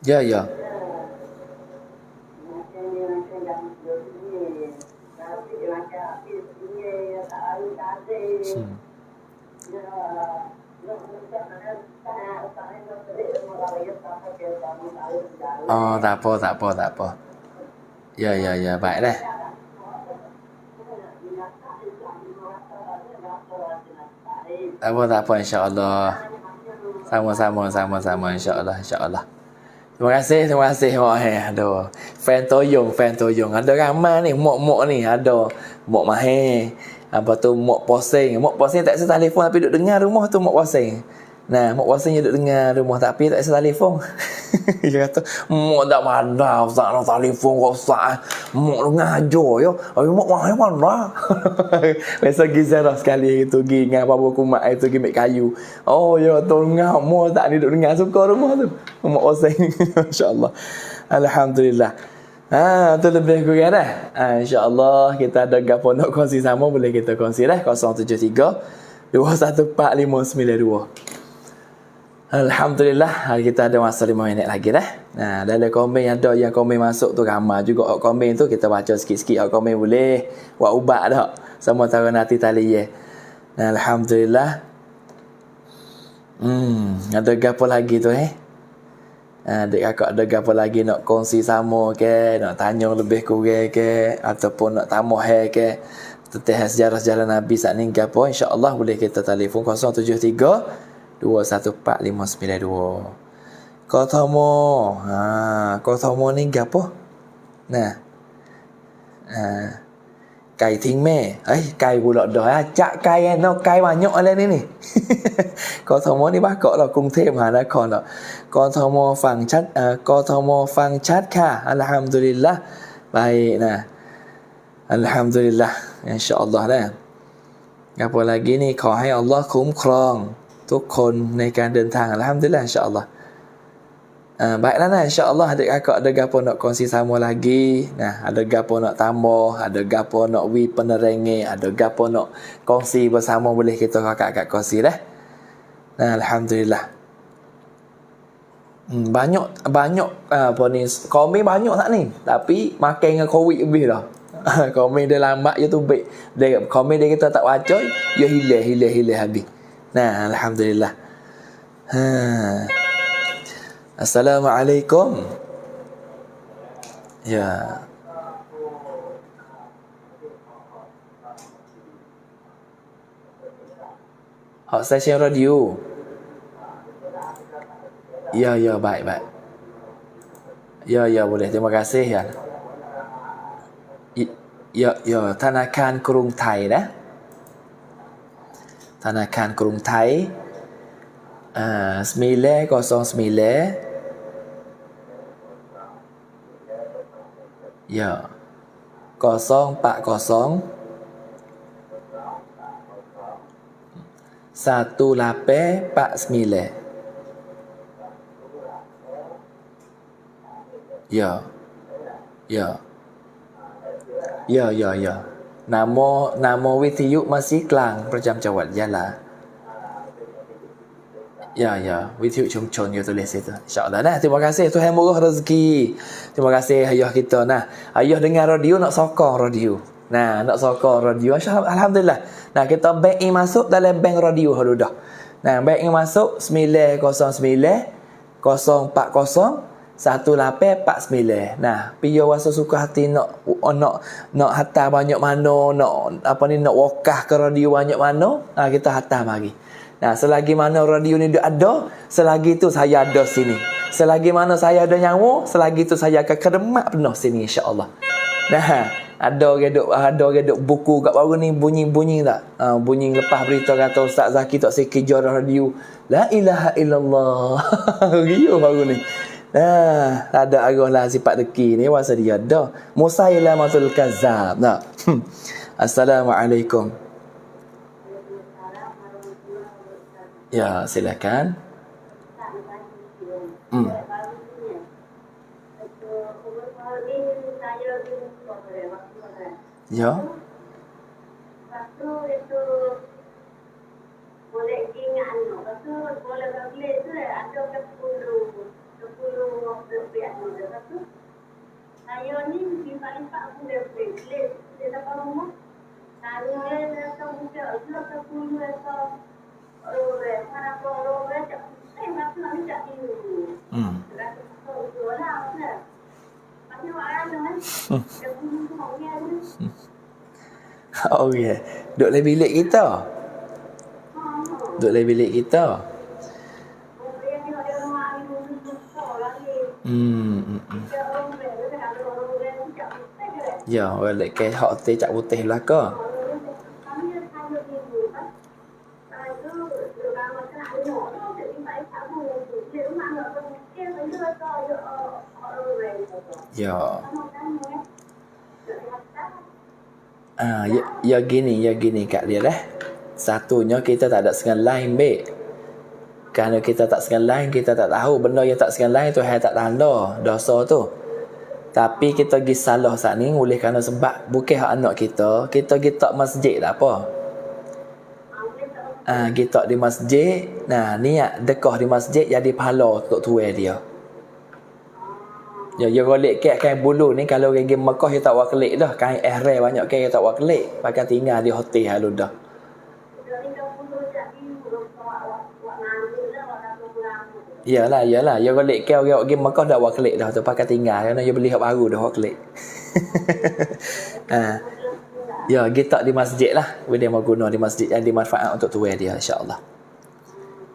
Ya, ya. Oh, tak apa. Ya, baik dah. Tak apa insya-Allah. Sama-sama insya-Allah. Terima kasih. Wah, aduh. Fan toyong. Ada ramai ni, mok ni ada. Mok mahir. Apa tu mok posing. Mok posing tak bisa telefon tapi duduk dengar rumah tu mok posing. Mok posing duduk dengar rumah tapi tak bisa telefon. Dia kata, mok tak mana Ustaz nak telefon kau Ustaz. Mok dengar aja ya. Mok mahir mana? Biasa gizarah sekali itu pergi dengan apa kumat itu pergi mek kayu. Oh ya tu dengar mok tak ni duduk dengar suka rumah tu. Mok posing. Masya-Allah. Alhamdulillah. Tu lebih kurang dah. InsyaAllah kita ada gapo nak kongsi sama boleh kita kongsi dah 073 214592. Alhamdulillah hari kita ada masa 5 minit lagi dah. Dalam komen ada yang komen masuk tu ramai juga komen tu kita baca sikit-sikit komen boleh buat ubat dah. Sama tara nanti tali ye. Alhamdulillah. Ada gapo lagi tu adik kakak ada apa lagi nak kongsi sama ke, nak tanya lebih kurang ke, ataupun nak tambah ke tentang sejarah-sejarah Nabi saat ni ke apa, insya-Allah boleh kita telefon 073 214592. Kotomo ni ke apa? Cày thiên mê cày của lọ đói chạ cày nó cày mà nhọ lên đi có thầu món đi bác cọ là cung thêm hà đã còn là con thầu mò phẳng chát con thầu mò phẳng chát kha alhamdulillah baik alhamdulillah insyaallah dah apa lagi ni ขอให้ Allah คุ้มครองทุกคนในการเดินทาง alhamdulillah insyaallah. Baiklah insya-Allah adik kakak ada gapo nak kongsi sama lagi. Ada gapo nak tambah, ada gapo nak penerangi, ada gapo nak kongsi bersama boleh kita kakak-kakak kongsi dah. Alhamdulillah. Banyak apa ni komen banyak tak ni, tapi makan dengan covid lebih dah. Komen dia lambat je tu baik. Dia komen dia kita tak baca, dia hilang habis. Alhamdulillah. Assalamualaikum. Ya. Hot session radio. Ya, baik. Ya, boleh. Terima kasih ya. Ya, Thanakan Krung Thai dah. Thanakan Krung Thai 909 Ya. 040 1849. Ya. Ya. Ya, ya, ya. Nama witiu masih Kelang Perjam Jawat Jala. Ya, ya. Witiu Chungchon you tulis itu. InsyaAllah. Nah, terima kasih. Tuhan murah rezeki. Terima kasih ayah kita. Nah, ayah dengar radio nak sokong radio. Nah, nak sokong radio. Alhamdulillah. Nah, kita bank in masuk dalam bank radio dulu dah. Nah, bank in masuk 909 040 1849. Nah, piyo wasa suka hati nak hantar banyak mana, nak wakah ke radio banyak mana, kita hantar mari. Nah, selagi mana radio ni ada, selagi tu saya ada sini. Selagi mana saya ada nyawa, selagi tu saya akan keremak penuh sini insya-Allah. Nah, ada geduk buku kat baru ni bunyi tak? Bunyi lepas berita kata Ustaz Zaki tak sikit juara radio. La ilaha illallah. Riuh baru ni. Nah, ada arahlah sifat deki ni wasa dia dah. Musailamatul kazzab. Nah. Assalamualaikum. Ya, silakan. Ya. Boleh ingat boleh beli tu ada 10 rupiah tu. Saya ni lipat-lipat aku dah beli. Dia dapat rumah. Saya dah buka 10 atau mana pun tak. Nak minta dulu. Rasa tu lah. Pasti orang kan. Dia pun maunya ni. Oh yeah. Duduk dalam bilik kita. Duduk dalam bilik kita. Ya, balik ke hak hotel Cak Putih belaka. Ya. Ya gini kat dia dah. Satunya kita tak ada sengan lain baik. Kerana kita tak sengan lain, kita tak tahu benda yang tak sengan lain tu tak tanda dosa tu. Tapi kita pergi salah saat ni oleh kerana sebab bukan hak anak kita pergi tak masjid tak apa. Kita di masjid, nah niat dekah di masjid jadi pahala untuk tuai dia. Ya golek kan bulu ni kalau pergi Mekah dia tak wakelik dah. Kain ihram banyak kan dia tak wakelik. Pakai tinggal di hotel halu dah. Yalah. Ya golek kan orang pergi Mekah dah wakelik dah tu pakai tinggal kerana dia beli hak baru dah wakelik. Ya kita di masjid lah. Dia mau guna di masjid yang dimanfaat untuk tuai dia insya-Allah.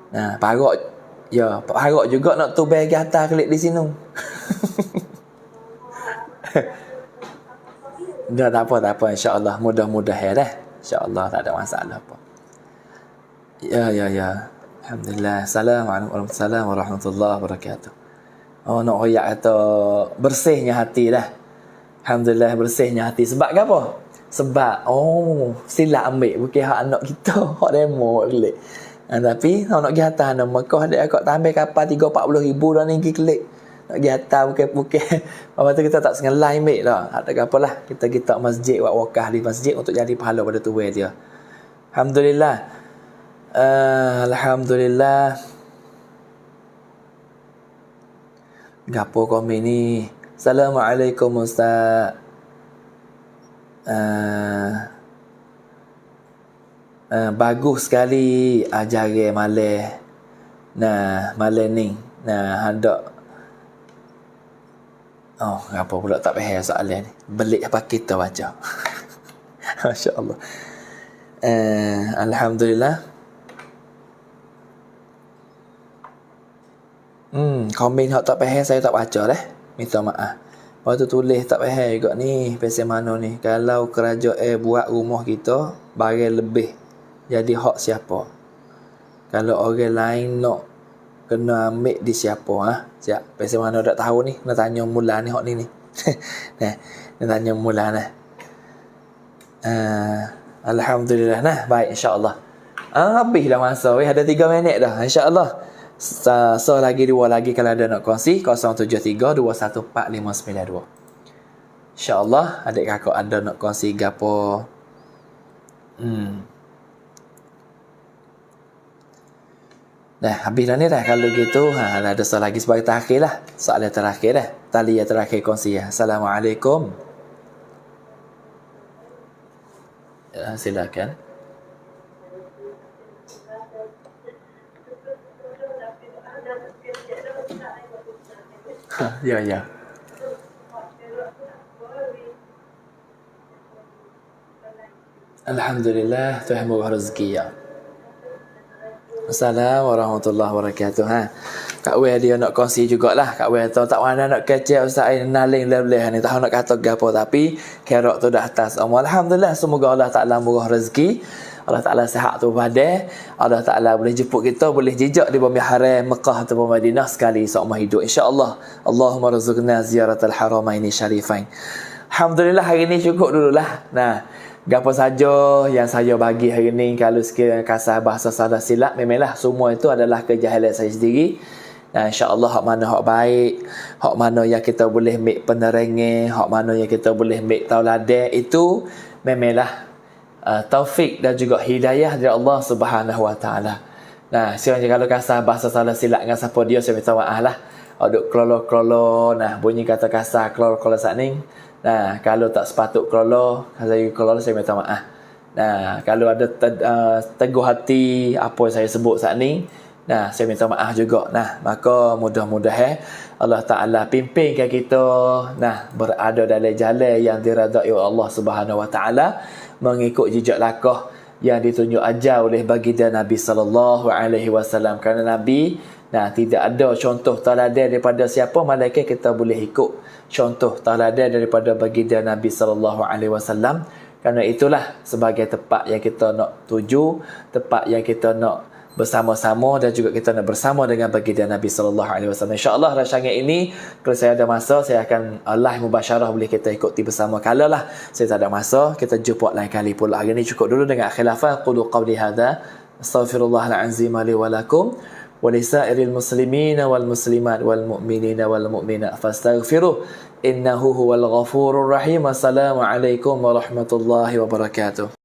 Nah, parok juga nak tubai ke atas kelik di sini. Dah tak apa insya-Allah mudah-mudah dah. Insya-Allah tak ada masalah apa. Ya. Alhamdulillah. Assalamualaikum warahmatullahi wabarakatuh. Oh nak royak kata bersihnya hati dah. Alhamdulillah bersihnya hati. Sebab apa? Sebab silap ambil bukan hak anak kita, hak demo kelik. Tapi nak pergi atas nak Mekah dia akak tambah kapal 30-40 ribu dah ni pergi kelik. Nak pergi atas bukan. Apa tu kita tak sengal lain baik dah. Tak ada apalah. Kita masjid buat wakaf di masjid untuk jadi pahala pada tuai dia. Alhamdulillah. Alhamdulillah. Gapo komen ni? Assalamualaikum Ustaz. Bagus sekali ajaran malih. Nah, malih ni. Nah, hendak apa pula tak faham soalan ni. Belik apa kita baca. Masya-Allah. Alhamdulillah. Komen hak tak faham saya tak baca dah. Minta maaf. Lepas tu tulis tak faham juga ni. Pasal mana ni. Kalau kerajaan buat rumah kita barang lebih. Jadi hak siapa? Kalau orang lain nak kena ambil di siapa? Siap. Pasal mana tak tahu ni. Nak tanya mula ni hak ni. Nah. Dia tanya mula nah. Alhamdulillah nah, baik insya-Allah. Habis dah masa weh, ada 3 minit dah insya-Allah. So lagi 2 lagi kalau ada nak kongsi 073214592. InsyaAllah adik kakak ada nak kongsi gapo. Dah habis dah ni dah. Kalau gitu ada soal lagi sebagai terakhir lah. Soalan terakhir dah. Tali yang terakhir kongsi ya. Assalamualaikum. Silakan. Ya. Alhamdulillah, Tuhan murah rezeki ya. Assalamualaikum warahmatullahi wabarakatuh. Kak Wei dia nak kongsi jugalah. Kak Wei tahu tak mana nak kecek Ustaz Ain naling lebih ni tahu nak kata gapo tapi kerok tu dah atas. Alhamdulillah, semoga Allah Taala murah rezeki. Allah Taala sihat tu badai. Allah Taala boleh jemput kita, boleh jejak di bumi haram Mekah atau Madinah sekali seumur hidup insya-Allah. Allahumma rzuqna ziyaratal haramaini syarifain. Alhamdulillah hari ni cukup dululah. Nah, gapo saja yang saya bagi hari ni kalau sekiranya kasar bahasa salah silap memanglah semua itu adalah kejahilan saya sendiri. Nah, insya-Allah hak mana hak baik, hak mana yang kita boleh ambil penerangan, hak mana yang kita boleh ambil tauladan itu memanglah taufik dan juga hidayah dari Allah Subhanahu Wa Taala. Nah, sekiranya kalau kasar bahasa salah silap dengan siapa dia saya minta maaf lah. Aduk klolo-klolo, nah bunyi kata kasar klolo-klolo saat ni. Nah, kalau tak sepatut kelolo, saya minta maaf. Nah, kalau ada teguh hati apa yang saya sebut saat ni, nah, saya minta maaf juga. Nah, maka mudah-mudahan Allah Ta'ala pimpinkan kita, nah, berada dalam jalan yang diredai oleh Allah Subhanahu Wa Ta'ala, mengikut jejak langkah yang ditunjuk ajar oleh baginda Nabi sallallahu alaihi wasallam. Kerana Nabi, nah, tidak ada contoh teladan daripada siapa malaikat kita boleh ikut contoh teladan daripada baginda Nabi sallallahu alaihi wasallam. Kerana itulah sebagai tempat yang kita nak tuju, tempat yang kita nak bersama-sama dan juga kita nak bersama dengan baginda Nabi sallallahu alaihi wasallam. Insya-Allah rancangan ini kalau saya ada masa saya akan live mubasyarah boleh kita ikuti bersama. Kalau lah saya tak ada masa, kita jumpa lain kali pula. Hari ini cukup dulu dengan khilafah. Qulu qawli hadza astaghfirullahal azim li wa lakum wa lisairil muslimina wal muslimat wal mu'minina wal mu'minat fastaghfiruh innahu huwal ghafurur rahim. Assalamualaikum warahmatullahi wabarakatuh.